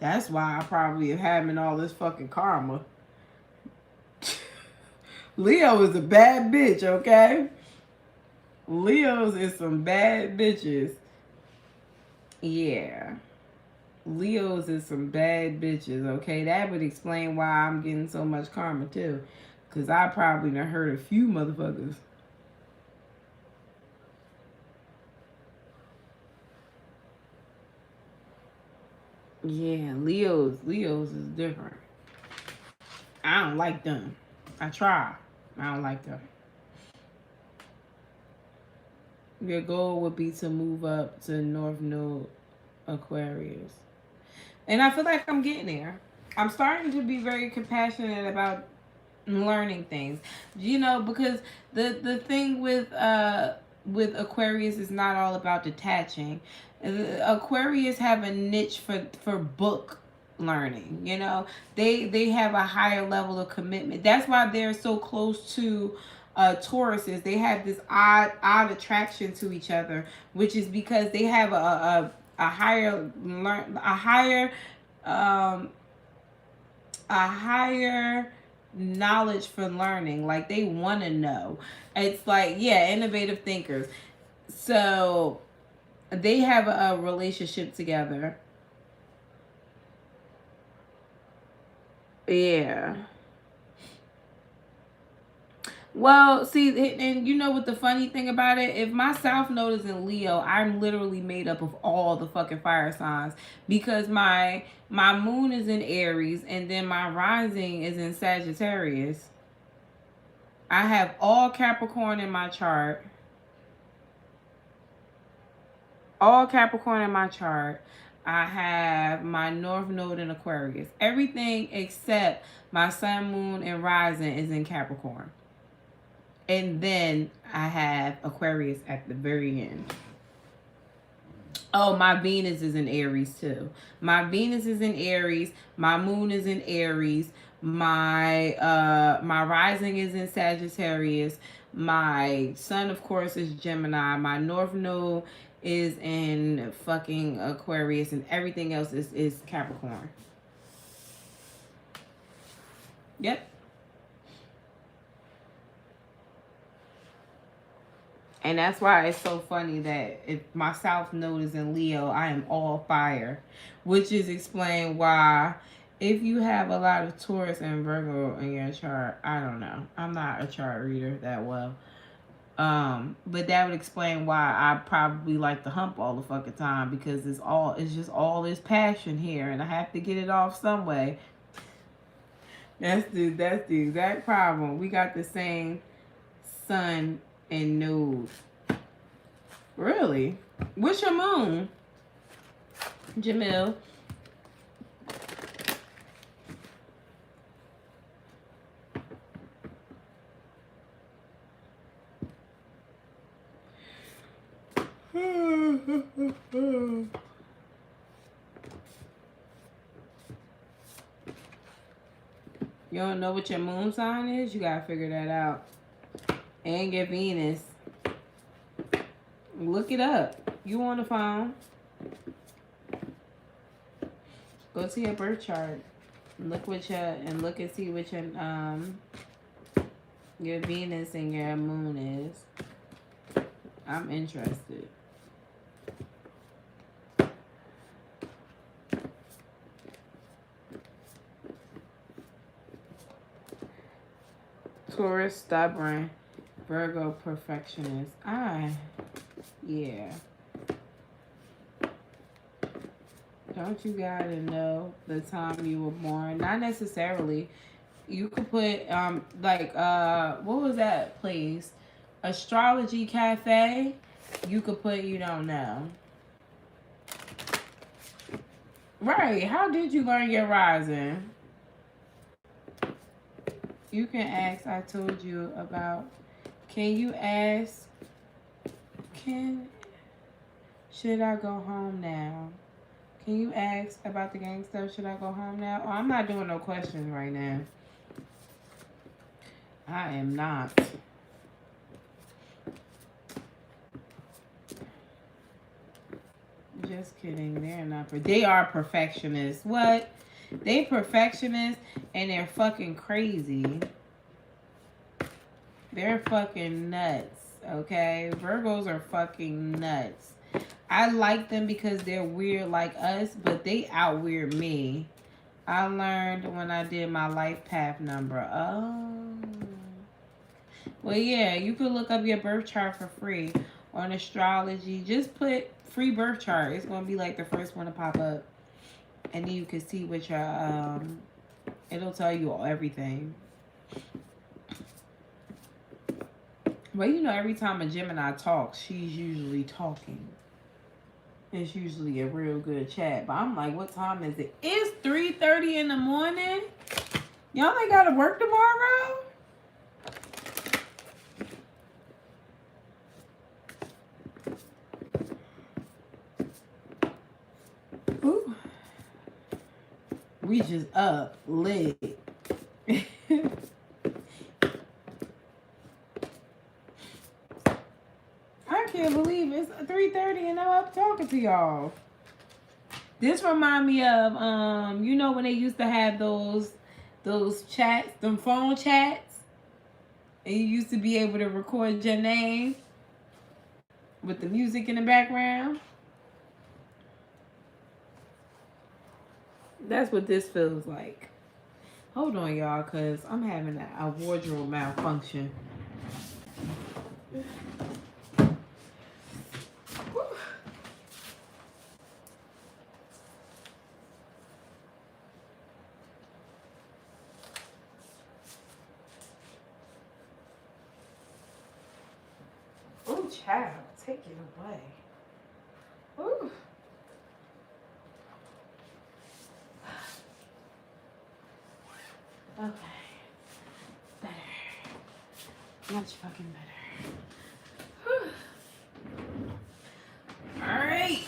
That's why I probably am having all this fucking karma. Leo is a bad bitch, okay? Leos is some bad bitches. Yeah. Leos is some bad bitches, okay? That would explain why I'm getting so much karma, too. Because I probably done hurt a few motherfuckers. Yeah, Leos is different. I don't like them. I try. I don't like them. Your goal would be to move up to North Node Aquarius. And I feel like I'm getting there. I'm starting to be very compassionate about learning things. You know, because the thing with Aquarius is not all about detaching. Aquarius have a niche for book learning. You know, they have a higher level of commitment. That's why they're so close to Tauruses. They have this odd attraction to each other, which is because they have a higher knowledge for learning. Like, they want to know. It's like, yeah, innovative thinkers. So they have a relationship together. Yeah. Well, see, and you know what the funny thing about it? If my South Node is in Leo, I'm literally made up of all the fucking fire signs, because my moon is in Aries and then my rising is in Sagittarius. I have all Capricorn in my chart. All Capricorn in my chart. I have my North Node in Aquarius. Everything except my Sun, Moon, and Rising is in Capricorn. And then I have Aquarius at the very end. Oh, my Venus is in Aries too. My Venus is in Aries. My moon is in Aries. My rising is in Sagittarius. My sun, of course, is Gemini. My North Node is in fucking Aquarius, and everything else is Capricorn. Yep. And that's why it's so funny that if my South Node is in Leo, I am all fire. Which is explained why, if you have a lot of Taurus and Virgo in your chart, I don't know. I'm not a chart reader that well. But that would explain why I probably like to hump all the fucking time, because it's just all this passion here, and I have to get it off some way. That's the exact problem. We got the same sun and node. Really? What's your moon, Jamil? You don't know what your moon sign is? You gotta figure that out. And your Venus. Look it up. You on the phone. Go to your birth chart. Look what look and see what your Venus and your moon is. I'm interested. Taurus, stubborn. Virgo, perfectionist. Yeah. Don't you gotta know the time you were born? Not necessarily. You could put what was that place? Astrology Cafe. You could put you don't know. Right. How did you learn your rising? You can ask. I told you about. Can you ask? Should I go home now? Can you ask about the gang stuff? Should I go home now? Oh, I'm not doing no questions right now. I am not. Just kidding. They're not. They are perfectionists. What? They perfectionists and they're fucking crazy. They're fucking nuts. Okay? Virgos are fucking nuts. I like them because they're weird like us, but they out weird me. I learned when I did my life path number. Oh. Well, yeah, you could look up your birth chart for free on astrology. Just put free birth chart. It's going to be like the first one to pop up. And then you can see what your, it'll tell you everything. Well, you know, every time a Gemini talks, she's usually talking. It's usually a real good chat. But I'm like, what time is it? It's 3:30 in the morning. Y'all ain't got to work tomorrow? Ooh. We just up lit. I can't believe it's 3:30 and I'm up talking to y'all. This remind me of you know when they used to have those chats, them phone chats, and you used to be able to record your name with the music in the background. That's what this feels like. Hold on, y'all, because I'm having a wardrobe malfunction. Oh, child, take it away. Ooh. Okay. Better. Much fucking better. Alright.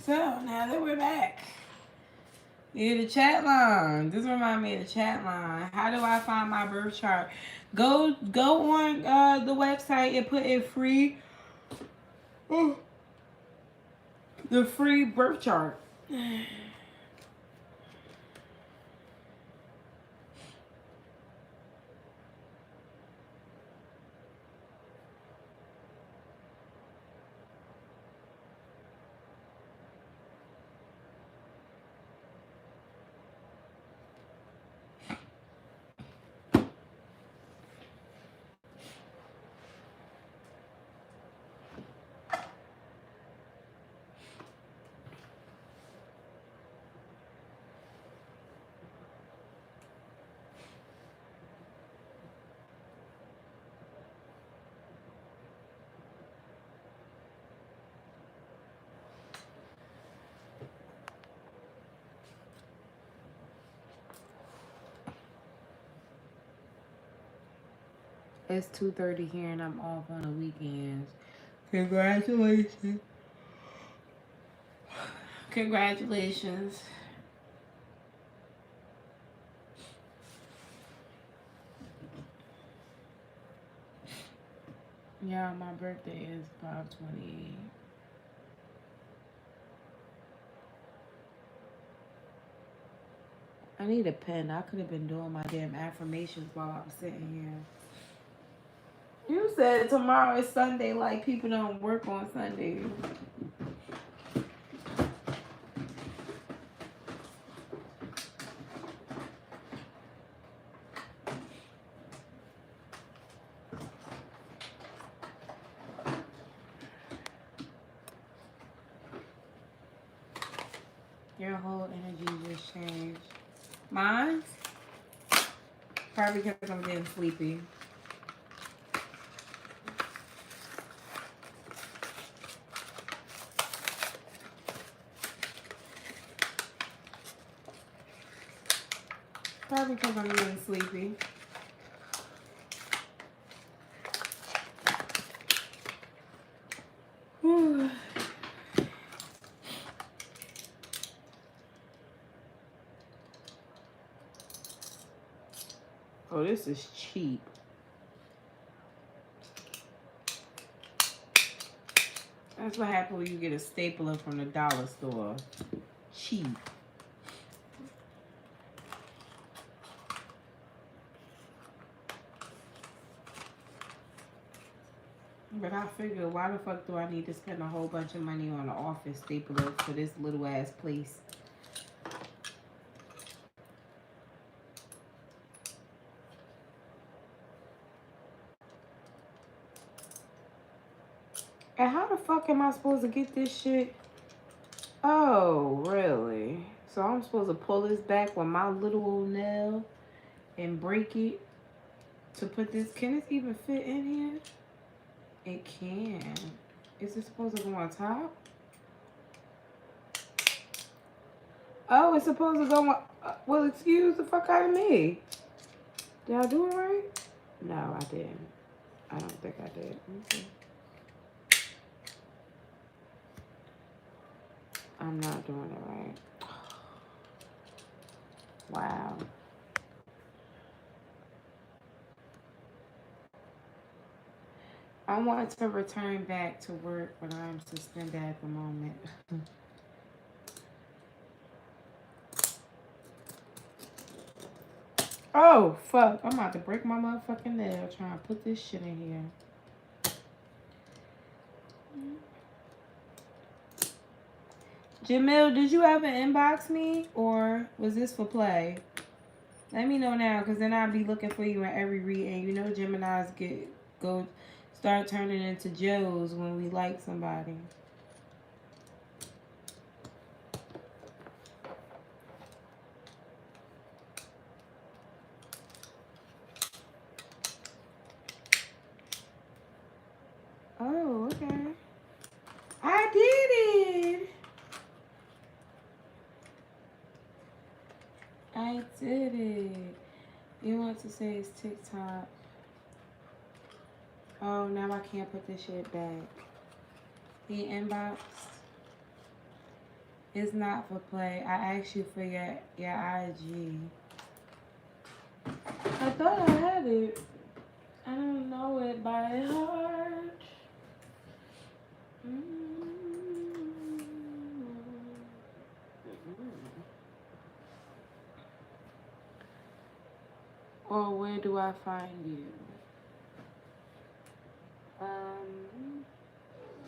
So, now that we're back. Yeah, the chat line. This reminds me of the chat line. How do I find my birth chart? Go on the website and put in free. The free birth chart. It's 2:30 here and I'm off on the weekends. Congratulations. Congratulations. Yeah, my birthday is 5/28. I need a pen. I could have been doing my damn affirmations while I'm sitting here. You said tomorrow is Sunday, like people don't work on Sundays. Your whole energy just changed. Mine? Probably because I'm getting sleepy. Probably because I'm getting sleepy. Whew. Oh, this is cheap. That's what happens when you get a stapler from the dollar store. Cheap. But I figured, why the fuck do I need to spend a whole bunch of money on an office stapler for this little ass place? And how the fuck am I supposed to get this shit? Oh, really? So I'm supposed to pull this back with my little old nail and break it to put this. Can this even fit in here? It can. Is it supposed to go on top? Oh, it's supposed to go on. Well, excuse the fuck out of me. Did I do it right? No, I didn't. I don't think I did. Okay. I'm not doing it right. Wow. I want to return back to work, but I'm suspended at the moment. Oh, fuck. I'm about to break my motherfucking nail trying to put this shit in here. Jamil, did you ever inbox me, or was this for play? Let me know now, because then I'll be looking for you in every reading. You know Geminis start turning into Joes when we like somebody. Oh, okay. I did it. I did it. You want to say it's TikTok. Oh, now I can't put this shit back. He inboxed. It's not for play. I asked you for your IG. I thought I had it. I don't know it by heart. Or where do I find you?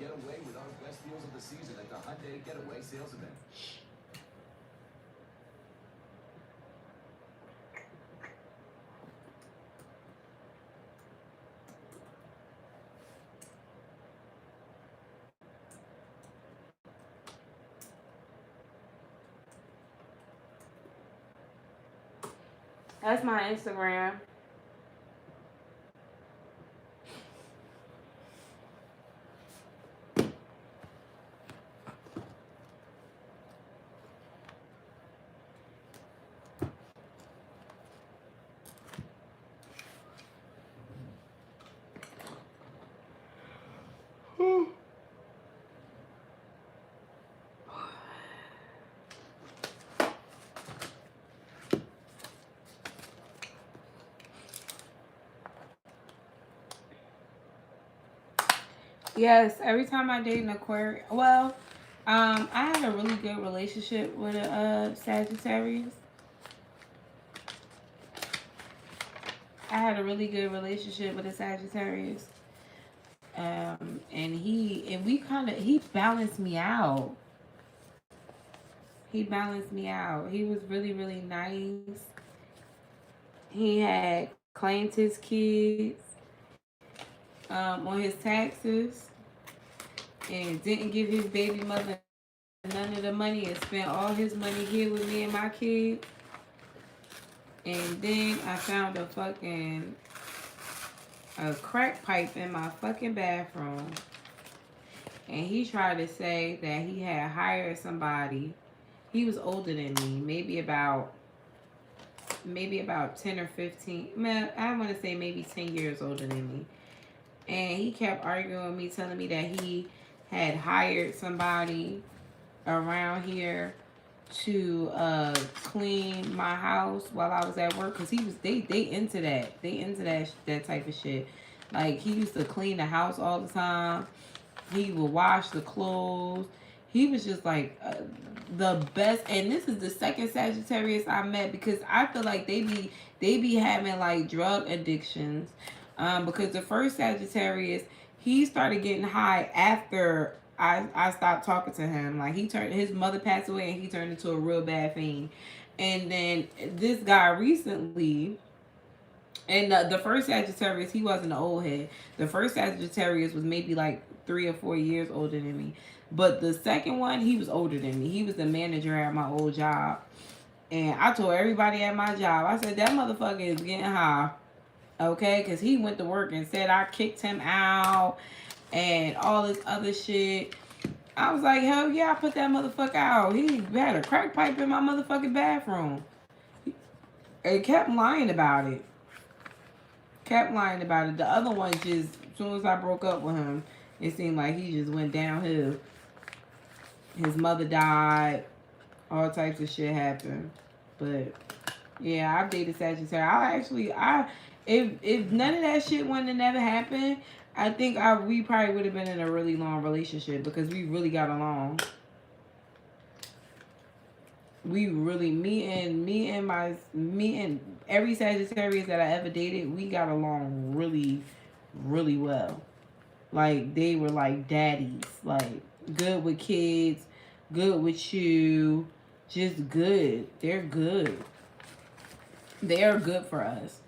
Get away with our best deals of the season at the Hyundai Getaway Sales Event. That's my Instagram. Yes, every time I date an Aquarius, well, I had a really good relationship with a Sagittarius. I had a really good relationship with a Sagittarius. And he balanced me out. He balanced me out. He was really, really nice. He had claimed his kids on his taxes and didn't give his baby mother none of the money and spent all his money here with me and my kids. And then I found a crack pipe in my fucking bathroom. And he tried to say that he had hired somebody. He was older than me, maybe about 10 or 15. Man, I want to say maybe 10 years older than me. And he kept arguing with me, telling me that he had hired somebody around here to clean my house while I was at work, because they into that type of shit. Like, he used to clean the house all the time. He would wash the clothes. He was just like the best. And this is the second Sagittarius I met, because I feel like they be having like drug addictions. Because the first Sagittarius, he started getting high after I stopped talking to him. Like, his mother passed away and he turned into a real bad fiend. And then this guy recently, and the first Sagittarius, he wasn't an old head. The first Sagittarius was maybe like 3 or 4 years older than me. But the second one, he was older than me. He was the manager at my old job. And I told everybody at my job, I said, that motherfucker is getting high. Okay? Because he went to work and said I kicked him out and all this other shit. I was like, hell yeah, I put that motherfucker out. He had a crack pipe in my motherfucking bathroom. And kept lying about it. Kept lying about it. The other one just, as soon as I broke up with him, it seemed like he just went downhill. His mother died. All types of shit happened. But yeah, I've dated Sagittarius. If none of that shit wouldn't have never happened, I think we probably would have been in a really long relationship, because we really got along. We really, me and every Sagittarius that I ever dated, we got along really, really well. Like, they were like daddies. Like, good with kids, good with you, just good. They're good. They are good for us.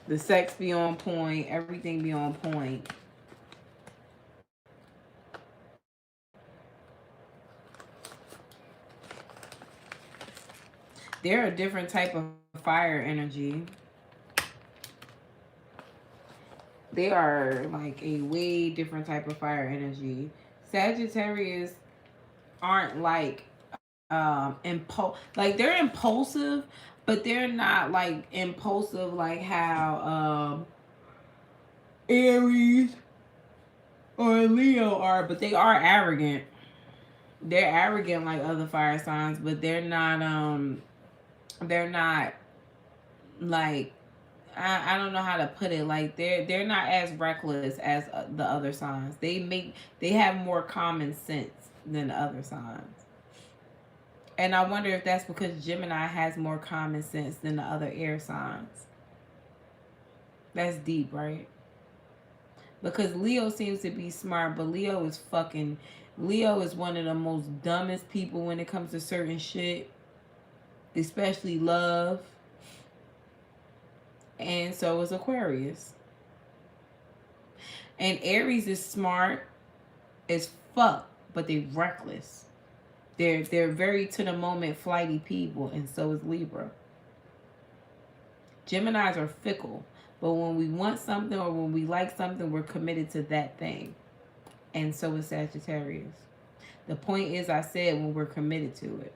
The sex be on point, everything be on point. They're a different type of fire energy. They are like a way different type of fire energy. Sagittarius aren't like like, they're impulsive, but they're not like impulsive like how Aries or Leo are, but they are arrogant. They're arrogant like other fire signs, but they're not like, I don't know how to put it. Like, they're not as reckless as the other signs. They have more common sense than the other signs. And I wonder if that's because Gemini has more common sense than the other air signs. That's deep, right? Because Leo seems to be smart, but Leo is one of the most dumbest people when it comes to certain shit, especially love. And so is Aquarius. And Aries is smart as fuck, but they reckless. They're very to the moment, flighty people, and so is Libra. Geminis are fickle, but when we want something or when we like something, we're committed to that thing. And so is Sagittarius. The point is, I said, when we're committed to it.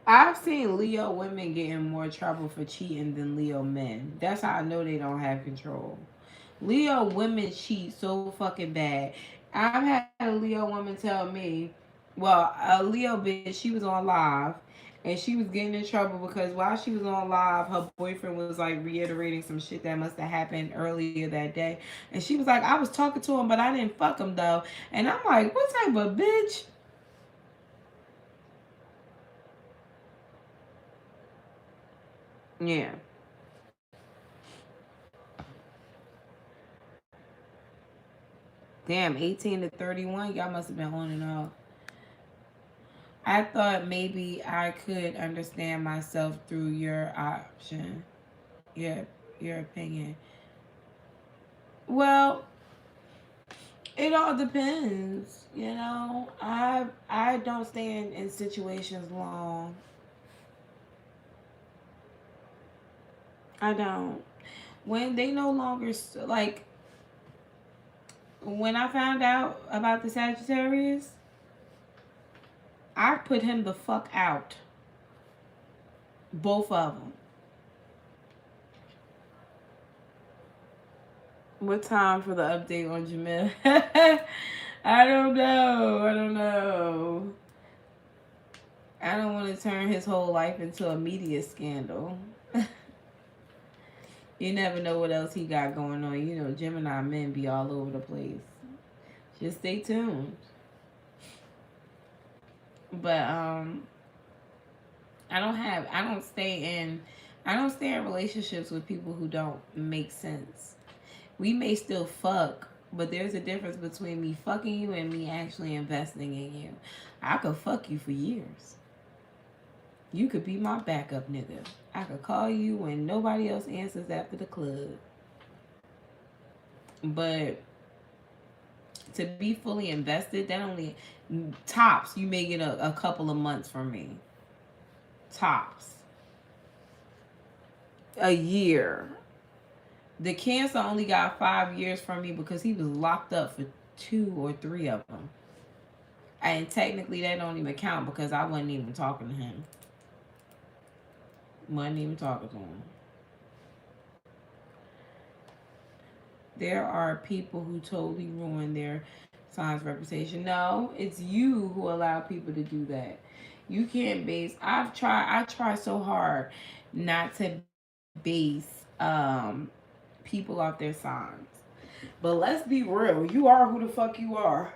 I've seen Leo women get in more trouble for cheating than Leo men. That's how I know they don't have control. Leo women cheat so fucking bad. I've had a Leo woman tell me, well, a Leo bitch, she was on live and she was getting in trouble because while she was on live, her boyfriend was like reiterating some shit that must have happened earlier that day. And she was like, I was talking to him, but I didn't fuck him though. And I'm like, what type of bitch? Yeah. Damn, 18 to 31, y'all must have been on and off. I thought maybe I could understand myself through your option, your your opinion. Well, it all depends, you know. I don't stay in situations long. I don't. When they no longer like when I found out about the Sagittarius, I put him the fuck out. Both of them. What time for the update on Jamil? I don't know. I don't know. I don't want to turn his whole life into a media scandal. You never know what else he got going on. You know, Gemini men be all over the place. Just stay tuned. But I don't stay in relationships with people who don't make sense. We may still fuck, but there's a difference between me fucking you and me actually investing in you. I could fuck you for years. You could be my backup nigga. I could call you when nobody else answers after the club. But to be fully invested, that only tops, you may get a couple of months from me. Tops. A year. The Cancer only got 5 years from me because he was locked up for 2 or 3 of them. And technically that don't even count because I wasn't even talking to him. Wasn't even talking to him. There are people who totally ruin their sign's reputation. No, it's you who allow people to do that. You can't base. I try so hard not to base people off their signs. But let's be real. You are who the fuck you are.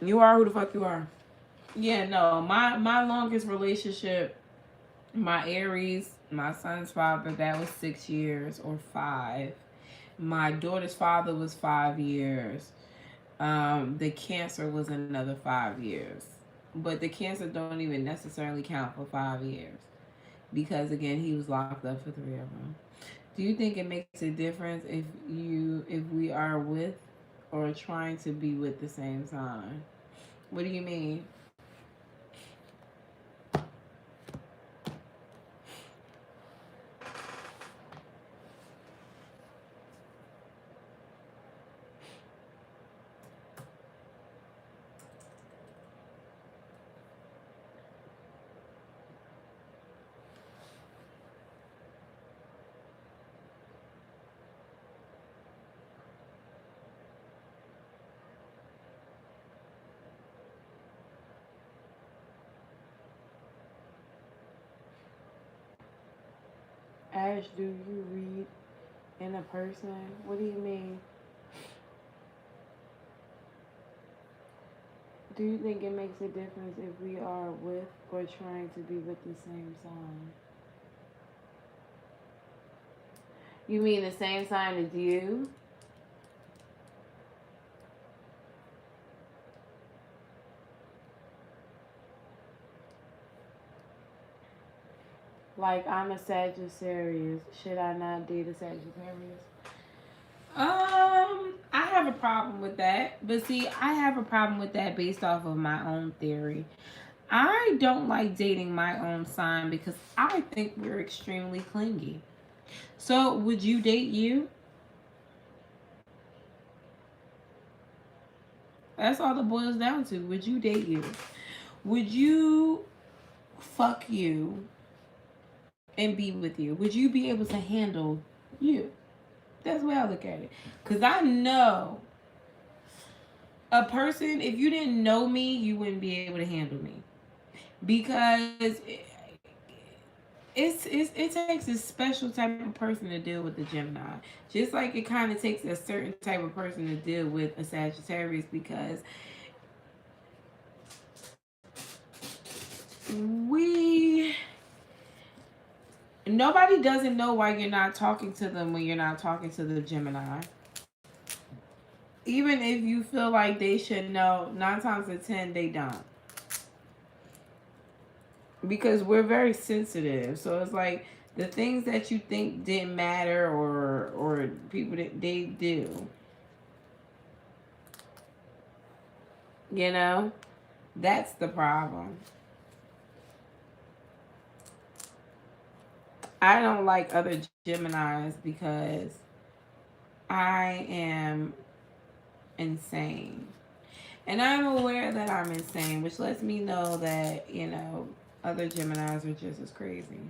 You are who the fuck you are. Yeah, no. My longest relationship, my Aries, my son's father, that was 6 years or 5. My daughter's father was 5 years. The Cancer was another 5 years. But the Cancer don't even necessarily count for 5 years. Because again, he was locked up for 3 of them. Do you think it makes a difference if we are with or trying to be with the same sign? What do you mean? Ash, do you read in a person? What do you mean? Do you think it makes a difference if we are with or trying to be with the same sign? You mean the same sign as you? Like, I'm a Sagittarius. Should I not date a Sagittarius? I have a problem with that. But see, I have a problem with that based off of my own theory. I don't like dating my own sign because I think we're extremely clingy. So, would you date you? That's all it boils down to. Would you date you? Would you fuck you and be with you? Would you be able to handle you? That's the way I look at it. Because I know a person, if you didn't know me, you wouldn't be able to handle me. Because it takes a special type of person to deal with the Gemini. Just like it kind of takes a certain type of person to deal with a Sagittarius, because we nobody doesn't know why you're not talking to them when you're not talking to the Gemini. Even if you feel like they should know, 9 times out of 10 they don't, because we're very sensitive. So it's like the things that you think didn't matter, or people that they do, you know, that's the problem. I don't like other Geminis because I am insane. And I'm aware that I'm insane, which lets me know that, other Geminis are just as crazy.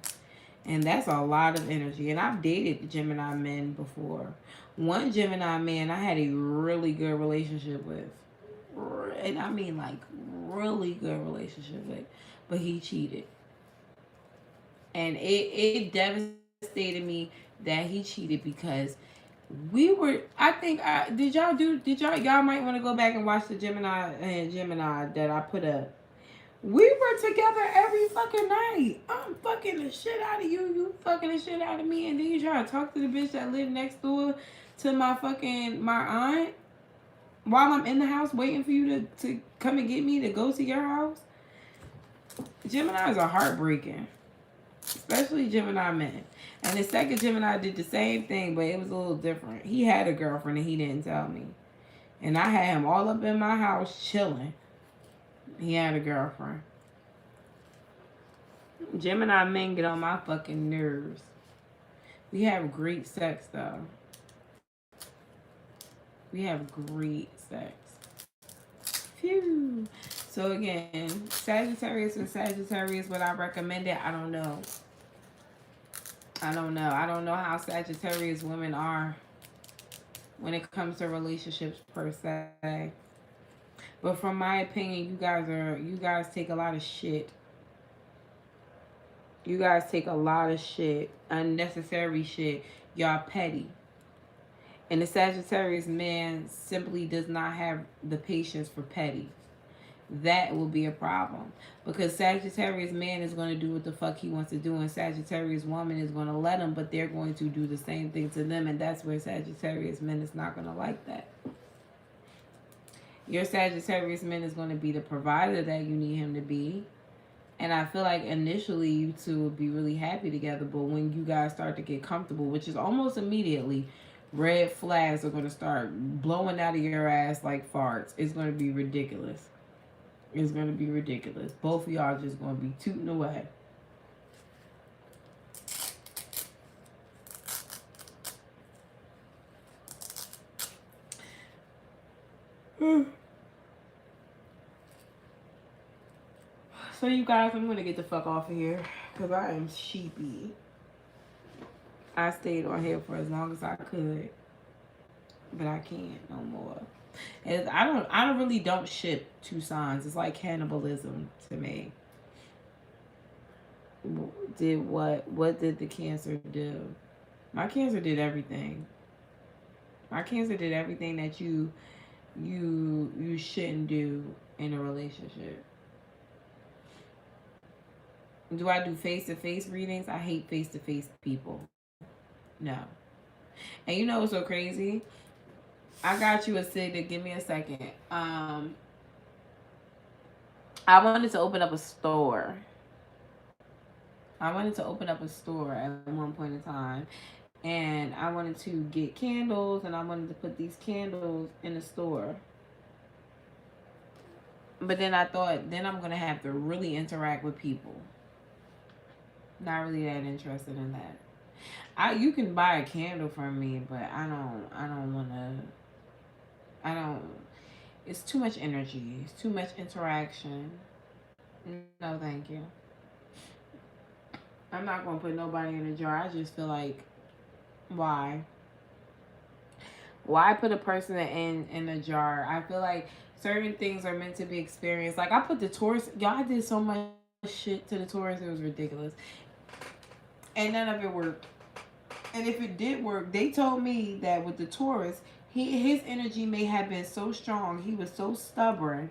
And that's a lot of energy. And I've dated Gemini men before. One Gemini man I had a really good relationship with. And I mean, like, really good relationship with. But he cheated. And it devastated me that he cheated, because we were, I think, y'all might want to go back and watch the Gemini that I put up. We were together every fucking night. I'm fucking the shit out of you. You fucking the shit out of me. And then you try to talk to the bitch that lived next door to my aunt while I'm in the house waiting for you to come and get me to go to your house. Geminis are heartbreaking. Especially Gemini men. And the second Gemini did the same thing, but it was a little different. He had a girlfriend and he didn't tell me. And I had him all up in my house chilling. He had a girlfriend. Gemini men get on my fucking nerves. We have great sex, though. We have great sex. Phew. So again, Sagittarius and Sagittarius, would I recommend it? I don't know. I don't know how Sagittarius women are when it comes to relationships per se. But from my opinion, you guys take a lot of shit. You guys take a lot of shit. Unnecessary shit. Y'all petty. And the Sagittarius man simply does not have the patience for petty. That will be a problem, because Sagittarius man is going to do what the fuck he wants to do, and Sagittarius woman is going to let him, but they're going to do the same thing to them, and that's where Sagittarius men is not going to like that. Your Sagittarius man is going to be the provider that you need him to be, and I feel like initially you two will be really happy together, but when you guys start to get comfortable, which is almost immediately, red flags are going to start blowing out of your ass like farts. It's going to be ridiculous. It's going to be ridiculous. Both of y'all just going to be tooting away. So you guys, I'm going to get the fuck off of here, because I am sheepy. I stayed on here for as long as I could, but I can't no more. And I really don't ship two signs. It's like cannibalism to me. What did the Cancer do? My Cancer did everything. My Cancer did everything that you shouldn't do in a relationship. Do I do face-to-face readings? I hate face-to-face people. No. And you know what's so crazy? I got you a Sigda. Give me a second. I wanted to open up a store. At one point in time. And I wanted to get candles, and I wanted to put these candles in the store. But then I thought, then I'm going to have to really interact with people. Not really that interested in that. You can buy a candle from me, but I don't want to. It's too much energy. It's too much interaction. No, thank you. I'm not gonna put nobody in a jar. I just feel like, why? Why put a person in a jar? I feel like certain things are meant to be experienced. Like I put the Taurus, y'all, I did so much shit to the Taurus, it was ridiculous, and none of it worked. And if it did work, they told me that with the Taurus, his energy may have been so strong, he was so stubborn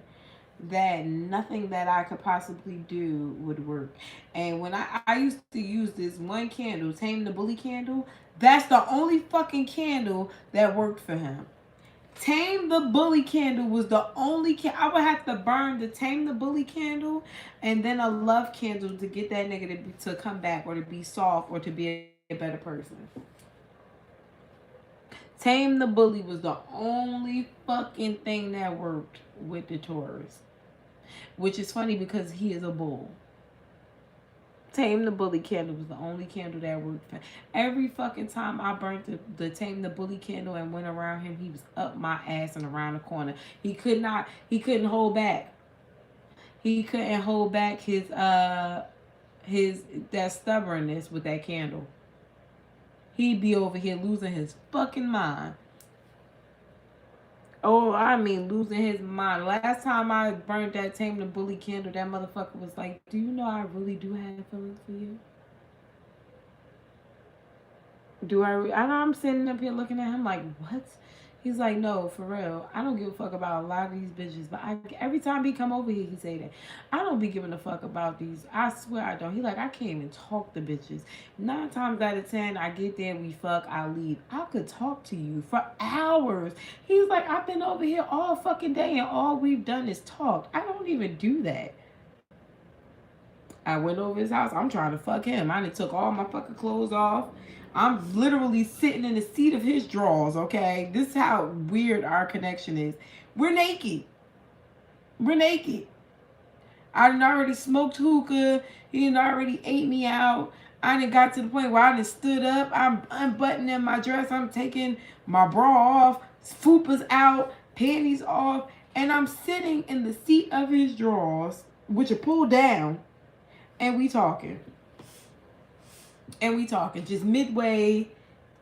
that nothing that I could possibly do would work. And when I used to use this one candle, Tame the Bully candle, that's the only fucking candle that worked for him. Tame the Bully candle was the only I would have to burn the Tame the Bully candle and then a love candle to get that nigga to come back or to be soft or to be a better person. Tame the Bully was the only fucking thing that worked with the Taurus. Which is funny because he is a bull. Tame the Bully candle was the only candle that worked for him. Every fucking time I burnt the Tame the Bully candle and went around him, he was up my ass and around the corner. He couldn't hold back. He couldn't hold back his that stubbornness with that candle. He'd be over here losing his fucking mind. Oh, I mean, losing his mind. Last time I burnt that Tame the Bully candle, that motherfucker was like, "Do you know I really do have feelings for you? Do I?" I'm sitting up here looking at him like, "What?" He's like, "No, for real. I don't give a fuck about a lot of these bitches, but every time he come over here, he say that. I don't be giving a fuck about these. I swear I don't." He like, "I can't even talk to bitches. 9 times out of 10, I get there, we fuck, I leave. I could talk to you for hours." He's like, "I've been over here all fucking day, and all we've done is talk. I don't even do that." I went over his house. I'm trying to fuck him. I done took all my fucking clothes off. I'm literally sitting in the seat of his drawers, okay? This is how weird our connection is. We're naked. We're naked. I done already smoked hookah. He done already ate me out. I done got to the point where I done stood up. I'm unbuttoning my dress. I'm taking my bra off. Fupa's out. Panties off. And I'm sitting in the seat of his drawers, which are pulled down. And we talking. Just midway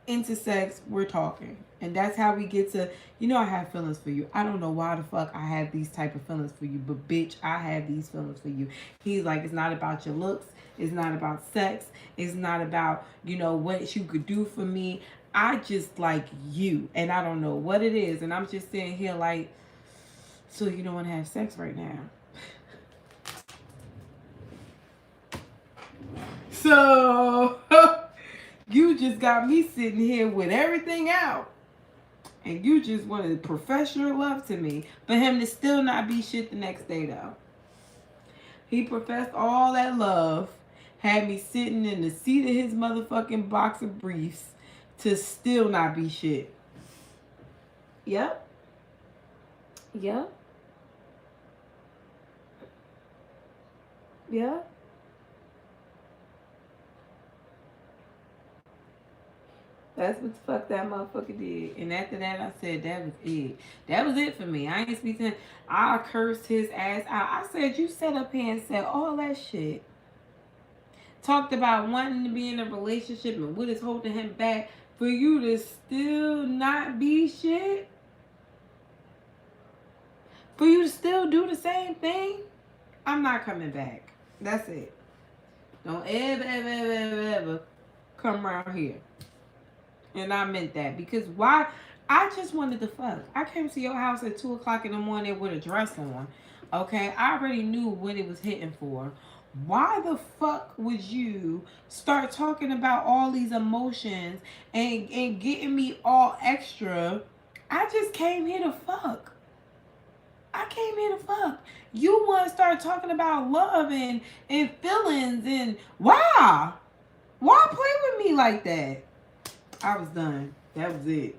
into sex, we're talking. And that's how we get to, I have feelings for you. I don't know why the fuck I have these type of feelings for you, but bitch, I have these feelings for you. He's like, it's not about your looks. It's not about sex. It's not about, what you could do for me. I just like you. And I don't know what it is. And I'm just sitting here like, so you don't want to have sex right now? So you just got me sitting here with everything out. And you just wanted to profess your love to me. For him to still not be shit the next day though. He professed all that love. Had me sitting in the seat of his motherfucking box of briefs to still not be shit. Yep. Yep. Yep. That's what the fuck that motherfucker did. And after that, I said, that was it. That was it for me. I ain't speak to him. I cursed his ass out. I said, you sat up here and said all that shit. Talked about wanting to be in a relationship and what is holding him back for you to still not be shit? For you to still do the same thing? I'm not coming back. That's it. Don't ever come around here. And I meant that. Because why? I just wanted to fuck. I came to your house at 2 o'clock in the morning with a dress on. Okay? I already knew what it was hitting for. Why the fuck would you start talking about all these emotions and getting me all extra? I just came here to fuck. I came here to fuck. You want to start talking about love and feelings and why? Why play with me like that? I was done. That was it.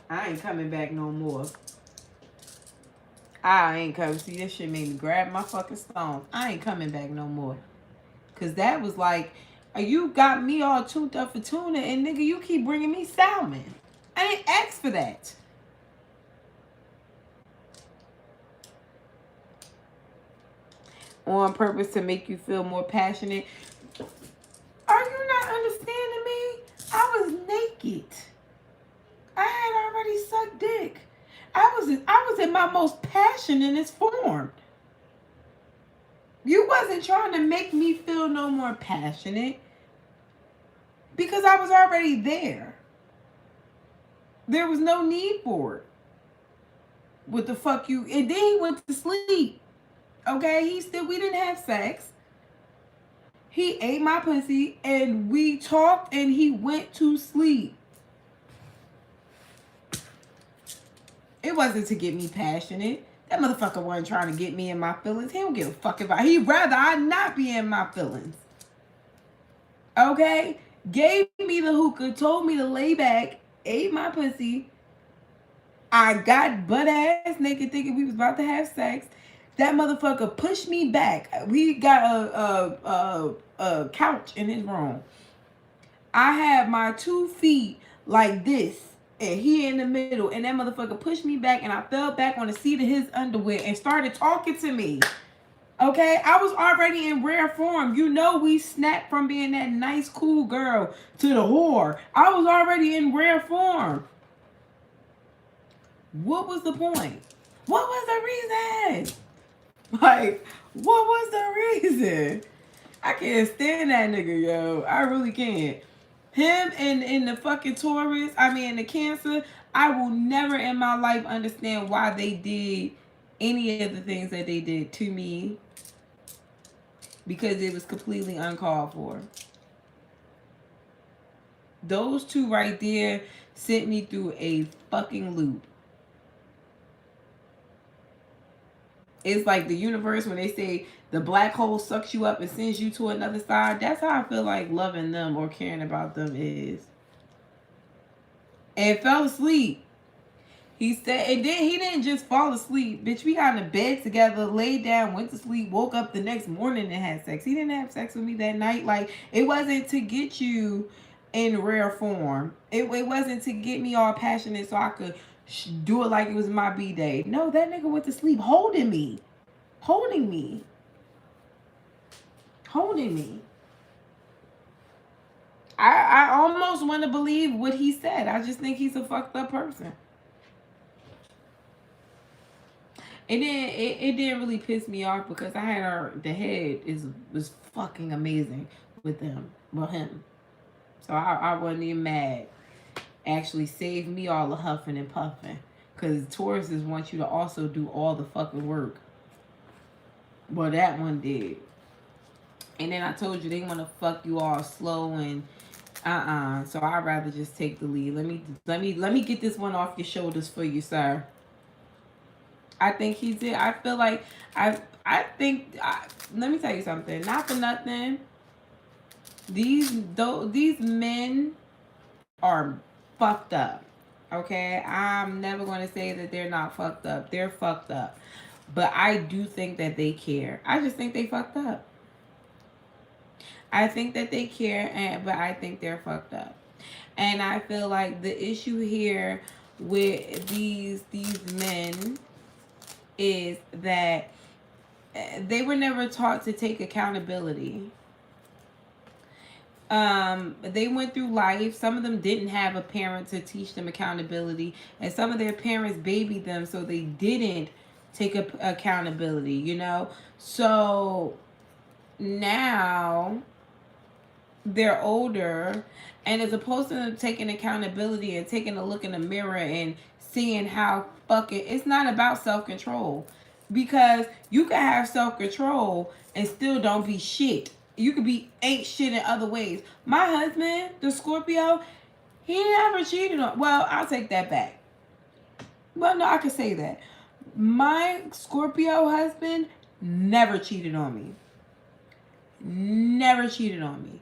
I ain't coming back no more. I ain't coming. See, this shit made me grab my fucking stones. I ain't coming back no more. Because that was like, you got me all tuned up for tuna, and nigga, you keep bringing me salmon. I ain't asked for that. on purpose to make you feel more passionate. Are you not understanding me? I was naked. I had already sucked dick. I was in my most passionate form. You wasn't trying to make me feel no more passionate because I was already there. There was no need for it. What the fuck you? And then he went to sleep. Okay, we didn't have sex. He ate my pussy and we talked and he went to sleep. It wasn't to get me passionate. That motherfucker wasn't trying to get me in my feelings. He don't give a fuck about. He'd rather I not be in my feelings. Okay? Gave me the hookah, told me to lay back, ate my pussy. I got butt ass naked thinking we was about to have sex. That motherfucker pushed me back. We got a couch in his room. I had my 2 feet like this, and he in the middle, and that motherfucker pushed me back, and I fell back on the seat of his underwear and started talking to me. Okay, I was already in rare form. You know, we snapped from being that nice, cool girl to the whore. I was already in rare form. What was the point? What was the reason? Like, what was the reason? I can't stand that nigga, yo. I really can't. Him and the fucking Taurus, the Cancer, I will never in my life understand why they did any of the things that they did to me, because it was completely uncalled for. Those two right there sent me through a fucking loop. It's like the universe when they say the black hole sucks you up and sends you to another side. That's how I feel like loving them or caring about them is. And fell asleep. He said, and then he didn't just fall asleep. Bitch, we got in a bed together, laid down, went to sleep, woke up the next morning and had sex. He didn't have sex with me that night. Like, it wasn't to get you in rare form. It wasn't to get me all passionate so I could do it like it was my B-day. No, that nigga went to sleep holding me. Holding me. Holding me. I almost want to believe what he said. I just think he's a fucked up person. And then it didn't really piss me off because I had the head was fucking amazing with him. So I wasn't even mad. Actually saved me all the huffing and puffing. Because Tauruses want you to also do all the fucking work. Well, that one did. And then I told you they want to fuck you all slow and so I'd rather just take the lead. Let me get this one off your shoulders for you, sir. I think he did. I feel like let me tell you something. Not for nothing. These men are fucked up. Okay? I'm never going to say that they're not fucked up. They're fucked up. But I do think that they care. I just think they fucked up. I think that they care, but I think they're fucked up. And I feel like the issue here with these men is that they were never taught to take accountability. They went through life. Some of them didn't have a parent to teach them accountability, and some of their parents babied them, so they didn't take accountability, you know? So now they're older, and as opposed to them taking accountability and taking a look in the mirror and seeing how fucking, it's not about self-control, because you can have self-control and still don't be shit. You could be ain't shit in other ways. My husband, the Scorpio, he never cheated on, well, I'll take that back. Well, no, I could say that. My Scorpio husband never cheated on me. Never cheated on me.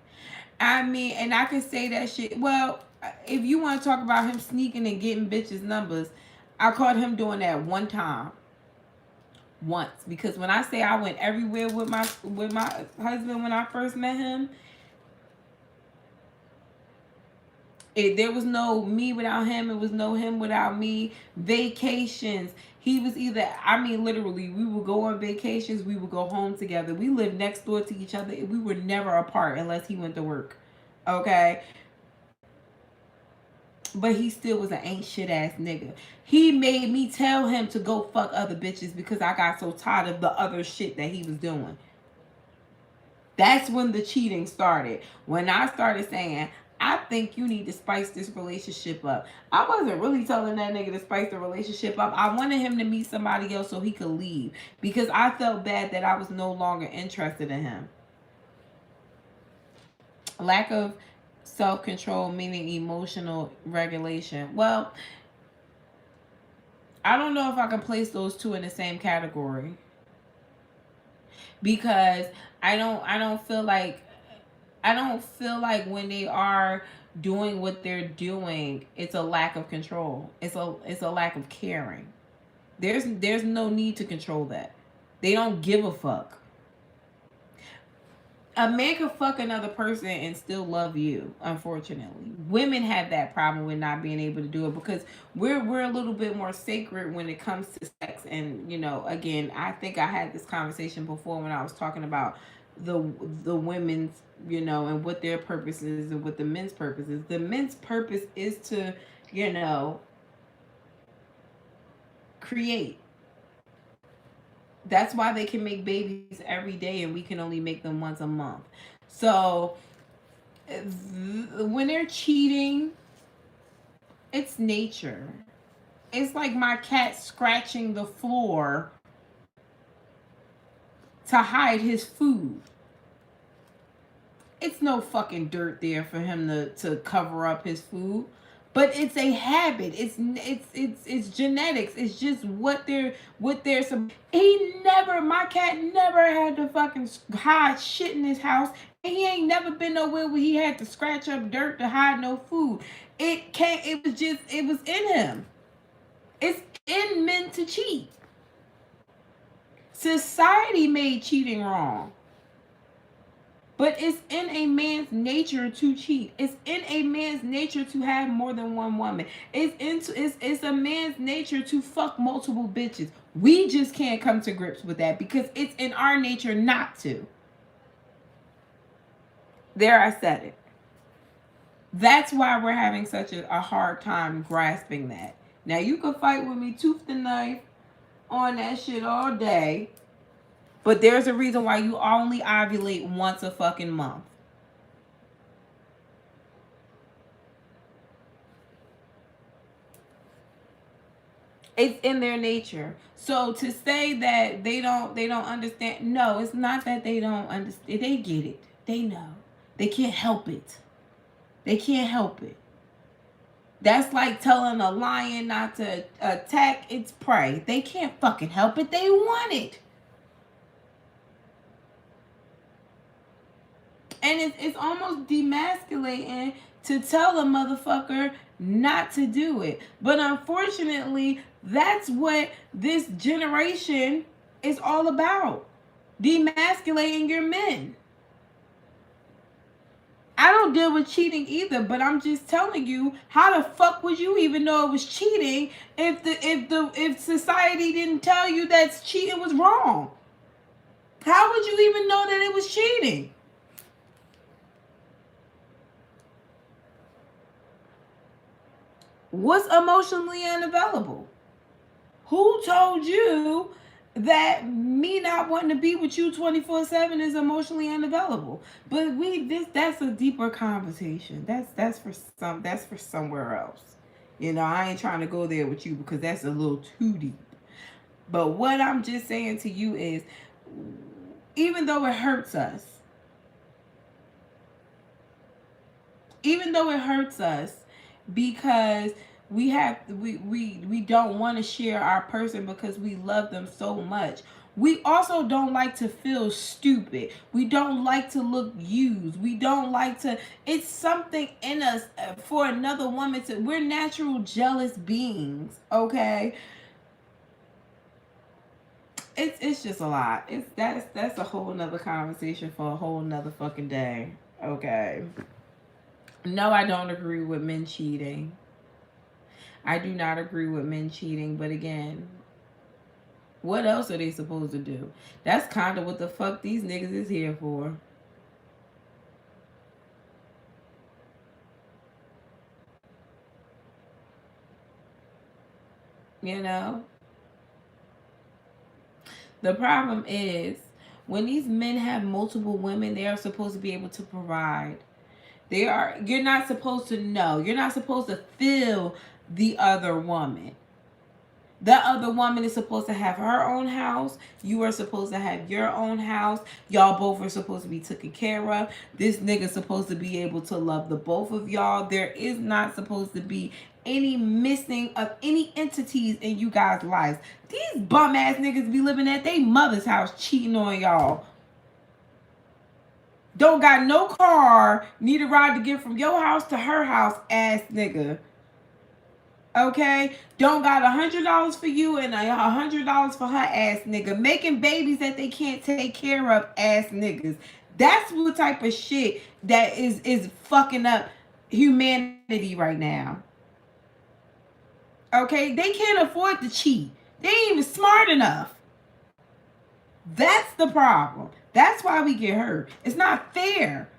And I can say that shit. Well, if you want to talk about him sneaking and getting bitches' numbers, I caught him doing that one time. Once. Because when I say I went everywhere with my husband when I first met him, there was no me without him. It was no him without me. Vacations. He was either, I mean, literally, we would go on vacations, we would go home together. We lived next door to each other. We were never apart unless he went to work. Okay? But he still was an ain't shit ass nigga. He made me tell him to go fuck other bitches because I got so tired of the other shit that he was doing. That's when the cheating started. When I started saying, I think you need to spice this relationship up. I wasn't really telling that nigga to spice the relationship up. I wanted him to meet somebody else so he could leave. Because I felt bad that I was no longer interested in him. Lack of self-control, meaning emotional regulation. Well, I don't know if I can place those two in the same category. Because I don't feel like when they are doing what they're doing, it's a lack of control. It's a lack of caring. There's no need to control that. They don't give a fuck. A man could fuck another person and still love you, unfortunately. Women have that problem with not being able to do it because we're a little bit more sacred when it comes to sex. And, you know, again, I think I had this conversation before when I was talking about the women's, you know, and what their purpose is and what the men's purpose is. The men's purpose is to, you know, create. That's why they can make babies every day and we can only make them once a month. So when they're cheating, it's nature. It's like my cat scratching the floor to hide his food. It's no fucking dirt there for him to cover up his food. But it's a habit. It's genetics. It's just what they're my cat never had to fucking hide shit in his house. And he ain't never been nowhere where he had to scratch up dirt to hide no food. It was in him. It's in men to cheat. Society made cheating wrong. But it's in a man's nature to cheat. It's in a man's nature to have more than one woman. It's a man's nature to fuck multiple bitches. We just can't come to grips with that because it's in our nature not to. There, I said it. That's why we're having such a hard time grasping that. Now, you can fight with me tooth and knife on that shit all day. But there's a reason why you only ovulate once a fucking month. It's in their nature. So to say that they don't understand, no, it's not that they don't understand. They get it. They know. They can't help it. They can't help it. That's like telling a lion not to attack its prey. They can't fucking help it. They want it. And it's almost demasculating to tell a motherfucker not to do it. But unfortunately, that's what this generation is all about. Demasculating your men. I don't deal with cheating either, but I'm just telling you, how the fuck would you even know it was cheating if society didn't tell you that cheating was wrong? How would you even know that it was cheating? What's emotionally unavailable? Who told you that me not wanting to be with you 24/7 is emotionally unavailable? But that's a deeper conversation. That's for somewhere else. You know, I ain't trying to go there with you because that's a little too deep. But what I'm just saying to you is, even though it hurts us, because we don't want to share our person because we love them so much. We also don't like to feel stupid. We don't like to look used. We don't like to, it's something in us for another woman to, we're natural jealous beings, okay? It's just a lot. That's a whole nother conversation for a whole nother fucking day, okay? No, I don't agree with men cheating. I do not agree with men cheating, but again, What else are they supposed to do? That's kind of what the fuck these niggas is here for. You know? The problem is when these men have multiple women, they are supposed to be able to provide. You're not supposed to know. You're not supposed to feel the other woman. The other woman is supposed to have her own house. You are supposed to have your own house. Y'all both are supposed to be taken care of. This nigga's supposed to be able to love the both of y'all. There is not supposed to be any missing of any entities in you guys' lives. These bum ass niggas be living at their mother's house cheating on y'all. Don't got no car, need a ride to get from your house to her house, ass nigga. Okay? Don't got $100 for you and $100 for her, ass nigga. Making babies that they can't take care of, ass niggas. That's what type of shit that is fucking up humanity right now. Okay? They can't afford to cheat. They ain't even smart enough. That's the problem. That's why we get hurt. It's not fair.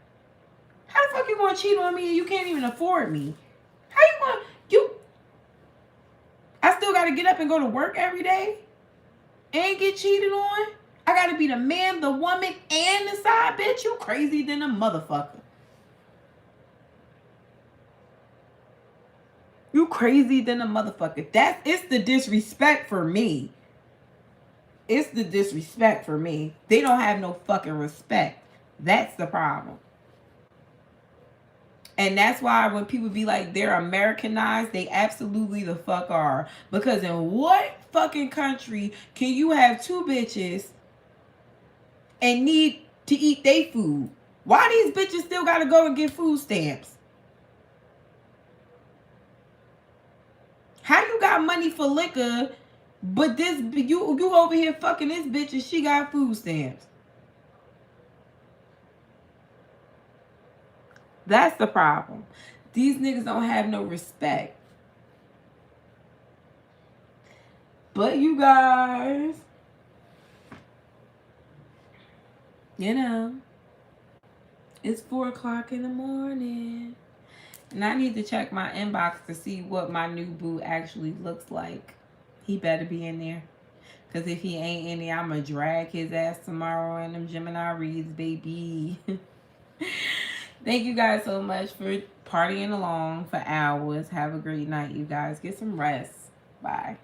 How the fuck you gonna cheat on me and you can't even afford me? How you gonna I still gotta get up and go to work every day and get cheated on? I gotta be the man, the woman, and the side bitch? You crazy than a motherfucker. You crazy than a motherfucker. It's the disrespect for me. It's the disrespect for me. They don't have no fucking respect. That's the problem. And that's why when people be like they're Americanized, they absolutely the fuck are. Because in what fucking country can you have two bitches and need to eat their food? Why these bitches still gotta go and get food stamps? How you got money for liquor, but this you over here fucking this bitch and she got food stamps? That's the problem. These niggas don't have no respect. But you guys, you know, it's 4 o'clock in the morning. And I need to check my inbox to see what my new boo actually looks like. He better be in there. Because if he ain't in there, I'm going to drag his ass tomorrow in them Gemini reads, baby. Thank you guys so much for partying along for hours. Have a great night, you guys. Get some rest. Bye.